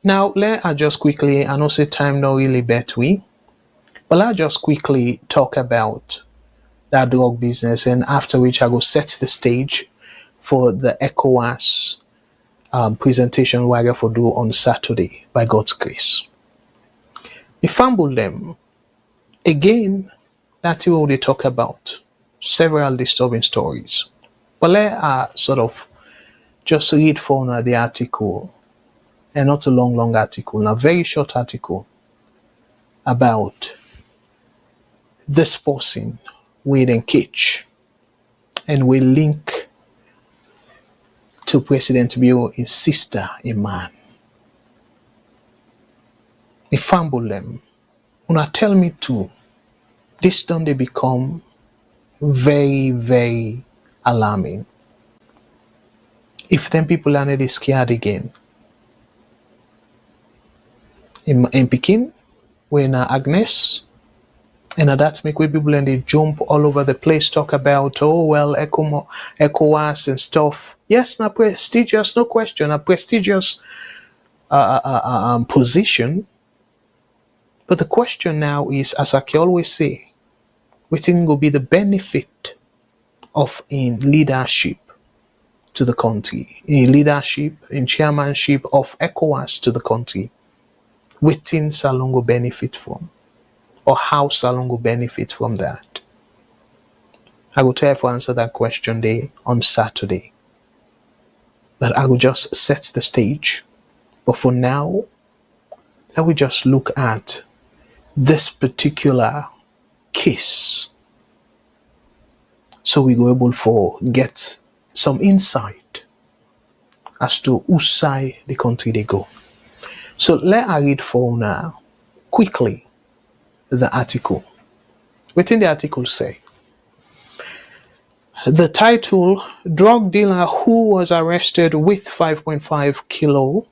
Now, let I just quickly, I know say time not really bet we, but I'll just quickly talk about that drug business, and after which I will set the stage for the Ecowas presentation we're going to do on Saturday, by God's grace. We fumble them. Again, that's what they talk about. Several disturbing stories. But let sort of just read for the article, and not a long article, a very short article about this person with and catch, and we link to President Bio in sister in man. We fumble them. Una tell me too, this don't they become very, very alarming. If them people are not scared again. In Peking, when Agnes, and that's make way people and they jump all over the place, talk about, oh, well, ECOWAS and stuff. Yes, not prestigious, no question, a prestigious position. But the question now is, as I can always say, what will be the benefit of in leadership to the country, in leadership, in chairmanship of ECOWAS to the country? Within Salongo benefit from, or how Salongo benefit from that? I will try to answer that question day on Saturday. But I will just set the stage. But for now, let me just look at this particular case, so we go able for get some insight as to whose side the country they go. So let I read for now quickly the article. Within the article say, the title, drug dealer who was arrested with 5.5 kilo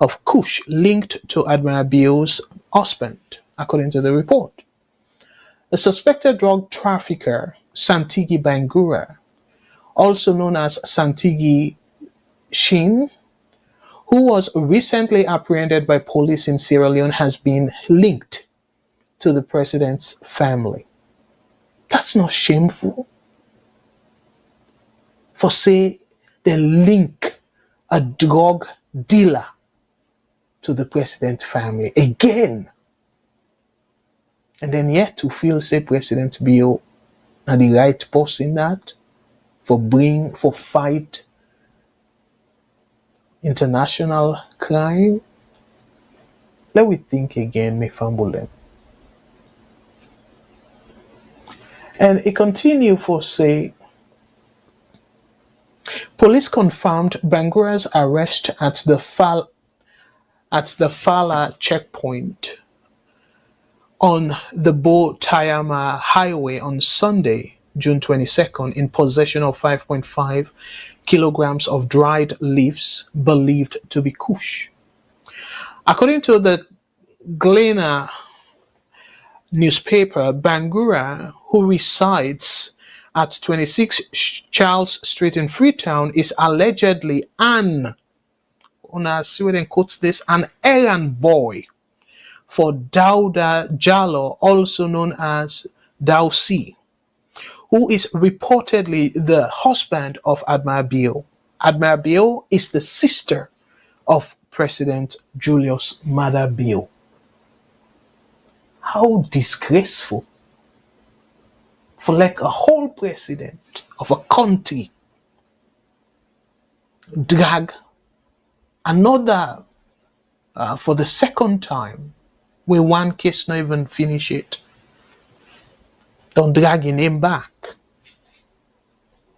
of kush linked to Admiral Bio's husband, according to the report. A suspected drug trafficker, Santigi Bangura, also known as Santigi Shin, who was recently apprehended by police in Sierra Leone, has been linked to the president's family. That's not shameful. For say they link a drug dealer to the president's family again. And then yet to feel say President Bio are the right person that for fight international crime. Let we think again, me fumble them. And it continue for say, police confirmed Bangura's arrest at the Fala checkpoint on the Bo Tayama Highway on Sunday, June 22nd, in possession of 5.5 kilograms of dried leaves believed to be kush. According to the Gleaner newspaper, Bangura, who resides at 26 Charles Street in Freetown, is allegedly an errand boy for Dauda Jallo, also known as Dausi, who is reportedly the husband of Admiral Bio. Admiral Bio is the sister of President Julius Maada Bio. How disgraceful for like a whole president of a country drag another for the second time, where one case not even finish it, don't drag your name back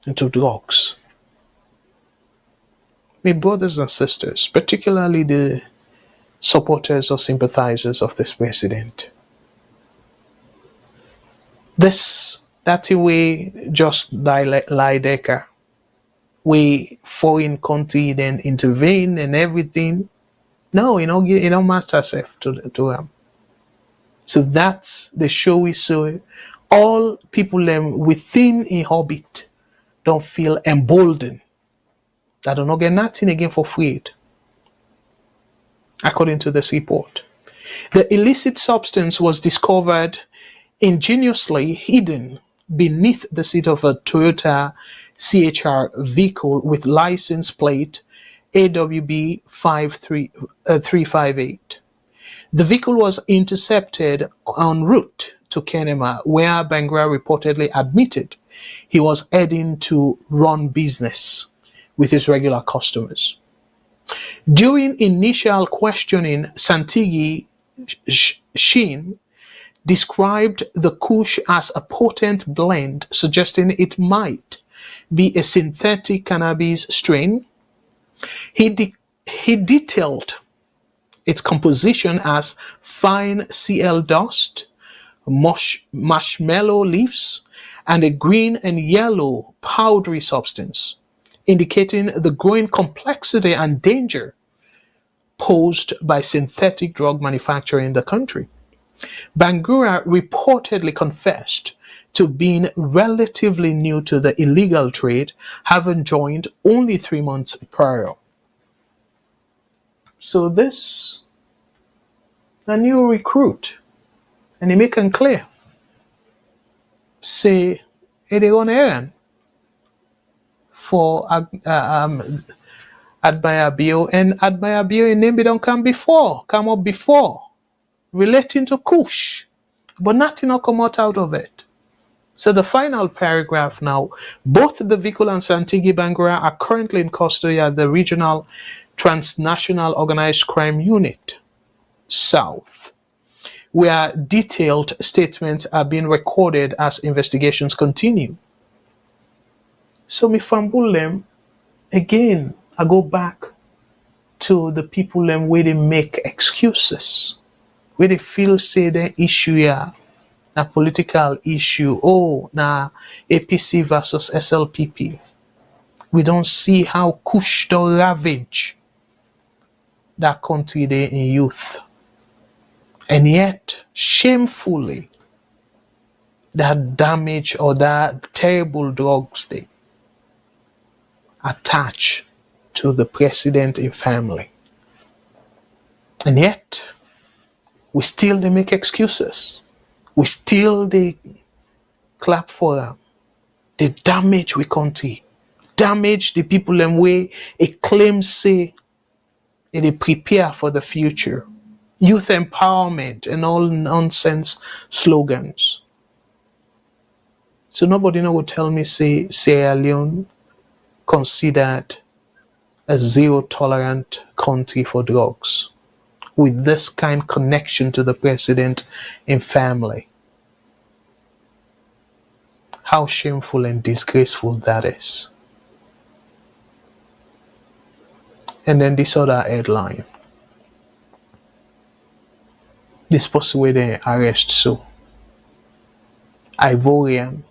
into drugs. My brothers and sisters, particularly the supporters or sympathizers of this president, that's a way just lie decker, way foreign country then intervene and everything. No, it don't matter self to them. So that's the show is so all people within a orbit don't feel emboldened that do not get nothing again for free. According to this report, the illicit substance was discovered ingeniously hidden beneath the seat of a Toyota CHR vehicle with license plate AWB 358. The vehicle was intercepted en route to Kenema, where Bangura reportedly admitted he was heading to run business with his regular customers. During initial questioning, Santigi Shin described the kush as a potent blend, suggesting it might be a synthetic cannabis strain. He detailed its composition as fine CL dust, marshmallow leaves, and a green and yellow powdery substance, indicating the growing complexity and danger posed by synthetic drug manufacturing in the country. Bangura reportedly confessed to being relatively new to the illegal trade, having joined only 3 months prior. So this, a new recruit, and he make it clear, say, they on errand for Admire Bio, and Admire Bio in name don't come up before, relating to Kush, but nothing will come out of it. So the final paragraph now, both the Vikul and Santigi Bangura are currently in custody at the Regional Transnational Organized Crime Unit, South, where detailed statements are being recorded as investigations continue. So me fambulem, again, I go back to the people where they make excuses, where they feel say the issue here, a political issue, na APC versus SLPP. We don't see how Kush don't ravage that country there in youth. And yet, shamefully, that damage or that terrible drugs they attach to the president and family. And yet, we still they make excuses. We still they clap for them. They damage we country. Damage the people and way a claim say they prepare for the future. Youth empowerment and all nonsense slogans. So nobody now will tell me say Sierra Leone considered a zero tolerant country for drugs with this kind of connection to the president and family. How shameful and disgraceful that is. And then this other headline. This person where they arrest so. Ivorian,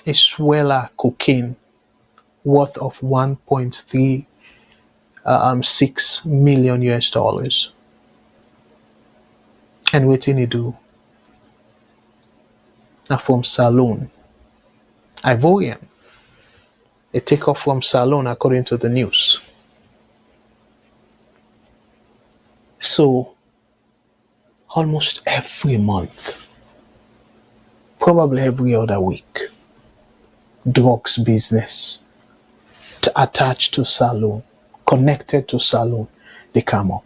a sweller cocaine worth of 1.36 million US dollars. And what did he do? Now from Salone. Ivorian. A takeoff from Salone according to the news. So almost every month, probably every other week, drugs business attached to Salone, connected to Salone, they come up.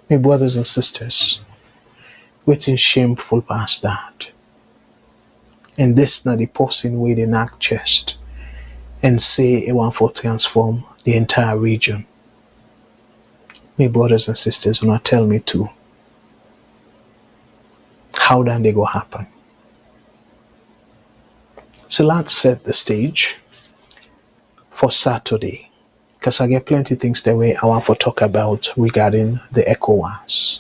My brothers and sisters, waiting shameful past that. And this not the person where they knock chest and say it want for transform the entire region. My brothers and sisters will not tell me to. How then they go happen? So let's set the stage for Saturday, because I get plenty of things that way I want to talk about regarding the Ecowas.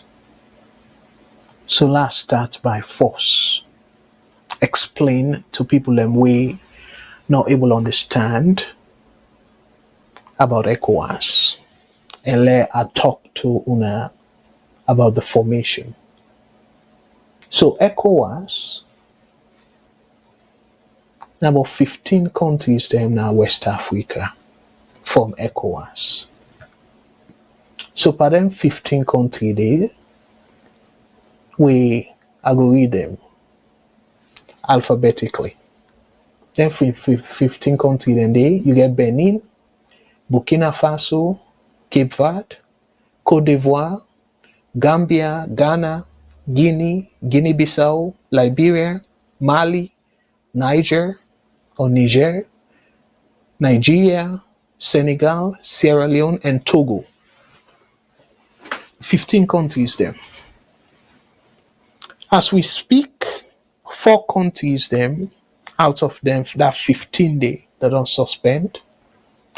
So let's start by force. Explain to people that we not able to understand about Ecowas, and let I talk to Una about the formation. So Ecowas, about 15 countries them now West Africa from Ecowas. So for them 15 countries there, we I go read them alphabetically. Then 15 countries then there, you get Benin, Burkina Faso, Cape Verde, Côte d'Ivoire, Gambia, Ghana, Guinea-Bissau, Liberia, Mali, Niger, Nigeria, Senegal, Sierra Leone, and Togo. 15 countries there. As we speak, 4 countries them, out of them, that 15 day, they don't suspend.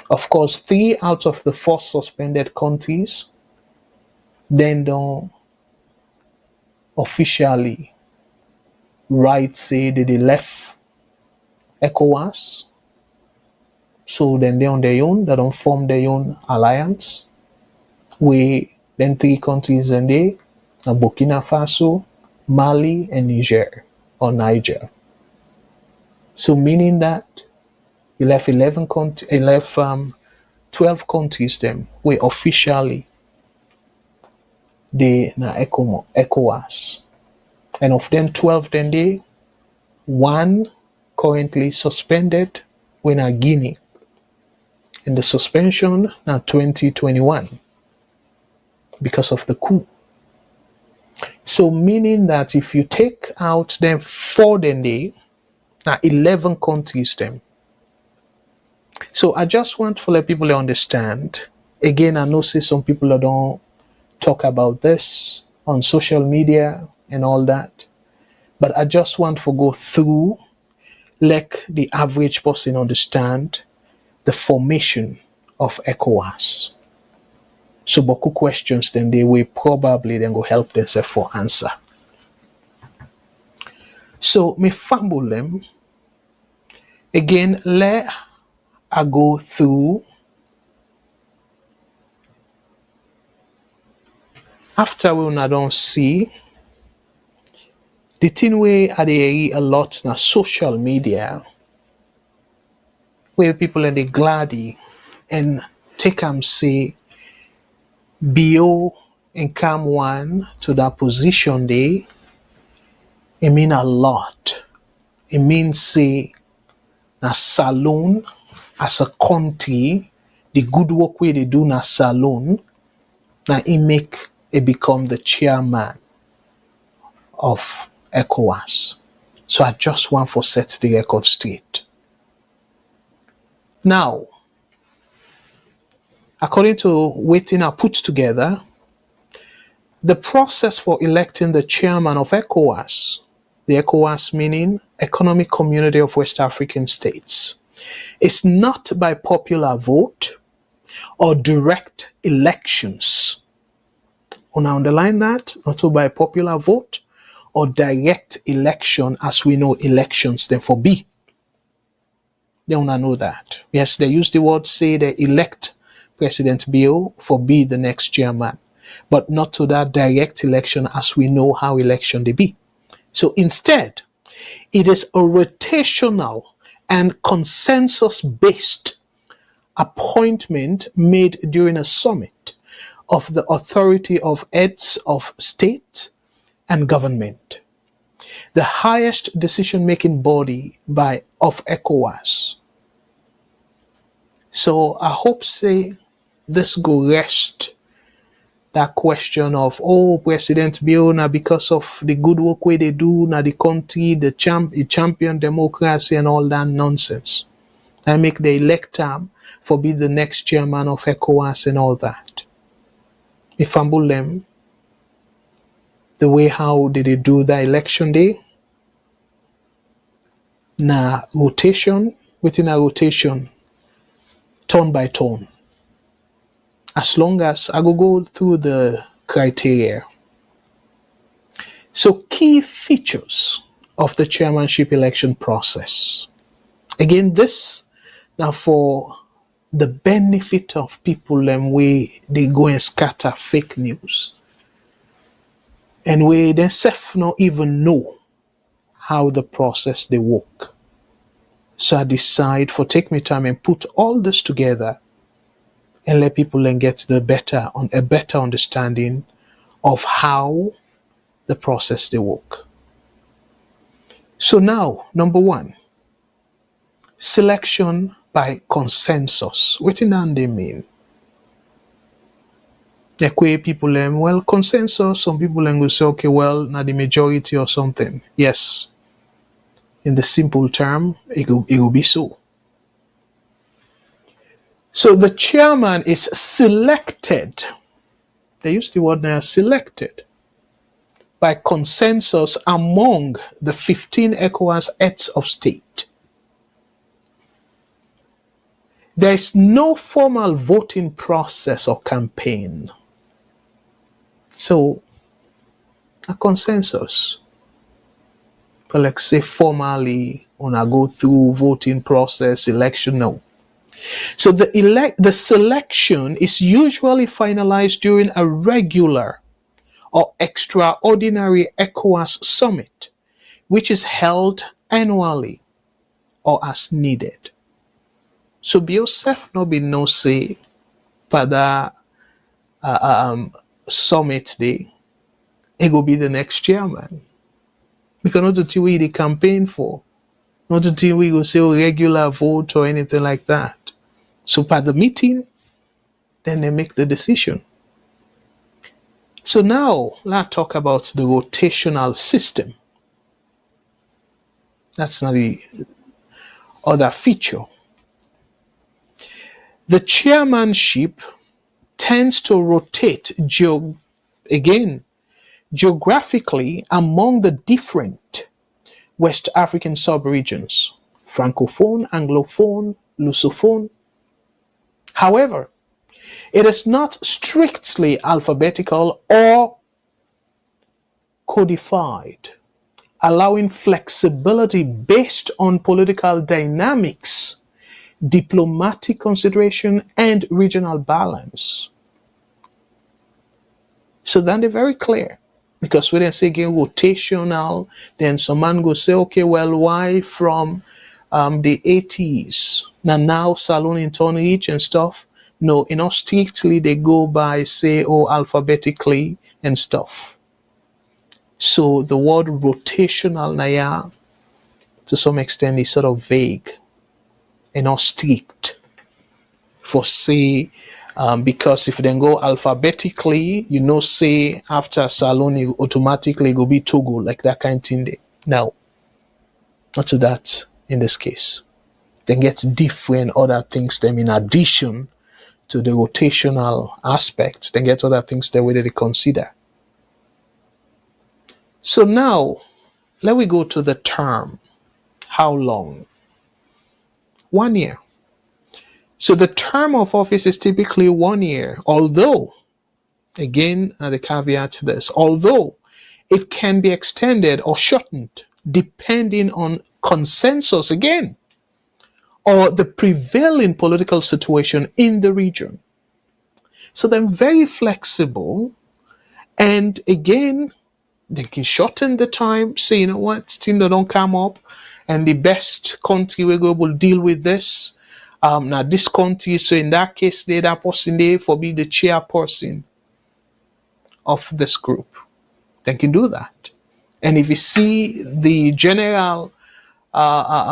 Of course, 3 out of the 4 suspended countries then don't officially say that they left Ecowas. So then they on their own, they don't form their own alliance. Then 3 countries and they Burkina Faso, Mali, and Niger, or Niger. So meaning that you left 12 countries them where officially they na ECOWAS. And of them 12 then they one currently suspended when a Guinea. And the suspension now 2021 because of the coup. So meaning that if you take out them 4 then they now 11 countries them. So I just want to let people understand. Again, I know say some people don't talk about this on social media and all that. But I just want to go through, let the average person understand the formation of ECOWAS. So beaucoup questions then they will probably then go help themselves for answer. So me fumble them. Again, let I go through. After we don't see the thing where I dey a lot na social media where people are the glady and take say Bio and come one to that position there, it mean a lot. It means say na Salone as a country, the good work where they do na Salone, na it make it become the chairman of ECOWAS. So I just want to set the record straight. Now, according to waiting I put together, the process for electing the chairman of ECOWAS, the ECOWAS meaning Economic Community of West African States, is not by popular vote or direct elections. Wanna underline that? Not by popular vote or direct election, as we know elections therefore be. They wanna know that. Yes, they use the word say they elect President Bio for be the next chairman, but not to that direct election as we know how election they be. So instead, it is a rotational and consensus-based appointment made during a summit of the authority of heads of state and government, the highest decision-making body of ECOWAS. So I hope say this go rest that question of President Bio na because of the good work way they do na the country, the champion democracy and all that nonsense. I make the elect him for be the next chairman of ECOWAS and all that. If I them the way how did they do the election day? Na rotation, within a rotation, turn by turn. As long as I go through the criteria. So key features of the chairmanship election process. Again, this now for the benefit of people and where they go and scatter fake news. And we themselves not even know how the process they work. So I decide for take me time and put all this together and let people then get a better understanding of how the process they work. So now, number 1, selection by consensus. What do they mean? Like where people well, consensus, some people will say, okay, well, not the majority or something. Yes. In the simple term, it will be so. So the chairman is selected. They use the word now, selected by consensus among the 15 ECOWAS heads of state. There is no formal voting process or campaign. So, a consensus. But like say formally, when I go through voting process, election, no. So the selection is usually finalized during a regular or extraordinary ECOWAS summit, which is held annually or as needed. So Biosef no be no say pada summit day, he go be the next chairman. Because not the thing we the campaign for, not the thing we go say regular vote or anything like that. So by the meeting, then they make the decision. So now let's talk about the rotational system. That's not the other feature. The chairmanship tends to rotate geographically among the different West African subregions, Francophone, Anglophone, Lusophone. However, it is not strictly alphabetical or codified, allowing flexibility based on political dynamics, diplomatic consideration, and regional balance. So then they're very clear. Because when they say again rotational, then some man go say, okay, well, why from the 80s? Now Salone in turn each and stuff. No, strictly they go by say, alphabetically and stuff. So the word rotational naya, to some extent, is sort of vague and not strict. For say, because if they go alphabetically, say after Salone automatically go be Togo, like that kind of thing. Now, not to that in this case. They get different other things them in addition to the rotational aspect. They get other things that they consider. So now, let me go to the term. How long? 1 year. So the term of office is typically 1 year, although, again, the caveat to this, although it can be extended or shortened depending on consensus again, or the prevailing political situation in the region. So they're very flexible, and again, they can shorten the time, say, things that don't come up, and the best country will deal with this. Now this country, so in that case, that person there for be the chairperson of this group. They can do that. And if you see the general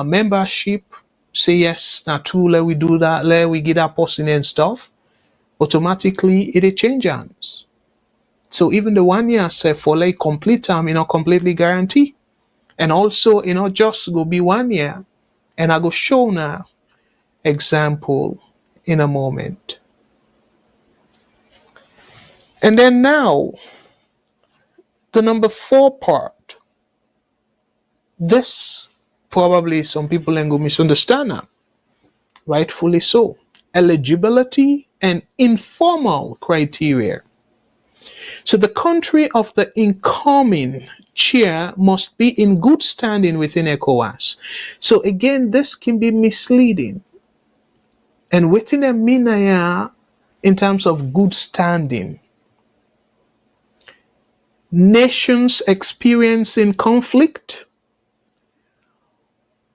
membership say yes, now too, let we do that, let we get that person and stuff, automatically it change hands. So even the 1 year say for like complete term, completely guarantee. And also, just go be 1 year. And I go show now example in a moment. And then now, the number 4 part. This probably some people go misunderstand now. Rightfully so. Eligibility and informal criteria. So the country of the incoming chair must be in good standing within ECOWAS. So again, this can be misleading. And within a minaya, in terms of good standing, nations experiencing conflict,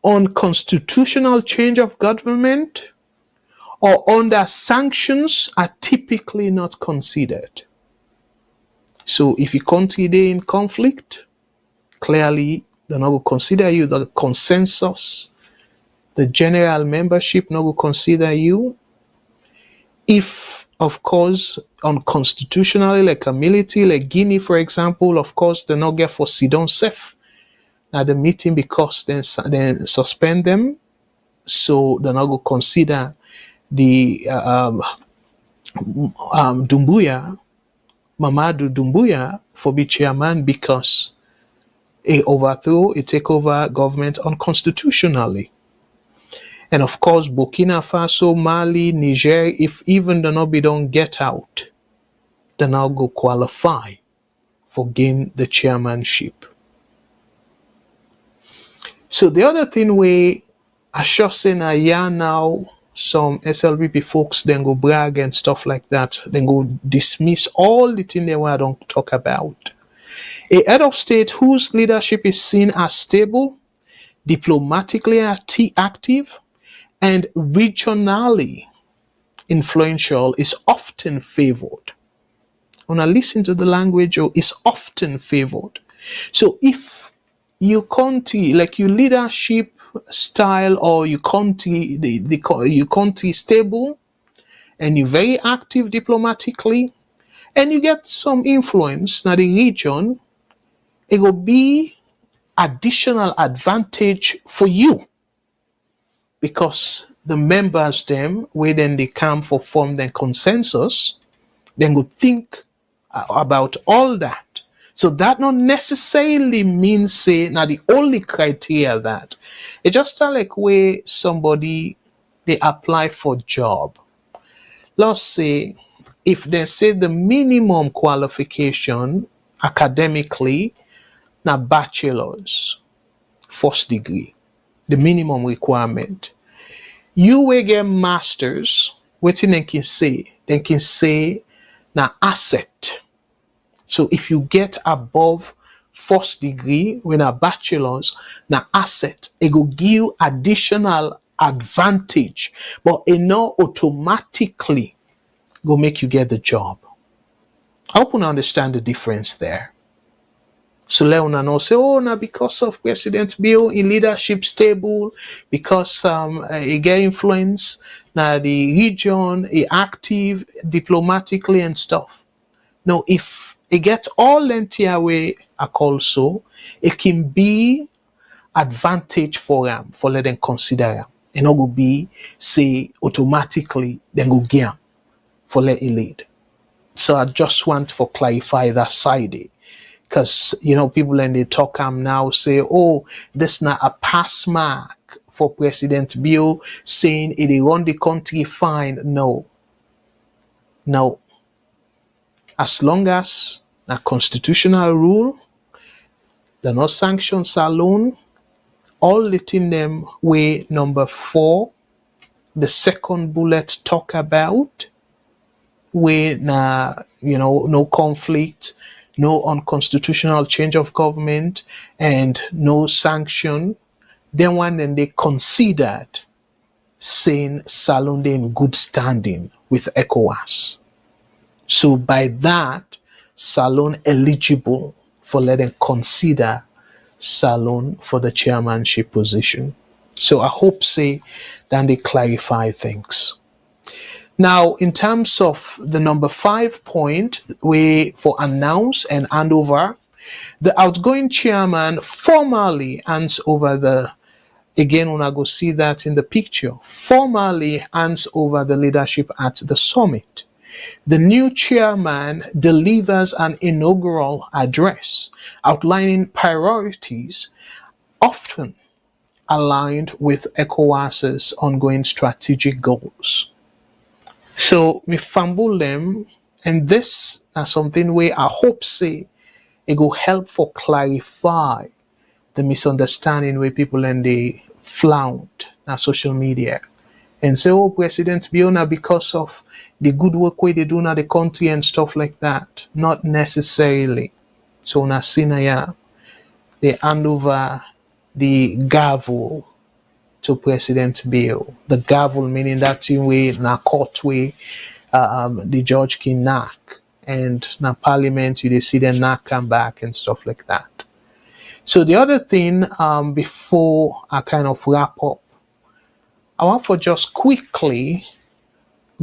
unconstitutional change of government, or under sanctions are typically not considered. So if you country there in conflict, clearly they're not going to consider you. The consensus, the general membership not going to consider you. If, of course, unconstitutionally, like a military, like Guinea, for example, of course, they not get for Sidon safe at the meeting because then suspend them. So they're not going to consider the Mamadou Doumbouya for be chairman because he take over government unconstitutionally. And of course, Burkina Faso, Mali, Niger, if even the Nobi don't get out, they now go qualify for gain the chairmanship. So the other thing I should say now some SLPP folks then go brag and stuff like that, then go dismiss all the thing they want to talk about. A head of state whose leadership is seen as stable, diplomatically active, and regionally influential is often favored. When I listen to the language, is often favored. So if your country, like your leadership style or your country, your country is stable and you're very active diplomatically and you get some influence in the region, it will be additional advantage for you because the members them where then they come for form their consensus, then go think about all that. So that not necessarily means say now the only criteria that it just like where somebody they apply for job. Let's say if they say the minimum qualification academically now bachelor's first degree, the minimum requirement. You will get masters, what they can say? They can say now asset. So if you get above first degree when a bachelor's, now asset, it will give you additional advantage, but it not automatically go make you get the job. I hope you understand the difference there. So Leona now say, oh, now because of President Bio in leadership stable, because he get influence, now the region, he active diplomatically and stuff. Now, if it gets all entire way, I call so, it can be advantage for them for let them consider them. It not go be say automatically then go get them for let it lead. So I just want to clarify that side. Because, people and they talk now say, oh, this not a pass mark for President Bio saying it run the country fine. No. As long as a constitutional rule, the no sanctions alone, all letting them way number 4, the second bullet talk about, where no conflict, no unconstitutional change of government, and no sanction, then when they considered saying Salone in good standing with Ecowas. So by that, Salone eligible for letting consider Salone for the chairmanship position. So I hope say that they clarify things. Now, in terms of the number 5 point, for announce and hand over, the outgoing chairman formally hands over again, when I go see that in the picture, formally hands over the leadership at the summit. The new chairman delivers an inaugural address outlining priorities often aligned with ECOWAS's ongoing strategic goals. So we fumble them, and this is something where I hope say it will help for clarify the misunderstanding where people and they flaunt on social media and say, oh, President Biona, because of the good work where they do in the country and stuff like that. Not necessarily. So na Sinaya, they hand over the gavel to President Bio. The gavel meaning that in way, na court way, the judge can knock, and na parliament you they see them knock come back and stuff like that. So the other thing, before I kind of wrap up, I want to just quickly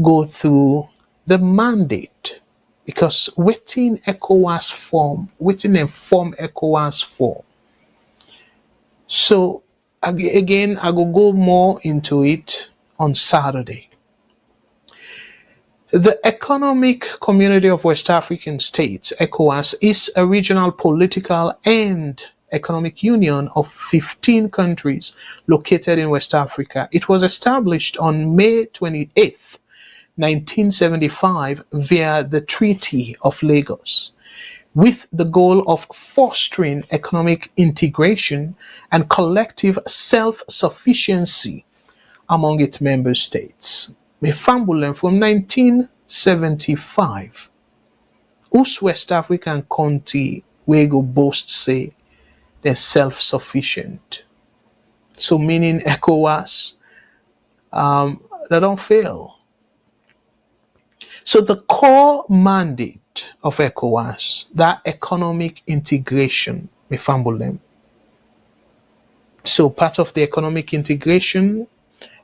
go through the mandate, because within ECOWAS form, within a form ECOWAS form. So again, I will go more into it on Saturday. The Economic Community of West African States, ECOWAS, is a regional political and economic union of 15 countries located in West Africa. It was established on May 28th, 1975 via the Treaty of Lagos, with the goal of fostering economic integration and collective self-sufficiency among its member states. Me fumble them from 1975. Whose West African country we go boast say they're self-sufficient? So meaning ECOWAS, they don't fail. So the core mandate of ECOWAS, that economic integration, me fumble them. So part of the economic integration,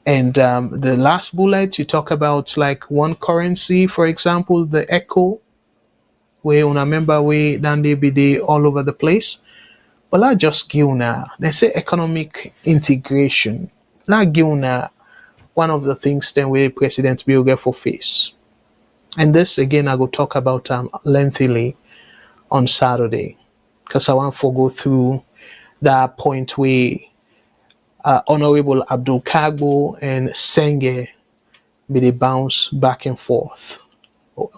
and the last bullet, you talk about like one currency, for example, the ECO, where una member we then they be there all over the place. But I just give una, they say economic integration. I give una one of the things then we President Bill get for face. And this again I will talk about lengthily on Saturday, because I want to go through that point where Honorable Abdul Kargbo and Senge be they bounce back and forth,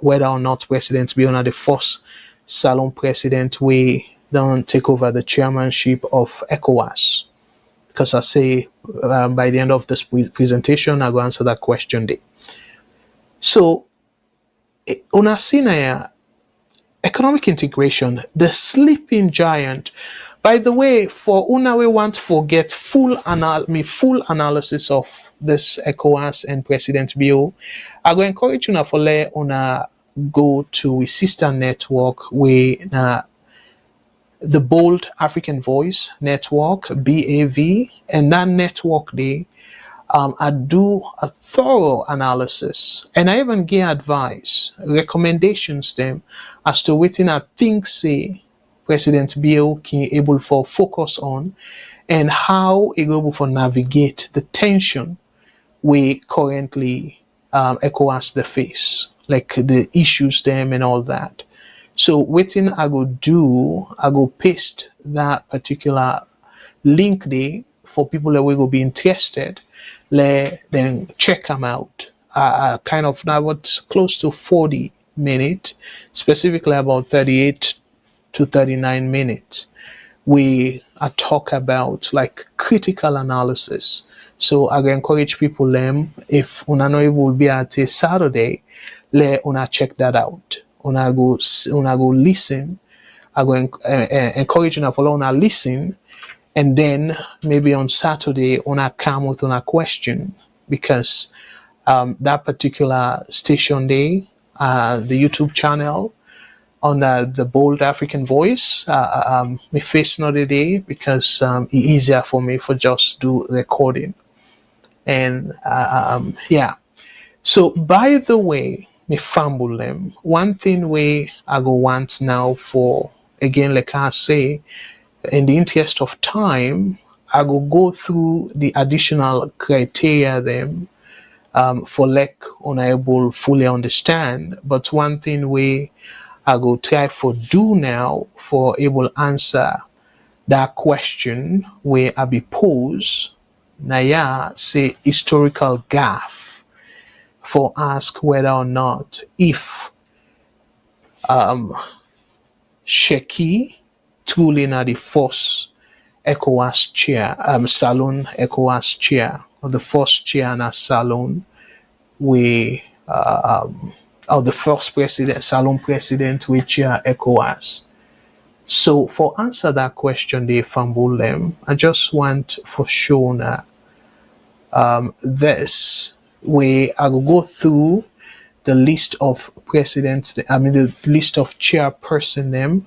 whether or not President be on the first Salone president we don't take over the chairmanship of ECOWAS. Because I say by the end of this presentation, I go answer that question there. So, una seen economic integration, the sleeping giant. By the way, for una we want to forget full analysis of this ECOWAS and President Bio, I go encourage you for let una go to a sister network where the Bold African Voice Network, BAV, and that network they I do a thorough analysis, and I even give advice, recommendations them as to what I think say President Bill can able for focus on, and how he able for navigate the tension we currently ECOWAS the face, like the issues them and all that. So waiting I go do, I go paste that particular link there for people that will be interested. Then check them out. Kind of now what's close to 40 minutes, specifically about 38 to 39 minutes. We talk about like critical analysis. So I encourage people if una know it will be at a Saturday, let una check that out. Una go listen. I go encourage you to follow una listen, and then maybe on Saturday una come with una question, because that particular station day, the YouTube channel on the Bold African Voice, me face another day because it's easier for me for just do recording, and yeah. So by the way, me fumble them. One thing we I go want now for, again, like I say, in the interest of time, I go through the additional criteria them for like unable fully understand. But one thing we I go try for do now for able answer that question where I be pose. Now yeah, say historical gaffe, for ask whether or not if Sheki truly na the first ECOWAS chair, Salone ECOWAS chair, or the first chair na Salone, we or the first president, Salone president, we chair ECOWAS. So for answer that question, they fumble them. I just want for sure now this way I will go through the list of presidents, the list of chairperson them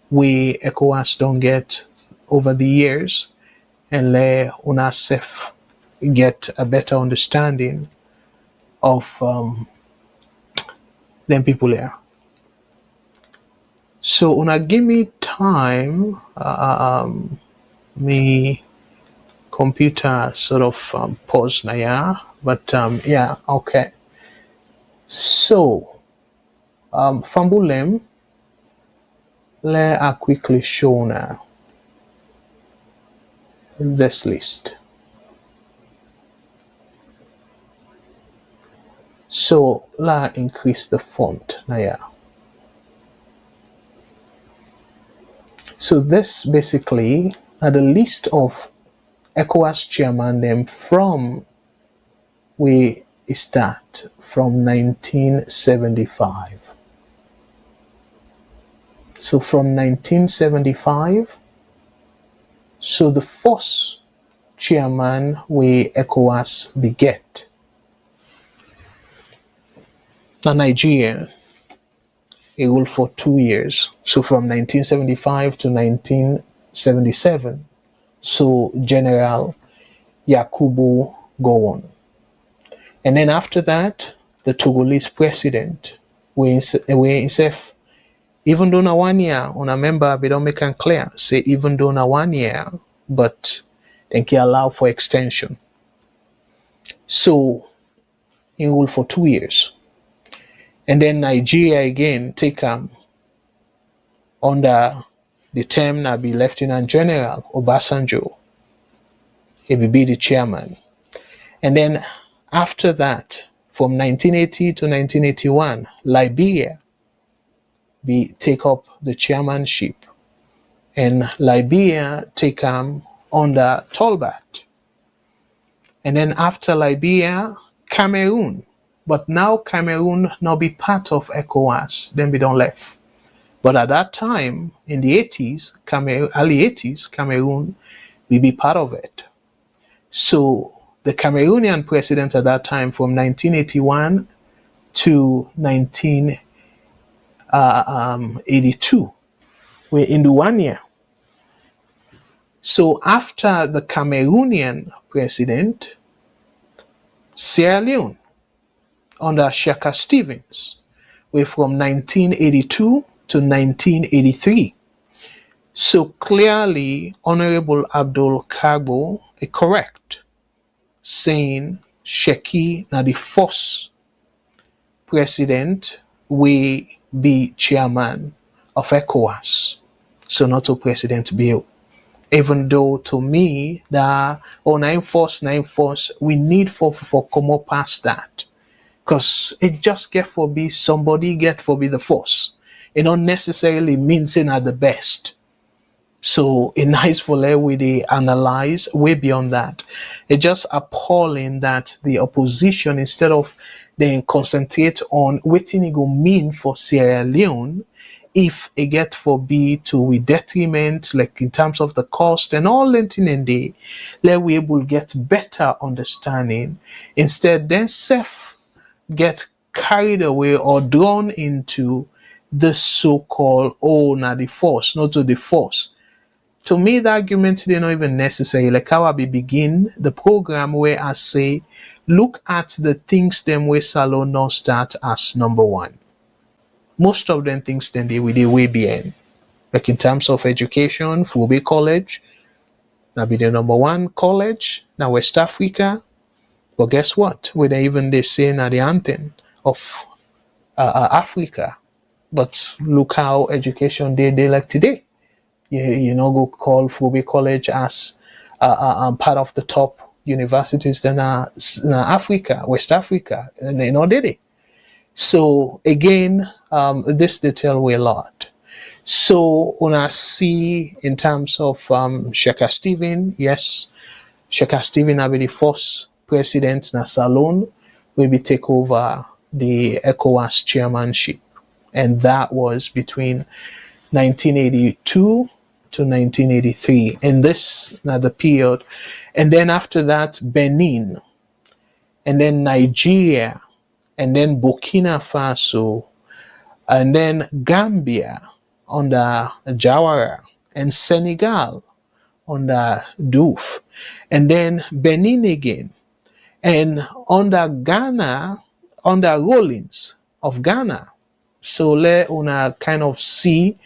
we ECOWAS don't get over the years, and let UNASEF get a better understanding of them people here. So una give me time, me computer sort of pause now, yeah. But yeah, okay. So Fambulem, let I quickly show now this list. So let increase the font now, yeah. So this basically are the list of ECOWAS chairman them from we start from 1975. So from 1975, so the first chairman we ECOWAS beget, now Nigeria, he ruled for 2 years. So from 1975 to 1977, so General Yakubu Gowon. And then after that, the Togolese president, we himself, even though na 1 year, on a member, we don't make it clear, say even though na 1 year, but they can allow for extension. So he ruled for 2 years. And then Nigeria again take under the term na be Lieutenant General Obasanjo. He will be the chairman. And then after that, from 1980 to 1981, Liberia be take up the chairmanship. And Liberia take under Tolbert. And then after Liberia, Cameroon. But now Cameroon now be part of ECOWAS, then we don't left. But at that time, in the 80s, early 80s, Cameroon will be part of it. So the Cameroonian president at that time, from 1981 to 1982, were in the 1 year. So after the Cameroonian president, Sierra Leone, under Siaka Stevens, were from 1982 to 1983. So clearly, Honorable Abdul Kargbo is correct, saying Sheki na the first president will be chairman of ECOWAS. So not a President Bill. Even though to me, the 9 force, we need for come up past that. Because it just get for be somebody get for be the force. It not necessarily means it at the best. So it's nice for we they analyze way beyond that. It's just appalling that the opposition, instead of then concentrate on what it go mean for Sierra Leone, if it get for be to with detriment, like in terms of the cost and all that in the, let we able get better understanding. Instead, then self get carried away or drawn into the so-called the force, not to the force. To me, the argument they're not even necessary. Like how I begin the program where I say, look at the things them where Salone don't start as number one. Most of them things then they will be way behind. Like in terms of education, Fulbe College, now be the number one college, now West Africa. But guess what? Where they even they say now the anthem of Africa. But look how education they like today. You know, go call Fulbe College as part of the top universities in Africa, West Africa, and they know did it. So again, this detail we a lot. So when I see in terms of Siaka Stevens, yes, Siaka Stevens will be the first president na Salone will be take over the ECOWAS chairmanship, and that was between 1982 to 1983. And this now the period, and then after that Benin, and then Nigeria, and then Burkina Faso, and then Gambia under Jawara, and Senegal under Diouf, and then Benin again, and under Ghana, under Rawlings of Ghana. So let una kind of see,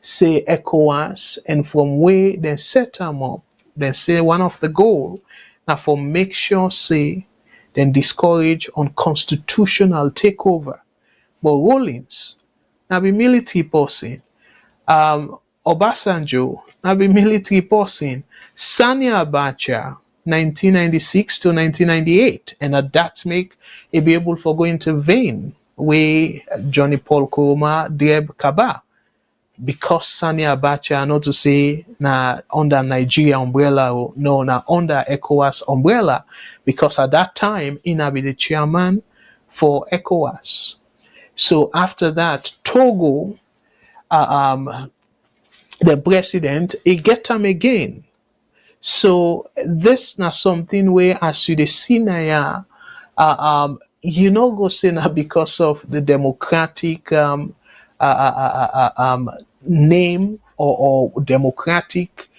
say ECOWAS, and from where they set them up, they say one of the goal now for make sure say then discourage unconstitutional takeover. But Rawlings, now be military person. Obasanjo, now be military person. Sani Abacha, 1996 to 1998. And at that make he be able for go intervene where Johnny Paul Kuruma, Deb Kaba. because Sani Abacha, not to say na under Nigeria umbrella, no, na under ECOWAS umbrella, because at that time, he be the chairman for ECOWAS. So after that, Togo, the president, he get him again. So this na something where as you see na you know go say na because of the democratic name or democratic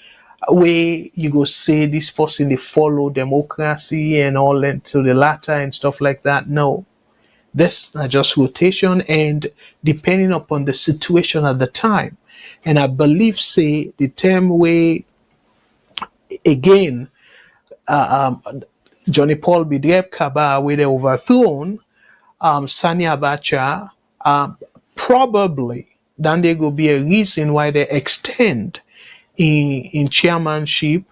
way you go say this person they follow democracy and all into the latter and stuff like that. No, this is not just rotation and depending upon the situation at the time. And I believe say the term way again Johnny Paul Bidrep Kaba where they overthrown Sani Abacha probably then there will be a reason why they extend in chairmanship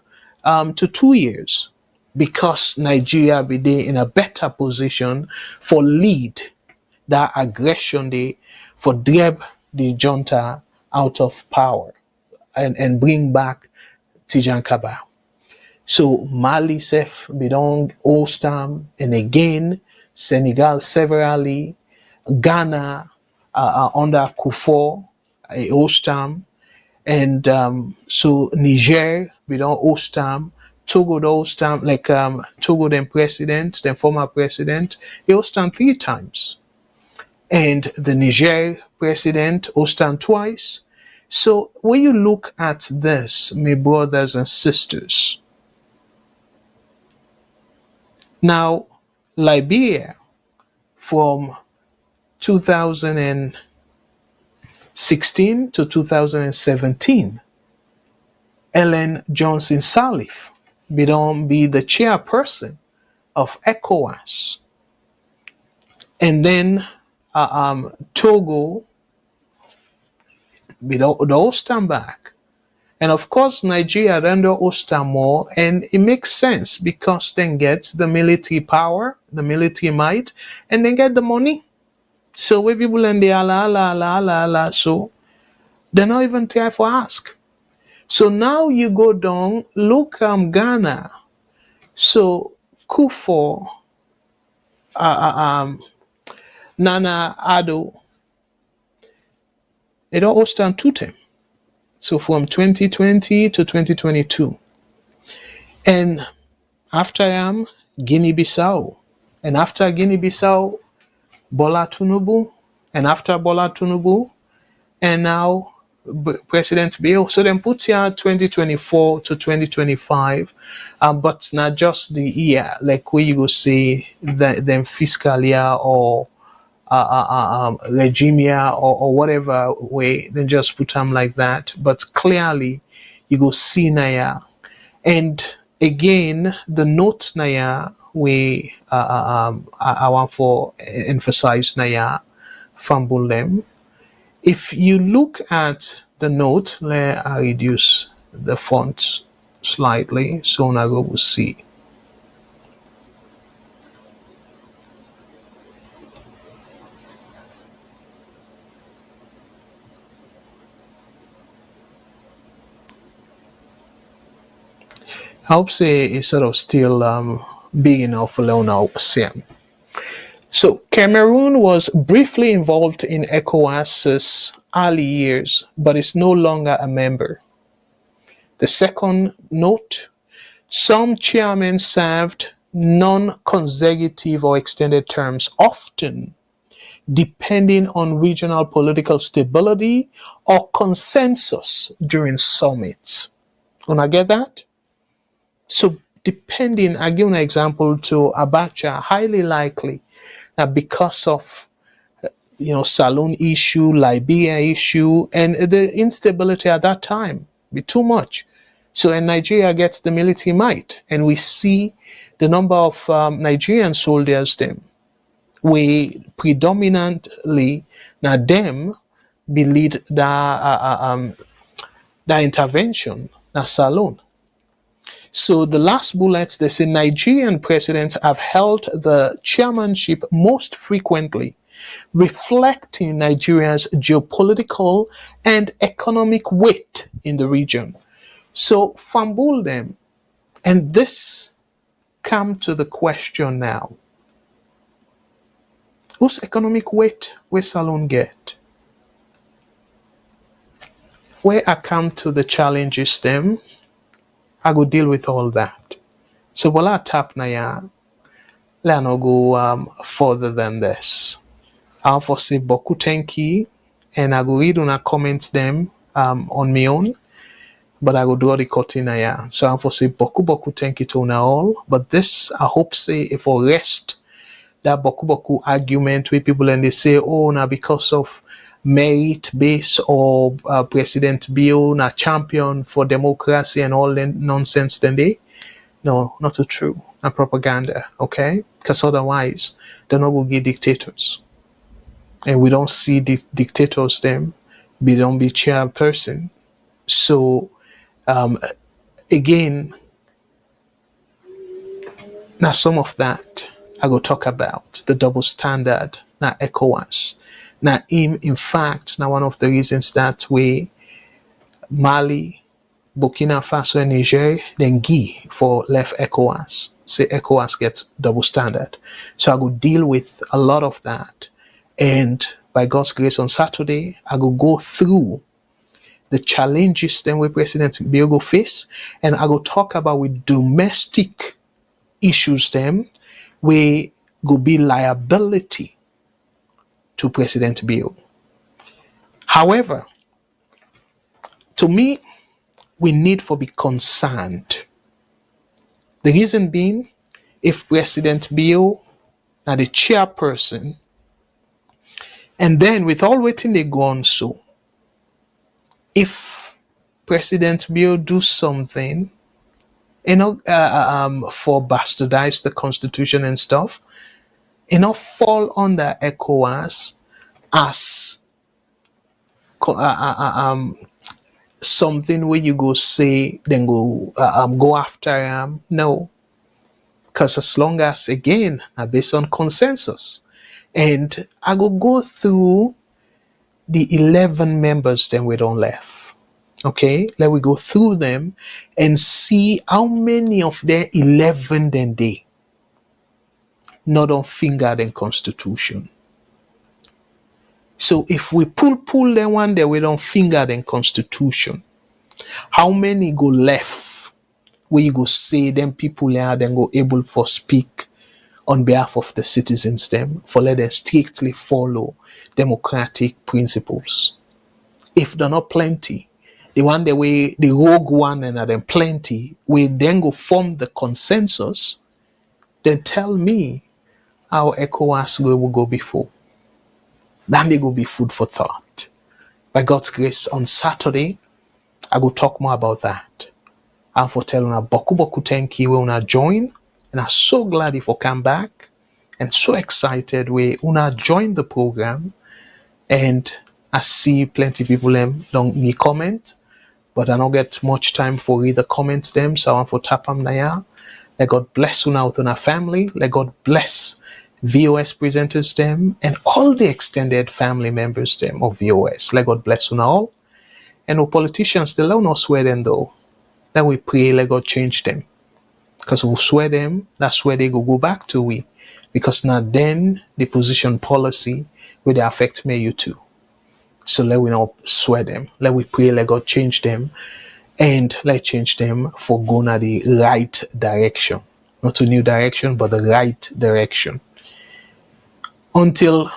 to 2 years because Nigeria be there in a better position for lead that aggression day for drab the junta out of power and bring back Tijan Kaba. So Mali Sef Bidong Ostam and again Senegal severally, Ghana under Kufuor Ostam, and so Niger Bidong Ostam, Togo the Ostam, like Togo then president, then former president, he Ostam 3 times. And the Niger president Ostam twice. So when you look at this, my brothers and sisters, now Liberia from 2016 to 2017, Ellen Johnson Sirleaf be the chairperson of ECOWAS. And then Togo be the Ostam back. And of course, Nigeria under Ostam more, and it makes sense because then gets the military power, the military might, and then get the money. So when people and the Allah, so they're not even try for ask. So now you go down, look Ghana. So Kufuor, Nana Addo, they don't Ostam 2 term. So from 2020 to 2022. And after Guinea-Bissau. And after Guinea-Bissau, Bola Tinubu. And after Bola Tinubu, and now President Bio. So then put here 2024 to 2025. But not just the year, like where you go say them fiscal year or regime year or whatever way, then just put them like that. But clearly, you go see Naya. And again, the note Naya, we I want for emphasize Naya, fumble them. If you look at the note, let I reduce the font slightly so now we will see. I hope say it's sort of still big enough for Leone'S. So Cameroon was briefly involved in ECOWAS's early years, but is no longer a member. The second note, some chairmen served non-consecutive or extended terms, often depending on regional political stability or consensus during summits. Wanna get that? So depending, I give an example to Abacha, highly likely that because of Salone issue, Liberia issue, and the instability at that time be too much. So and Nigeria gets the military might, and we see the number of Nigerian soldiers them. We predominantly now them be lead the intervention na Salone. So the last bullet, they say Nigerian presidents have held the chairmanship most frequently reflecting Nigeria's geopolitical and economic weight in the region. So fumble them. And this come to the question now. Whose economic weight will Salone get? Where I come to the challenges them, I go deal with all that. So while I tap na ya, let no go further than this. I'll foresee boku tenki, and I go read on comments them on my own, but I go do all the cutting na ya. So I'll foresee boku tenki to na all. But this I hope say if I rest that boku argument with people and they say, oh, now because of merit base or President Bio na champion for democracy and all that nonsense, then they no, not so true. And propaganda, okay? Because otherwise they're not going to be dictators. And we don't see the dictators them. We don't be chairperson. So again, now some of that I go talk about the double standard now Ecowas. Now in fact, now one of the reasons that we Mali, Burkina Faso and Niger then Guy for left Ecowas. Say Ecowas gets double standard. So I go deal with a lot of that. And by God's grace on Saturday, I go through the challenges then with President Bio face, and I go talk about with domestic issues them we go be liability to President Bio. However, to me, we need to be concerned. The reason being, if President Bio are the chairperson, and then with all waiting they go on so, if President Bio do something, for bastardize the constitution and stuff, fall under ECOWAS as something where you go say, then go after him. No. Because as long as, again, are based on consensus. And I go through the 11 members then we don't left. Okay, let we go through them and see how many of their 11 then they not on finger the constitution. So if we pull them one day we don't finger the constitution, how many go left where you go say them people there then go able for speak on behalf of the citizens them for let them strictly follow democratic principles? If they're not plenty, the one the way the rogue one and them plenty, we then go form the consensus, then tell me how ECOWAS will go before. Then they go be food for thought. By God's grace, on Saturday, I go talk more about that. I'll for tell una boku tenki we una join, and I'm so glad if you come back, and so excited we una join the program, and I see plenty people them don't me comment, but I don't get much time for read the comments them, so I want for tap them now. Let God bless una with una family. Let God bless VOS presenters them and all the extended family members them of VOS. Let God bless una all. And no politicians, they let not swear them though. Then we pray, let God change them. Because if we swear them, that's where they go back to we. Because now then the position policy will affect me, you too. So let we not swear them. Let we pray, let God change them. And let change them for going at the right direction. Not a new direction, but the right direction. Until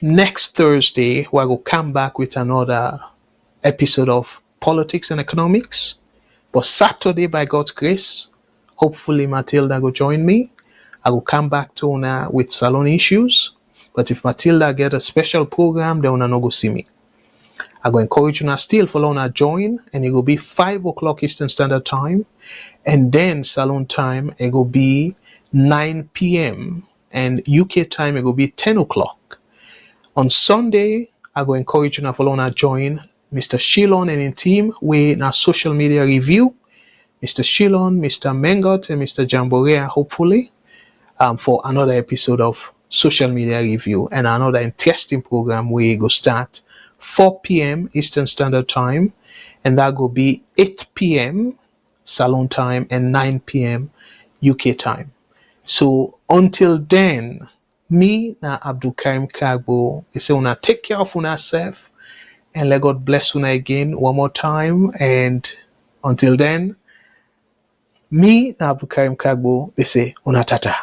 next Thursday, where we'll come back with another episode of Politics and Economics. But Saturday, by God's grace, hopefully Matilda will join me. I will come back to una with salon issues. But if Matilda get a special program, then una no go see me. I go encourage una still follow una join, and it will be 5 o'clock Eastern Standard Time. And then salon time, it will be 9 p.m. And UK time, it will be 10 o'clock. On Sunday, I go encourage una follow una join Mr. Shilon and in team with our social media review. Mr. Shilon, Mr. Mengot, and Mr. Jamborea, hopefully, for another episode of social media review and another interesting program where go start 4 p.m. Eastern Standard Time, and that will be 8 p.m. Salone time and 9 p.m. UK time. So until then, me na Abdul Kargbo, I say una take care of una self and let God bless una again one more time. And until then, me na Abdul Kargbo, I say una tata.